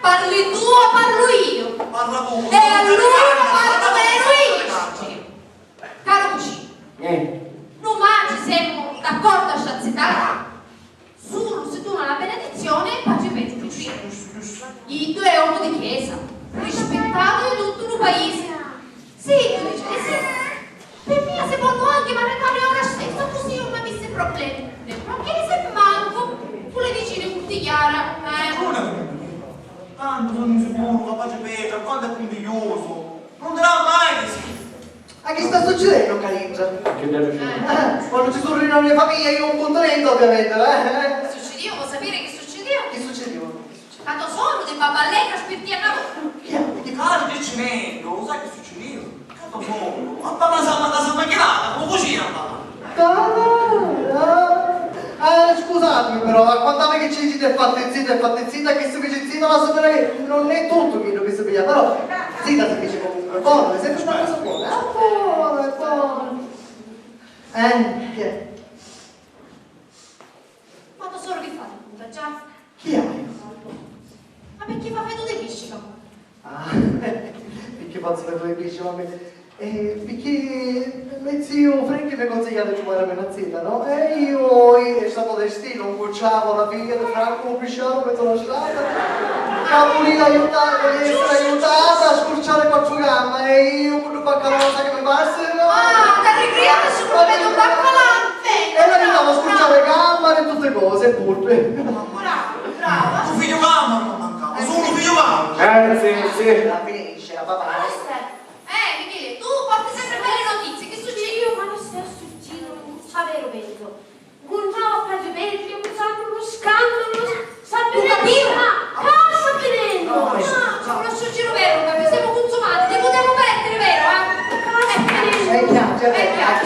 Parli tu o parlo io? Parla tu. E allora parlo vero io. Caro cugino, non mangi siamo d'accordo a sciazzettare? Solo se tu non hai la benedizione, pace peggio cugino. I due uomo di chiesa, rispettato in tutto il paese. Sì, tu dici che sì. Per me si può anche maritare ora stesso, così non mi avesse problemi. Non chiese manco, tu le dici di tutti chiara. Tanto sono insicuro, la pace peggio, quanto è puntiglioso. Non darà mai così. Ma che sta succedendo, Caringia? Che deve succedere? Quando ci sono nella mia famiglia io ho un puntamento, ovviamente, Succedeva, vuoi sapere che succedeva? Che succedeva? Tanto sono di baballeca aspetti a lavoro. Che caro che ce n'è, lo sai che succedeva? Tanto solo. Ma parla la macchinata, come cucina parla. Scusatemi però, raccontate che ci siete fatte zitta, che se dice zitta va a sapere che non è tutto quello che si piglia, però zitta si dice comunque, buono, è sempre una cosa buona, è buono. Che è? Quando solo che fate, appunto, già? Chi hai? Ma perché fa vedo dei pesci, Ah, perché faccio le tue pesci, perché mio zio Franchi mi ha consigliato di fare una zita, no? E io è stato destino, un cucciavo la figlia di Franco, un pisciano, mezzo la strada, cavo lì aiutato, di essere aiutata a scurciare quattro gamma e io con un baccalaureata che mi passa, no? Ah, da ricriare su come vedo un baccolante! E la aiutavo a scurciare gamma e tutte cose, purpe. Bravo! Un figlio mamma non mancava, solo un figlio mamma. Sì. La finisce, la papà. Michele, tu porti sempre quelle notizie, che succede? Io ma non stai succedendo, vero vedo. Un nuovo cagibetti, un santo, uno scandalo, sapete cosa sta avvenendo? Non succede vero, capi? Siamo consumati, ti potevo perdere, vero? È chiaro, È chiaro.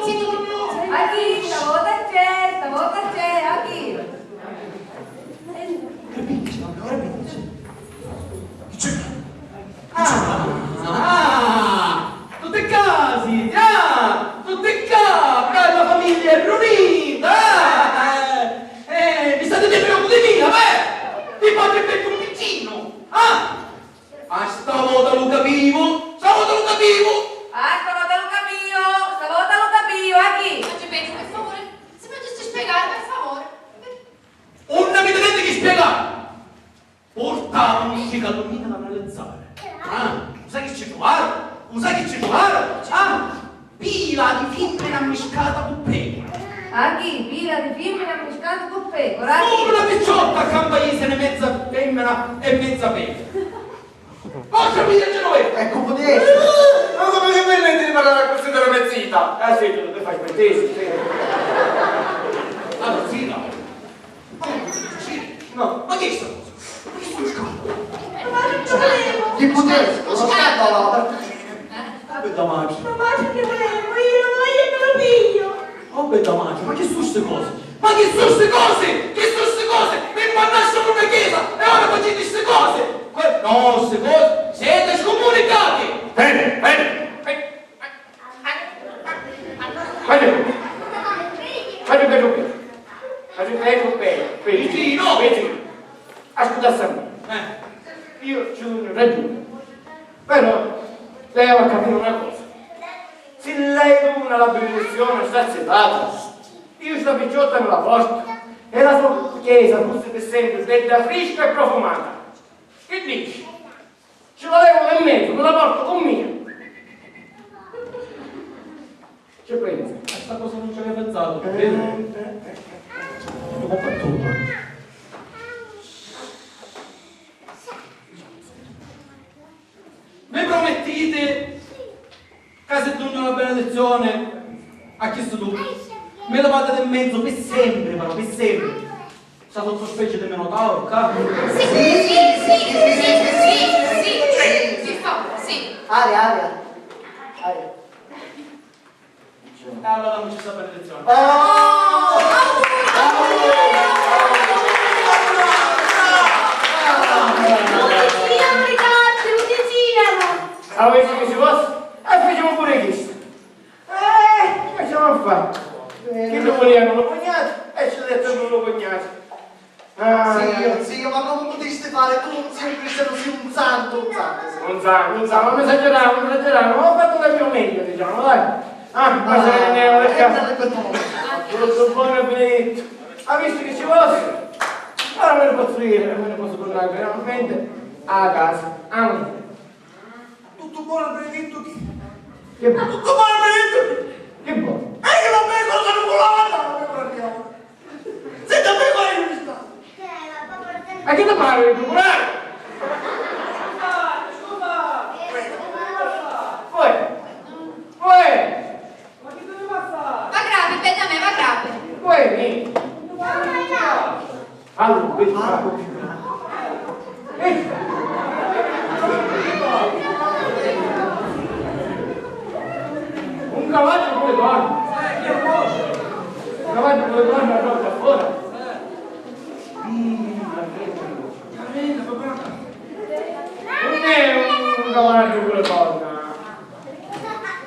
Sì, tu. A chi? Stavolta c'è, a chi? Tutte casi, tutte casi, bella famiglia è riunita, mi state dietro di mia, ti fate per un piccino, stavolta lo capivo, Stavolta lo capivo, a chi? Agipetto, per favore, se potessi spiegare, per favore. non mi tenete che spiegare, portavo un cicalonnino da realizzare, sai che ci trovare? Pila di femmina ammiscata con pecora. A chi? Pila di femmina pescato con pecora, a Solo chi? una picciotta a campaese mezza femmina e mezza pecora. Vostra figlia Genovese! Ecco, potete essere. Non come si permette di parlare così della mezzita? Sì, tu lo fai per te, sì. Allora, sì, no. No, ma che è sta cosa? Ma che sono scandalo? Che potete, uno scandalo. Vabbè da maggio. Ma bacio che volevo, io non voglio che lo piglio. Vabbè da maggio, ma che sono ste cose? Mi mannaggia una chiesa e ora facete ste cose! No, ste cose, siete scomunicati! Bene. Vicino! Ascoltate a me. Io ci ho ragione. Però lei va a capire una cosa. Se lei non ha la benedizione saziata, io sta picciotta me la porto e la sua chiesa fosse sempre sveglia fresca e profumata. Che dici? Ce la levo nel mezzo, me la porto con mia. Ci pensi? A sta cosa non ci avevo pensato, vedi? Ho fatto tutto. permettete, che se tu una benedizione, a chiesto tu, me la vada in mezzo per sempre, però, per sempre. Sta sotto specie di menotauro, capo? Sì. Aria. Allora non ci sta benedizione. Avessi che si fosse, facciamo pure questo. Facciamo a fare. Chi lo voleva non lo cognato, e ci ha detto non lo cognato. Zio, ma come potresti fare? Tu non sei un cristiano, sei un santo. Non sa, non esageriamo, ho fatto del mio meglio, diciamo, dai. Ma se ne ho tutto buono e benedetto. Ha visto che ci fosse? Ora me ne posso dire, me ne posso tornare veramente a casa. Tutto buono e benedetto chi? Che buono? Tutto buono e benedetto chi? Che buono? E che la pecora sono volata, la pecora andiamo. Senta pecora in questa. A che ti pare di procurare? Poi! Va grave, Benjamin, va grave. Poi, vieni. Allora, vedi, un cavallo con le donne. Un cavallo con le donne a porta fuori. Non è un cavallo con le donne.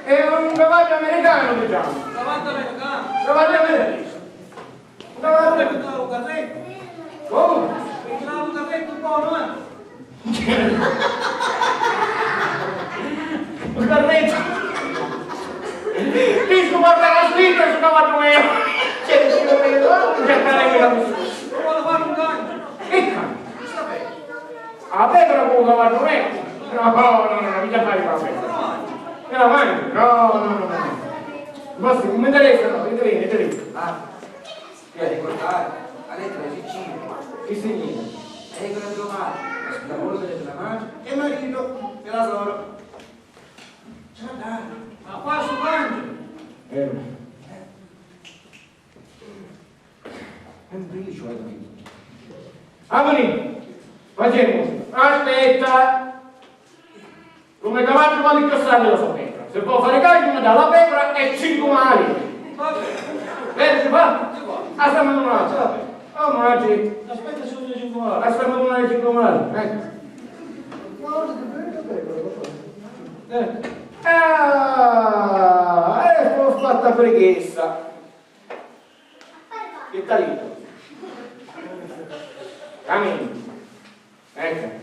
È un cavallo americano, diciamo. Cavallo americano. Cavallo americano. Un cavallo americano. Un carretto. Come? Un carretto buono, Un carretto. Disco porta la slitta su cavallo mio. C'è il signore mio. Non vuole fare un cagno. Che cazzo? La pecora con un cavallo mio? No, mica fai la pecora. Me la mangio? No. Basta, non mi interessa, no, interessa. Devi ricordare, la lettera è Sicilia. Che significa? Regola di domani, la moglie della mangia e marito della sora. Ce la dai. Ma qua su mangia. È un briccio, Amoni, facciamo. Aspetta. Come cavallo va l'incassare la sua pecora. Se può fare cagno, mi dà la pecora e 5 mali. Va bene. Vedi, si fa? Stiamo ad un'altra. Oh, mangi. Aspetta solo di 5 ore. Stiamo ad un'altra 5 mali. Ho fatta preghiera. Che talito? Cammino. Ecco.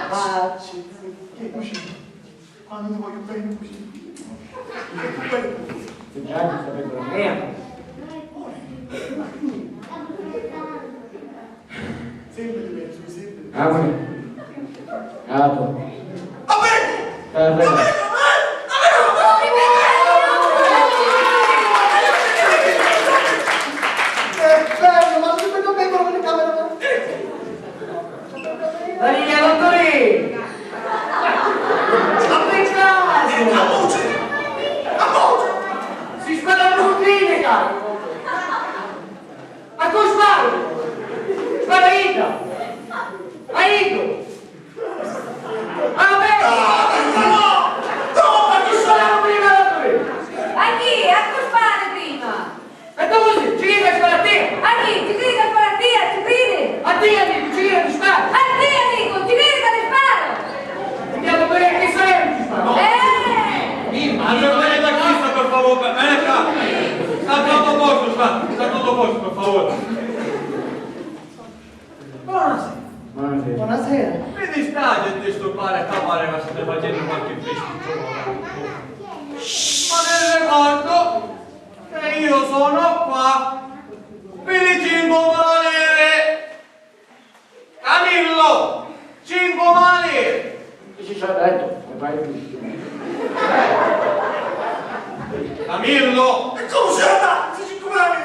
Facci. Che cucina? Quando ti voglio bene cucina. Se già ti sapete la mia. Sempre di mezzo, sempre. Amore. Gato. Vabbè! Daniele Dottori! Si spara la routine, caro! A cosa sparo? Spara Ida! A Ido! A me! No, chi spara prima, Dottori? A chi? A cosa spara prima? E tu così, ci credi a spara a te? A chi? Ti credi a spara a te? Ci credi? A te, amico, ci credi a spara! A te, amico, ti credi che ti sparo? Andiamo a vedere che saremo ci spara! Allora vieni da qui, sta, per favore, vieni qua. Sta tutto a posto, sta tutto a posto, per favore. Buonasera. Buonasera. Mi dispiace disturbare a capare che state facendo qualche festicciolo. Ma vi ricordo che io sono qua per i 5 malere. Camillo, 5 malere. Ci ha detto, e vai qui. Camillo! E come si era? Si 5 anni?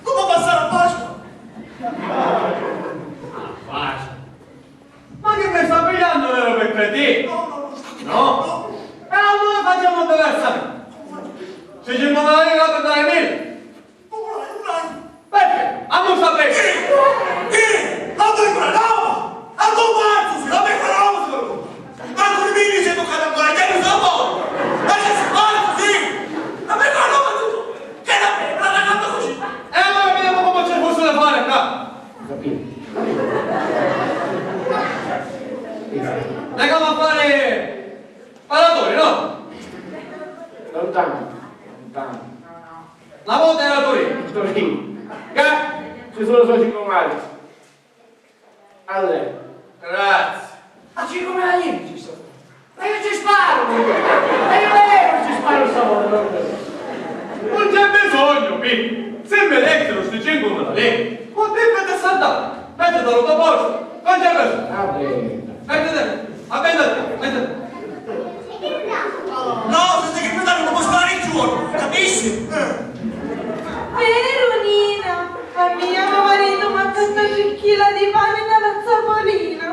Come passare a Pasqua? Basta. Ti? No? E allora facciamo diversamente. Se ci muovono la per dare 1000. Perché? A non sapere. La pecora no! A comparto, la pecora no! Ma con i miei si tocca ancora, che mi fa poco! Ma che si fa, sì! La pecora no! Che la pecora la canta così! Allora vediamo come c'è posto da fare qua. Capito? Andiamo a fare paratori, no? Lontano. La volta era Torino. Torino. Che? Ci sono solo 5 mali. A lei. Grazie. A 5 mali ci sono. Ma io ci sparo! E io ci sparo solo. Non c'è bisogno, Pi. Se mi elettero sti 5 me la lei. Con te per saltare. Mettete la tua borsa. Non c'è bisogno. Va bene. Mettete. Mettete. No, senza che mi danno non può stare in giorno, capisci? Vero, Nina? A mio marito mi ha fatto 5 chila di pane dalla Zapolina.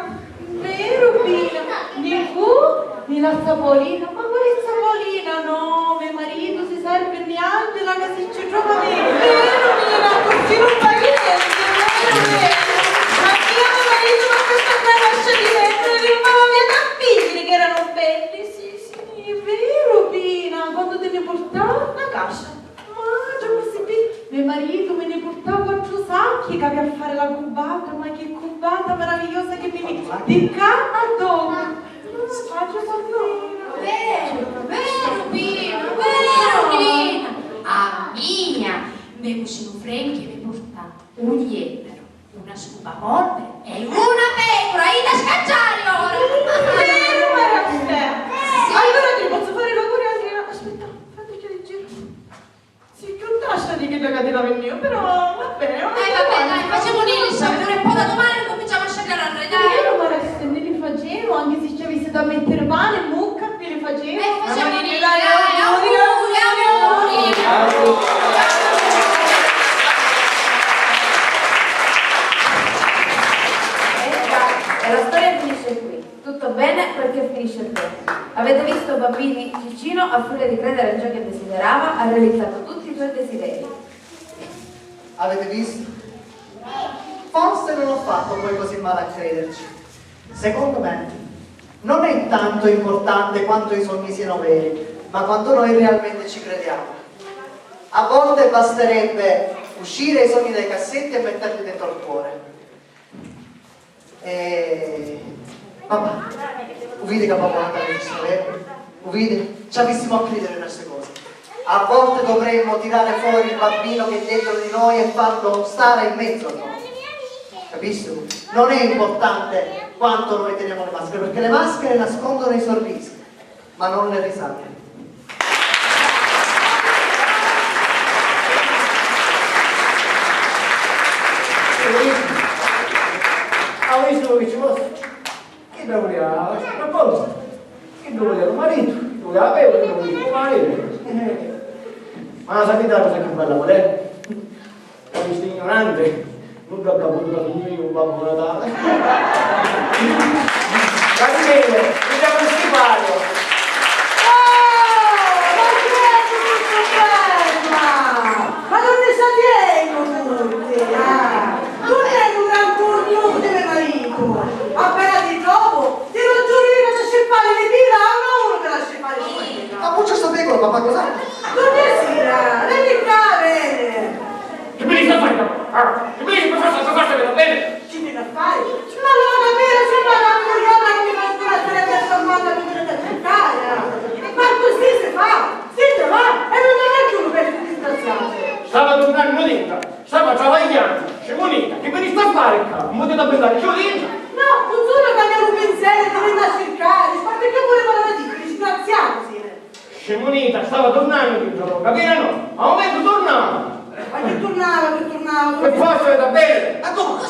Vero, Pina? Di fu? La Zapolina? Ma quale Zapolina? No, mio marito si serve di Angela che si ci trova lì. Vero, Nina? Così non fa niente. Vero. Ma mio marito mi ha fatto una lascia di vetro e rubava via tappini che erano belli. Sì, è vero, Pina. Quando te ne portava una cascia. Mio marito me ne portava 4 sacchi che aveva a fare la cubata, ma che cubata meravigliosa che mi di caldo! Faccio sapere. Vero, Pina, vero, Pina. A mia, me cucino Franchi mi porta un lievero, una scubapolvere e una pecora, da scacciare ora. Vero, Marastea. Allora ti posso fare l'augurio anche... Aspetta, fate che di giro. Sì, più tascia di che da catena venio, però va bene. Vabbè, dai, facciamo l'illusione, ora un po' da domani cominciamo a scegliere arredare. Vero, Marastea, ne li facevo, anche se ci avessi da mettere pane, mucca, ve li facevo. Facciamo Auguri, auguri. E la storia finisce qui. Tutto bene perché finisce bene. Avete visto, bambini? Cicino, a furia di credere in ciò che desiderava, ha realizzato tutti i suoi desideri. Avete visto? Forse non ho fatto poi così male a crederci. Secondo me, non è tanto importante quanto i sogni siano veri, ma quanto noi realmente ci crediamo. A volte basterebbe uscire i sogni dai cassetti e metterli dentro il cuore. Papà, vedi che papà non visto, vero? Vedi? Ci avessimo a credere in queste cose. A volte dovremmo tirare fuori il bambino che è dentro di noi e farlo stare in mezzo a noi. Capisci? Non è importante quanto noi teniamo le maschere, perché le maschere nascondono i sorrisi, ma non le risate. Ha visto che ci fosse? Che voleva? Una cosa? Che voleva il marito? Voleva bere, che voleva il marito? Ma la sapete la cosa più bella qual è? Ho visto ignorante, non ho caputo da lui un Babbo Natale. Gabriele, vediamo il stipario. Ma non ne sappiamo tutti, tu sei un gran turno di mio marito. Appena ti trovo, ti lo giuro che ti sceppare le tira a uno che la sceppare di Ma poi c'è sta pecora, papà, cos'è? non è sera, vedi qua, bene. Che mi sta facendo? Che mi sta facendo? Bene? Ci viene a fare? Ma non ho capito, se non la curiosa che mi fa scorazzare per formata che mi deve cercare. Ma così si fa, e non è più per il disgraziato. Stava tornando dentro, stava travagliando, scemonita, che mi sta a fare qua? Non potete pensare che io dentro? No, non sono cambiato pensiero che vengo a cercare, ma perché voleva la mattina, disgraziato sì. Scemonita, stava tornando dentro, capire no? A un momento tornava. Ma che tornava, Per forza da bene. Ma come?